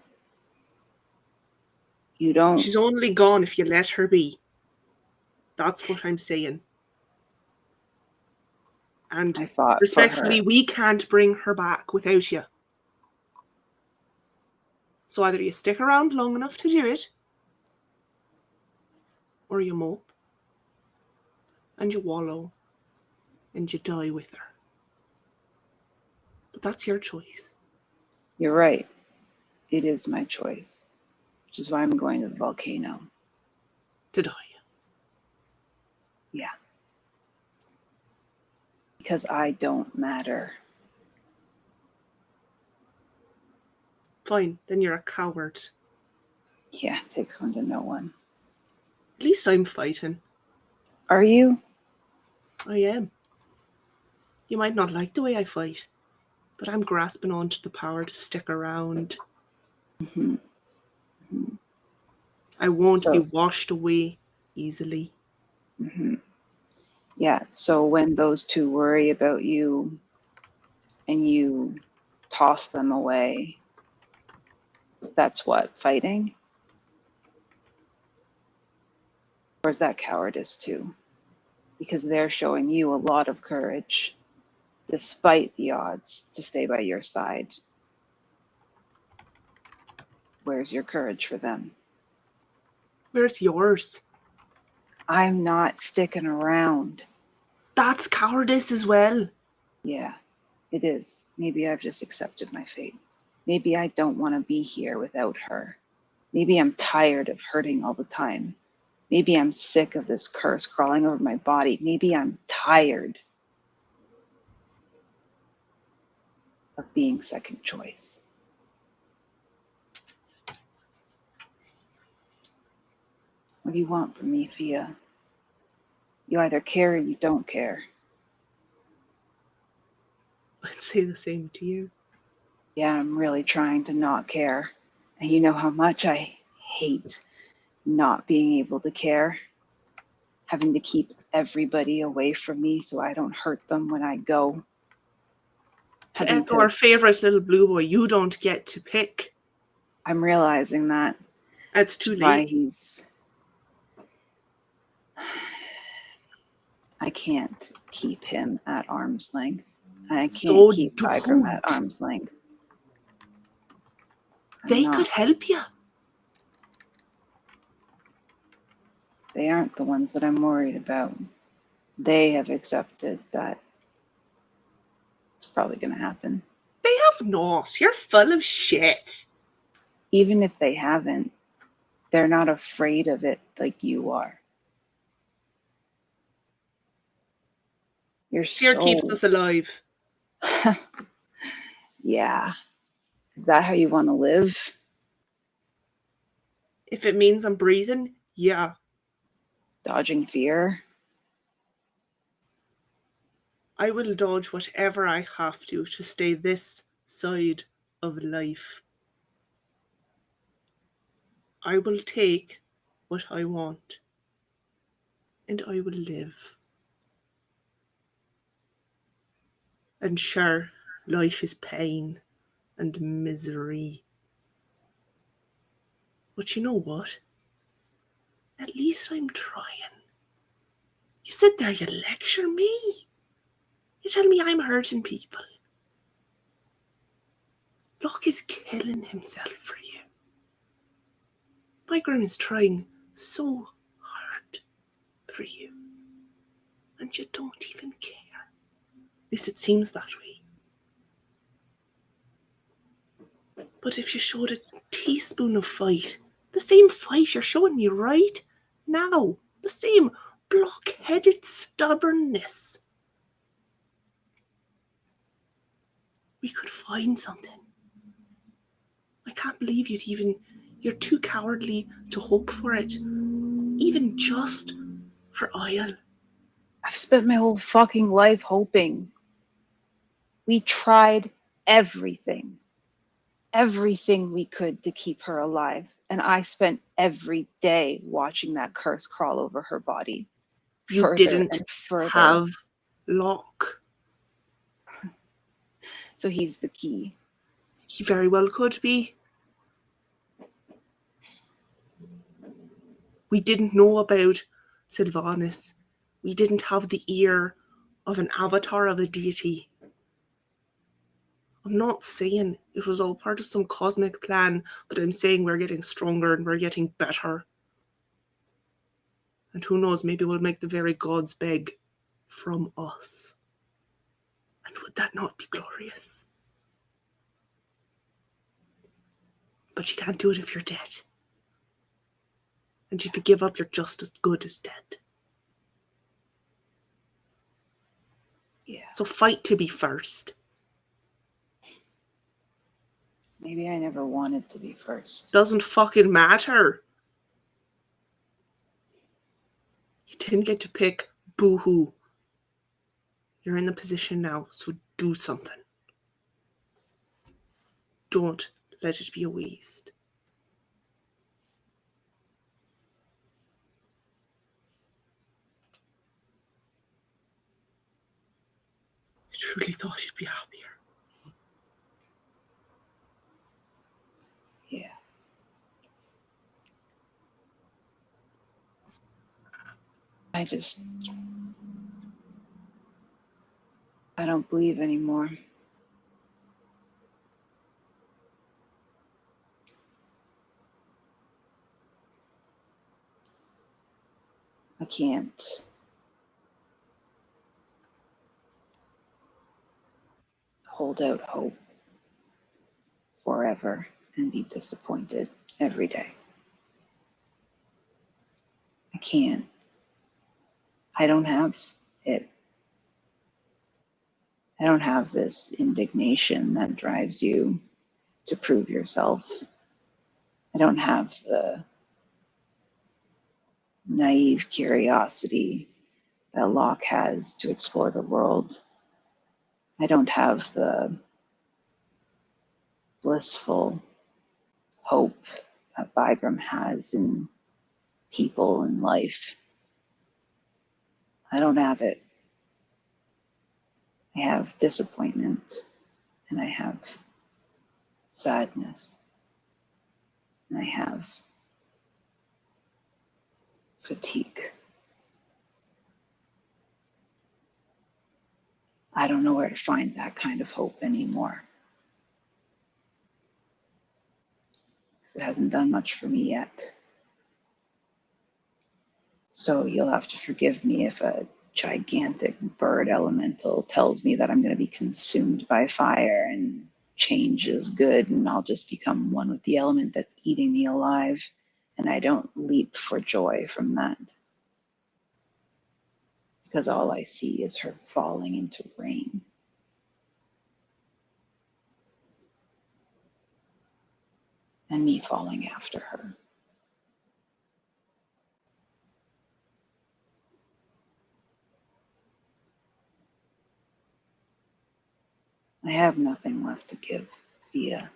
She's only gone if you let her be. That's what I'm saying. And I fought respectfully, for her. we can't bring her back without you. So either you stick around long enough to do it, or you mope, and you wallow, and you die with her. But that's your choice. You're right. It is my choice. Which is why I'm going to the volcano. To die. Yeah. Because I don't matter. Fine, then you're a coward. Yeah, it takes one to know one. At least I'm fighting. Are you? I am. You might not like the way I fight, but I'm grasping onto the power to stick around. Mm-hmm. Mm-hmm. I won't be washed away easily. Mm-hmm. Yeah, so when those two worry about you and you toss them away, that's what, fighting? Or is that cowardice too? Because they're showing you a lot of courage, despite the odds, to stay by your side. Where's your courage for them? Where's yours? I'm not sticking around. That's cowardice as well. Yeah, it is. Maybe I've just accepted my fate. Maybe I don't want to be here without her. Maybe I'm tired of hurting all the time. Maybe I'm sick of this curse crawling over my body. Maybe I'm tired of being second choice. What do you want from me, Fia? You either care or you don't care. I'd say the same to you. Yeah, I'm really trying to not care. And you know how much I hate not being able to care. Having to keep everybody away from me so I don't hurt them when I go. To echo our favourite little blue boy, you don't get to pick. I'm realizing that. It's too late. Why I can't keep him at arm's length. I can't keep Bygram at arm's length. They could help you. They aren't the ones that I'm worried about. They have accepted that it's probably going to happen. They have not. You're full of shit. Even if they haven't, they're not afraid of it like you are. You're Fear keeps us alive. Yeah. Is that how you want to live? If it means I'm breathing, yeah. Dodging fear? I will dodge whatever I have to stay this side of life. I will take what I want, and I will live. And sure, life is pain and misery. But you know what? At least I'm trying. You sit there, you lecture me. You tell me I'm hurting people. Locke is killing himself for you. Bygrim is trying so hard for you. And you don't even care. At least it seems that way. But if you showed a teaspoon of fight, the same fight you're showing me right now, the same blockheaded stubbornness, we could find something. I can't believe you're too cowardly to hope for it, even just for oil. I've spent my whole fucking life hoping. We tried everything we could to keep her alive. And I spent every day watching that curse crawl over her body. You didn't have Locke. So he's the key. He very well could be. We didn't know about Sylvanas. We didn't have the ear of an avatar of a deity. I'm not saying it was all part of some cosmic plan, but I'm saying we're getting stronger and we're getting better. And who knows, maybe we'll make the very gods beg from us. And would that not be glorious? But you can't do it if you're dead. And if you give up, you're just as good as dead. Yeah. So fight to be first. Maybe I never wanted to be first. Doesn't fucking matter. You didn't get to pick. Boo-hoo. You're in the position now, so do something. Don't let it be a waste. I truly thought you'd be happier. Yeah. I don't believe anymore. I can't hold out hope forever and be disappointed every day. I can't. I don't have it. I don't have this indignation that drives you to prove yourself. I don't have the naive curiosity that Locke has to explore the world. I don't have the blissful hope that Bygrim has in people and life. I don't have it. I have disappointment, and I have sadness, and I have fatigue. I don't know where to find that kind of hope anymore. It hasn't done much for me yet. So you'll have to forgive me if a gigantic bird elemental tells me that I'm going to be consumed by fire and change is good and I'll just become one with the element that's eating me alive, and I don't leap for joy from that. Because all I see is her falling into rain. And me falling after her. I have nothing left to give, Via.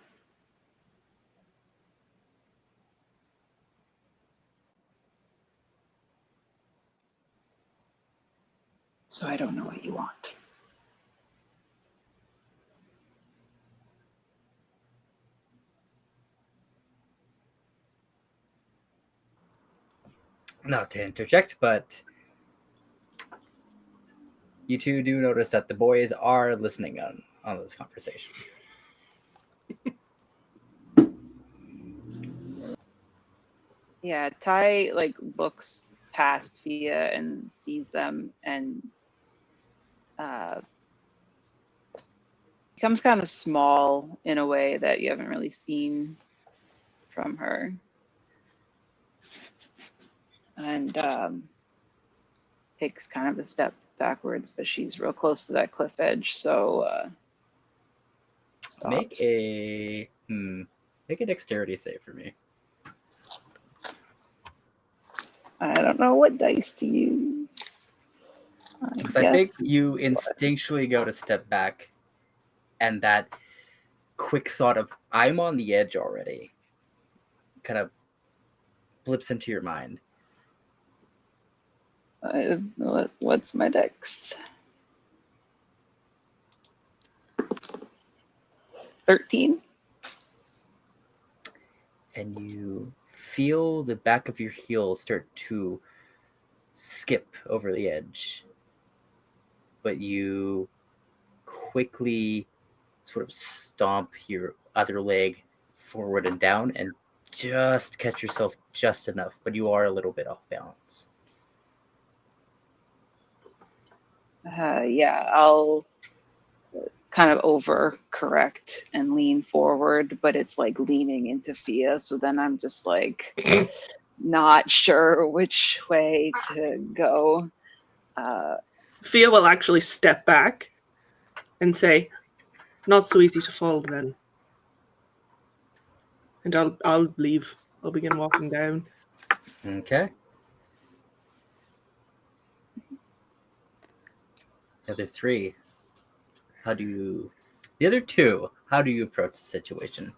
So I don't know what you want. Not to interject, but you two do notice that the boys are listening on this conversation. Yeah, Ty looks past Via and sees them and becomes kind of small in a way that you haven't really seen from her. And takes kind of a step backwards, but she's real close to that cliff edge, so stops. Make a dexterity save for me. I don't know what dice to use. I think you instinctually go to step back, and that quick thought of "I'm on the edge already" kind of blips into your mind. What's my dex? 13. And you feel the back of your heel start to skip over the edge, but you quickly sort of stomp your other leg forward and down and just catch yourself just enough, but you are a little bit off balance. Yeah, I'll kind of overcorrect and lean forward, but it's like leaning into Fia, so then I'm just like not sure which way to go. Fia will actually step back and say, "Not so easy to fall then." And I'll leave. I'll begin walking down. Okay. The other two, how do you approach the situation?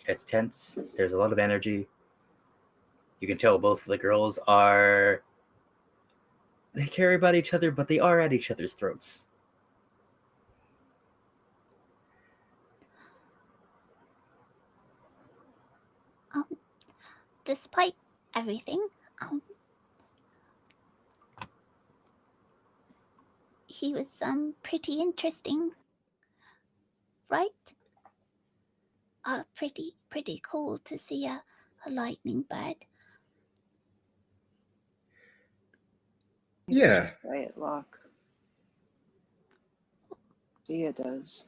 It's tense. There's a lot of energy. You can tell both of the girls they care about each other, but they are at each other's throats. Despite everything, he was pretty interesting, right? Pretty cool to see a lightning bird. Yeah. Quiet lock. Fia does.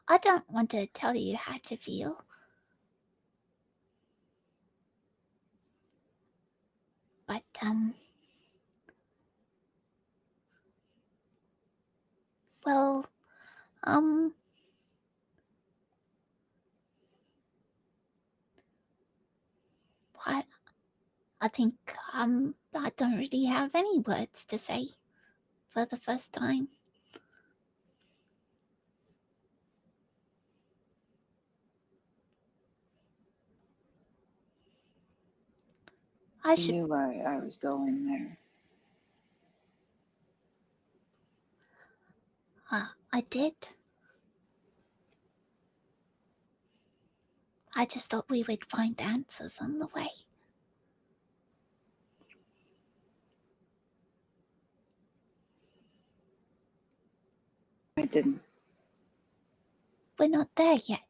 I don't want to tell you how to feel. But, well, I think, I don't really have any words to say for the first time. I knew I was going there. I did. I just thought we would find answers on the way. I didn't. We're not there yet.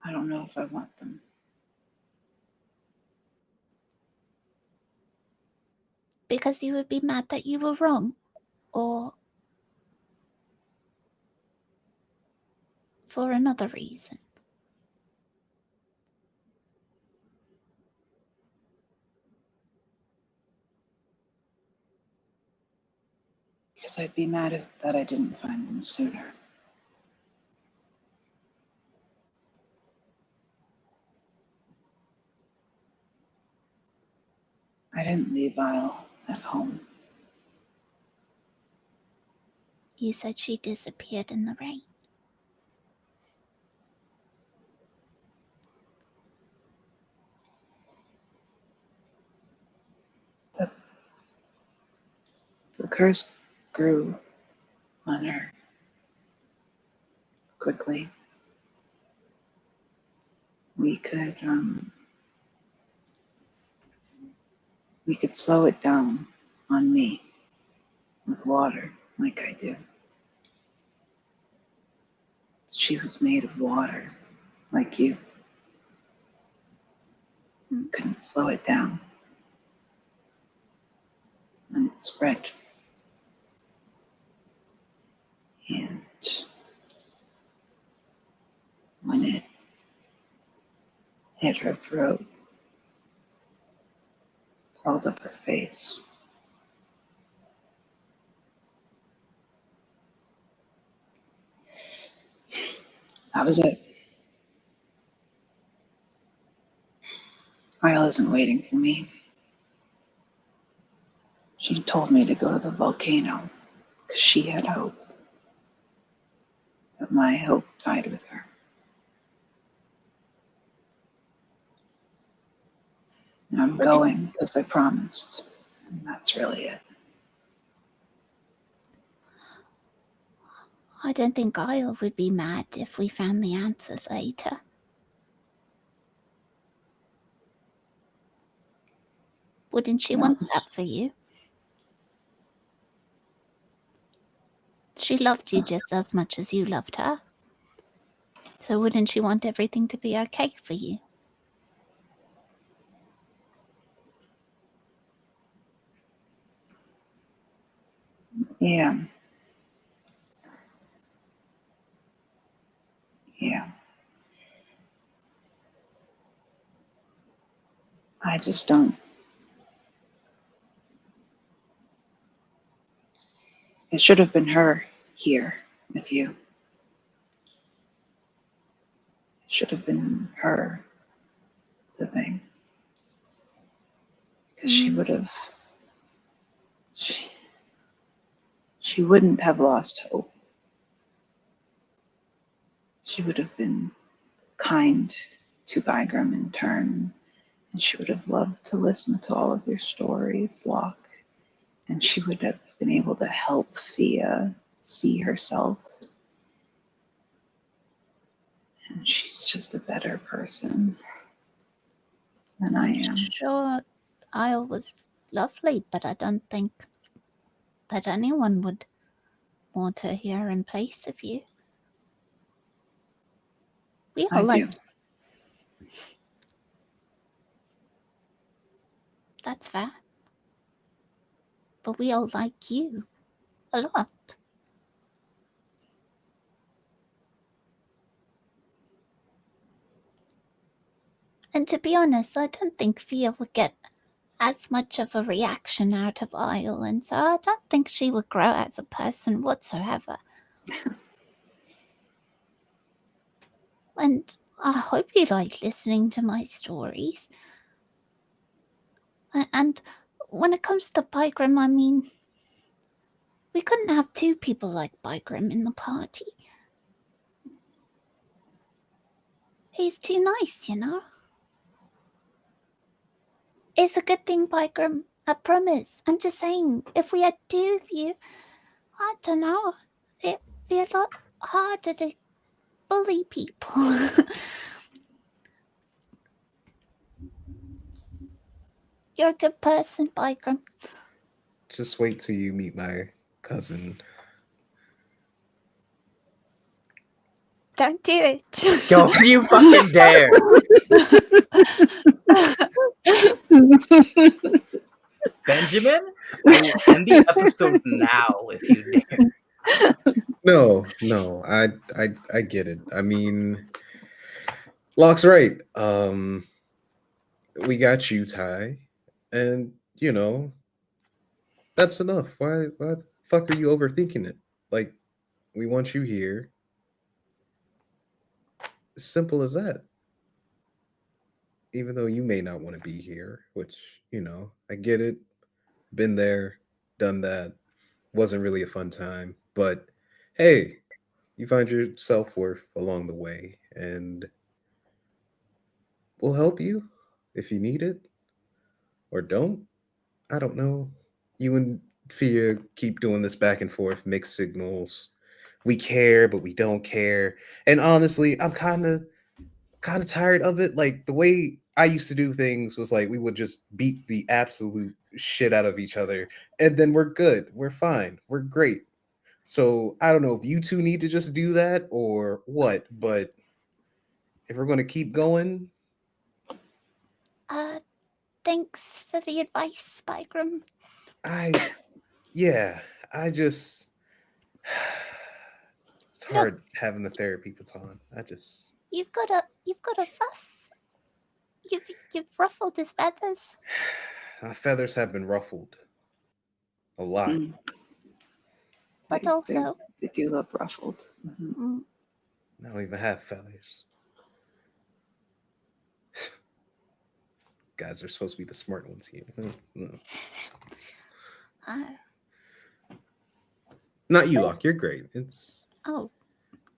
I don't know if I want them. Because you would be mad that you were wrong? Or for another reason? Because I'd be mad that I didn't find them sooner. I didn't leave Isle at home. You said she disappeared in the rain. The curse grew on her quickly. We could slow it down on me with water, like I do. She was made of water, like you. Couldn't slow it down. And it spread. And when it hit her throat, crawled up her face. That was it. Isle isn't waiting for me. She told me to go to the volcano because she had hope. But my hope died with her. And I'm going because I promised. And that's really it. I don't think Isle would be mad if we found the answers later. Wouldn't she want that for you? She loved you just as much as you loved her. So wouldn't she want everything to be okay for you? Yeah. Yeah. I just don't. It should have been her here with you. It should have been her living. Because she would have. She wouldn't have lost hope. She would have been kind to Bygram in turn. And she would have loved to listen to all of your stories, Locke. And she would have been able to help Thea see herself. And she's just a better person than I am. Sure, Isle was lovely, but I don't think that anyone would want her here in place of you. We all like. That's fair. But we all like you a lot. And to be honest, I don't think Thea would get as much of a reaction out of Isle, and so I don't think she would grow as a person whatsoever. And I hope you like listening to my stories. And when it comes to Bygram, I mean, we couldn't have two people like Bygram in the party. He's too nice, you know? It's a good thing, Bygram. I promise. I'm just saying, if we had two of you, I don't know, it'd be a lot harder to bully people. You're a good person, Bygram. Just wait till you meet my cousin. Don't do it. Don't you fucking dare! Benjamin, I will end the episode now if you dare. No, I get it. I mean, Locke's right. We got you, Ty, and that's enough. Why the fuck are you overthinking it? Like, we want you here. Simple as that. Even though you may not want to be here, which I get it. Been there, done that. Wasn't really a fun time, but hey, you find your self-worth along the way, and we'll help you if you need it or don't. I don't know. You and Fia keep doing this back and forth, mixed signals. We care, but we don't care. And honestly, I'm kind of tired of it. Like, the way I used to do things was like we would just beat the absolute shit out of each other, and then we're good. We're fine. We're great. So I don't know if you two need to just do that or what, but if we're gonna keep going, Thanks for the advice, Bygram. I just it's hard having the therapy baton. You've got a fuss. You've ruffled his feathers. Feathers have been ruffled a lot. But also, they do look ruffled. Mm-hmm. I don't even have feathers. Guys are supposed to be the smart ones here. No. Not you, Locke. You're great. Yeah.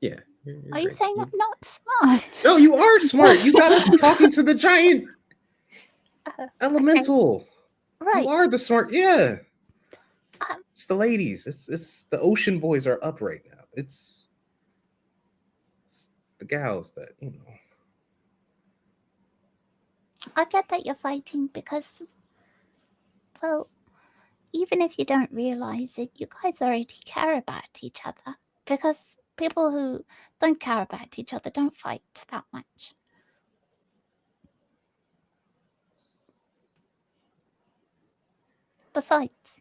You're are you great. saying I'm not smart? No, you are smart. You got us talking to the giant elemental. Okay. Right. You are the smart. Yeah. It's the ladies. It's the ocean boys are up right now. It's the gals that I get that you're fighting because, well, even if you don't realize it, you guys already care about each other. Because people who don't care about each other don't fight that much. Besides,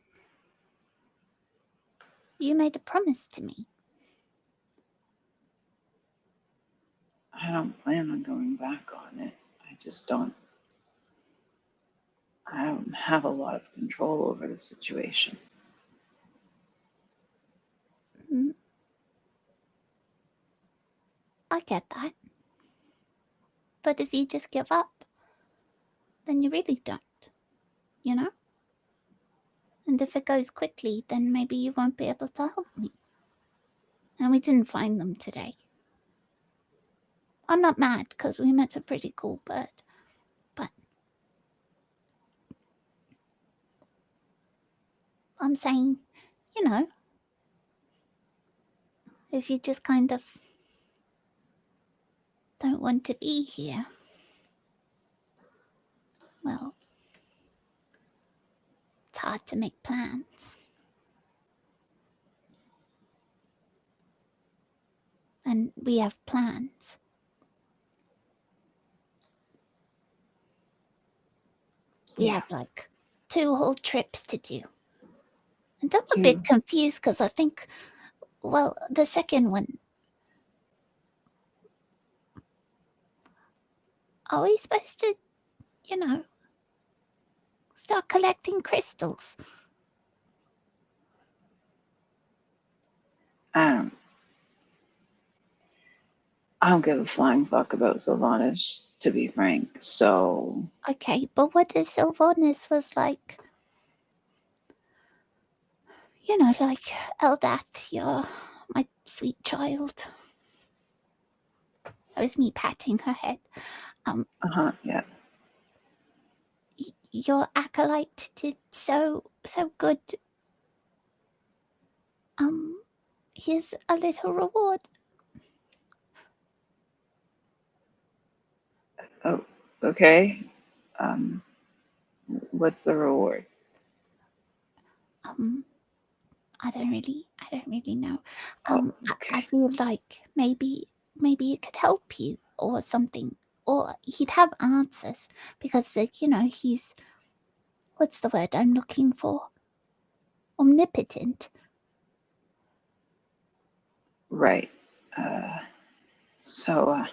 you made a promise to me. I don't plan on going back on it. I don't have a lot of control over the situation. I get that. But if you just give up, then you really don't, And if it goes quickly, then maybe you won't be able to help me. And we didn't find them today. I'm not mad because we met a pretty cool bird. But I'm saying, if you just kind of don't want to be here, well, it's hard to make plans. And we have plans. We have like 2 whole trips to do. And I'm a bit confused because I think, well, the second one, are we supposed to, start collecting crystals? I don't give a flying fuck about Sylvanas, to be frank. So Okay, but what if Sylvanas was like, like, Eldath, you're my sweet child. That was me patting her head. Yeah. Your acolyte did so good. Here's a little reward. Oh, okay. What's the reward? I don't really know. Okay. I feel like maybe it could help you or something, or he'd have answers because, like, he's, what's the word I'm looking for? Omnipotent. Right. So I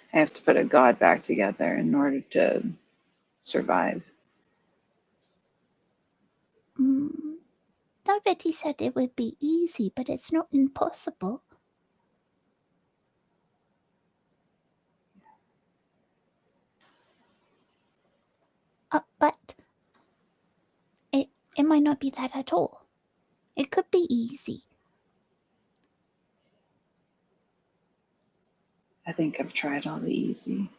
have to put a god back together in order to survive. Nobody said it would be easy, but it's not impossible. But it might not be that at all. It could be easy. I think I've tried all the easy.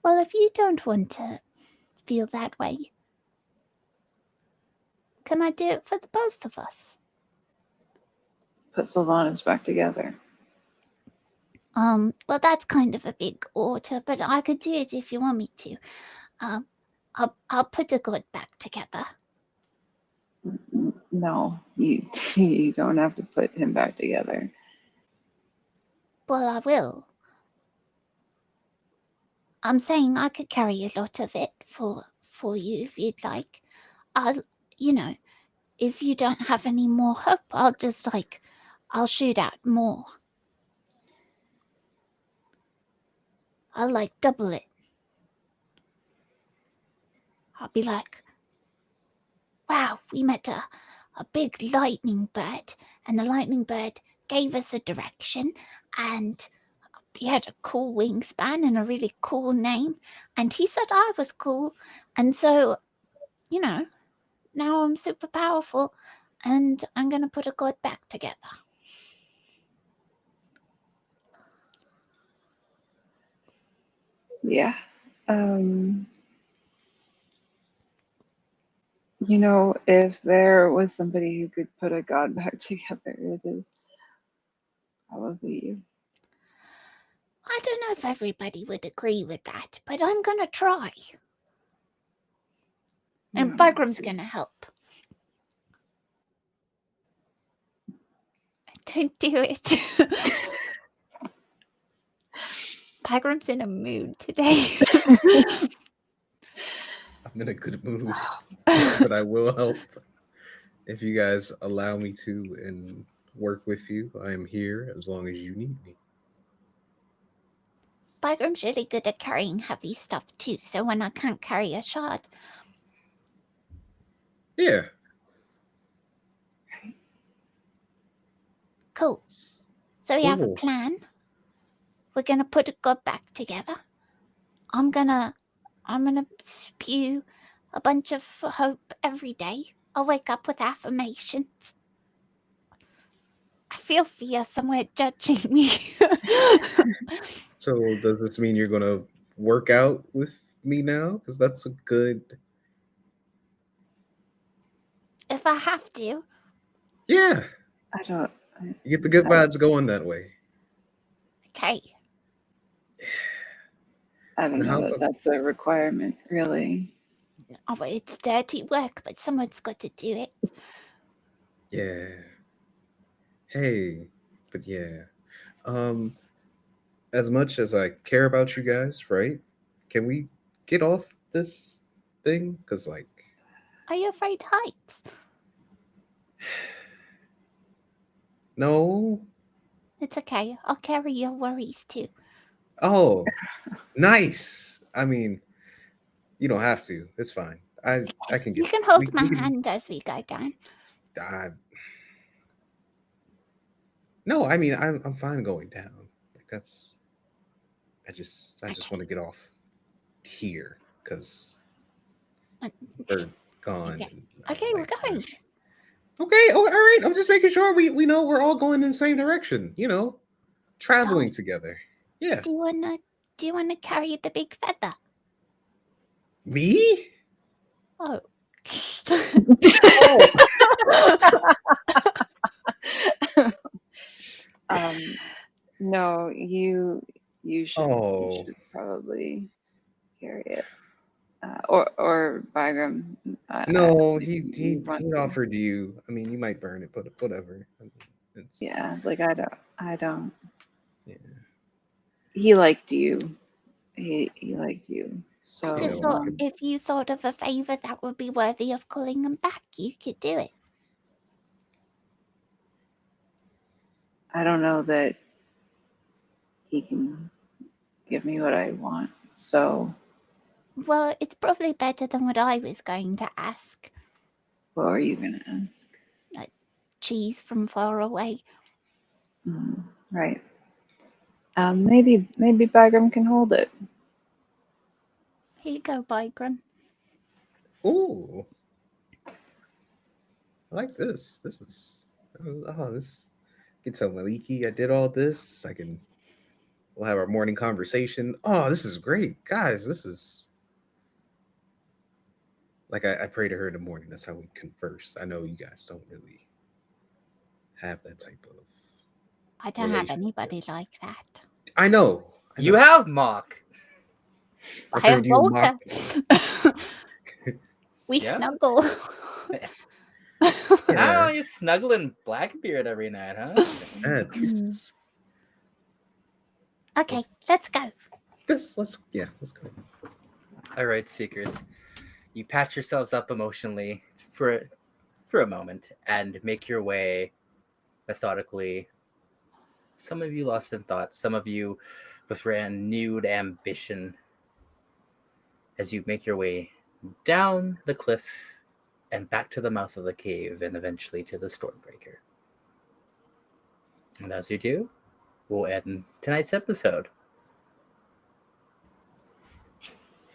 Well, if you don't want to feel that way, can I do it for the both of us? Put Sylvanas back together. Well, that's kind of a big order, but I could do it if you want me to. I'll put a god back together. No, you don't have to put him back together. Well, I will. I'm saying I could carry a lot of it for you if you'd like. If you don't have any more hope, I'll shoot out more. I'll double it. I'll be like, wow, we met a big lightning bird, and the lightning bird gave us a direction, and he had a cool wingspan and a really cool name, and he said I was cool, and so, now I'm super powerful, and I'm gonna put a god back together. Yeah. If there was somebody who could put a god back together, it is probably you. I don't know if everybody would agree with that, but I'm gonna try. And Bagram's gonna help. Don't do it. Bagram's in a mood today. I'm in a good mood, but I will help if you guys allow me to and work with you. I am here as long as you need me. Bagram's really good at carrying heavy stuff too, so when I can't carry a shard. Yeah. Cool. So we have a Cool. plan. We're gonna put a god back together. I'm gonna spew a bunch of hope every day. I'll wake up with affirmations. I feel fear somewhere judging me. So does this mean you're gonna work out with me now? Because that's a good. If I have to. Yeah. I don't. You get the good vibes going that way. Okay. I don't know that that's a requirement, really. Oh, but it's dirty work, but someone's got to do it. Yeah. Hey, but yeah. As much as I care about you guys, right? Can we get off this thing? Because, Are you afraid of heights? No. It's okay. I'll carry your worries too. Oh, nice. I mean, you don't have to. It's fine. I can get. You can hold my hand as we go down. No, I mean I'm fine going down. That's. I just want to get off here because we're gone. Yeah. Okay, we're going. Okay. Oh, all right. I'm just making sure we know we're all going in the same direction. Traveling together. Yeah. Do you wanna carry the big feather? Me? Oh. No, you should probably carry it. or Bygram. No, he he runs. offered you. I mean, you might burn it, but whatever. I mean, it's, Yeah, like I don't. Yeah. He liked you. He liked you. So I just No, thought if you thought of a favor that would be worthy of calling him back, you could do it. I don't know that he can give me what I want. So Well, it's probably better than what I was going to ask. what are you gonna ask? Cheese from far away. Right. Maybe Bagram can hold it. Here you go, Bygram. Ooh. I like this. This can tell Maliki I did all this. We'll have our morning conversation. Oh, this is great. Guys, this is like I pray to her in the morning. That's how we converse. I know you guys don't really have that type of I don't have anybody like that. I know. You have Mock. I I've have heard you Volker. mock. We Yeah. snuggle. Oh, you're snuggling Blackbeard every night, huh? That's Okay, let's go. let's go. All right, Seekers. You patch yourselves up emotionally for a moment and make your way methodically. Some of you lost in thought, some of you with renewed ambition as you make your way down the cliff and back to the mouth of the cave and eventually to the Stormbreaker. And as you do, we'll end tonight's episode.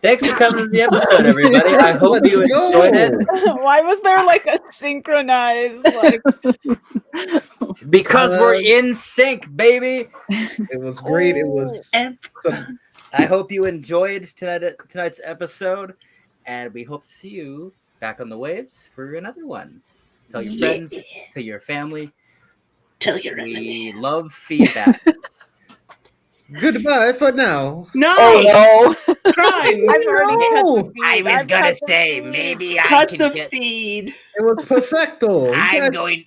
Thanks for coming to the episode, everybody. I hope you enjoyed it. Why was there like a synchronized like? Because we're in sync, baby. It was great. It was. I hope you enjoyed tonight's episode, and we hope to see you back on the waves for another one. Tell your friends, tell your family. Tell your We love feedback. Goodbye for now. No! Oh no! Crime! I've already cut the feed. I was I've gonna cut the say feed. maybe I Cut could the get. feed. It was perfecto. You I'm guys- going.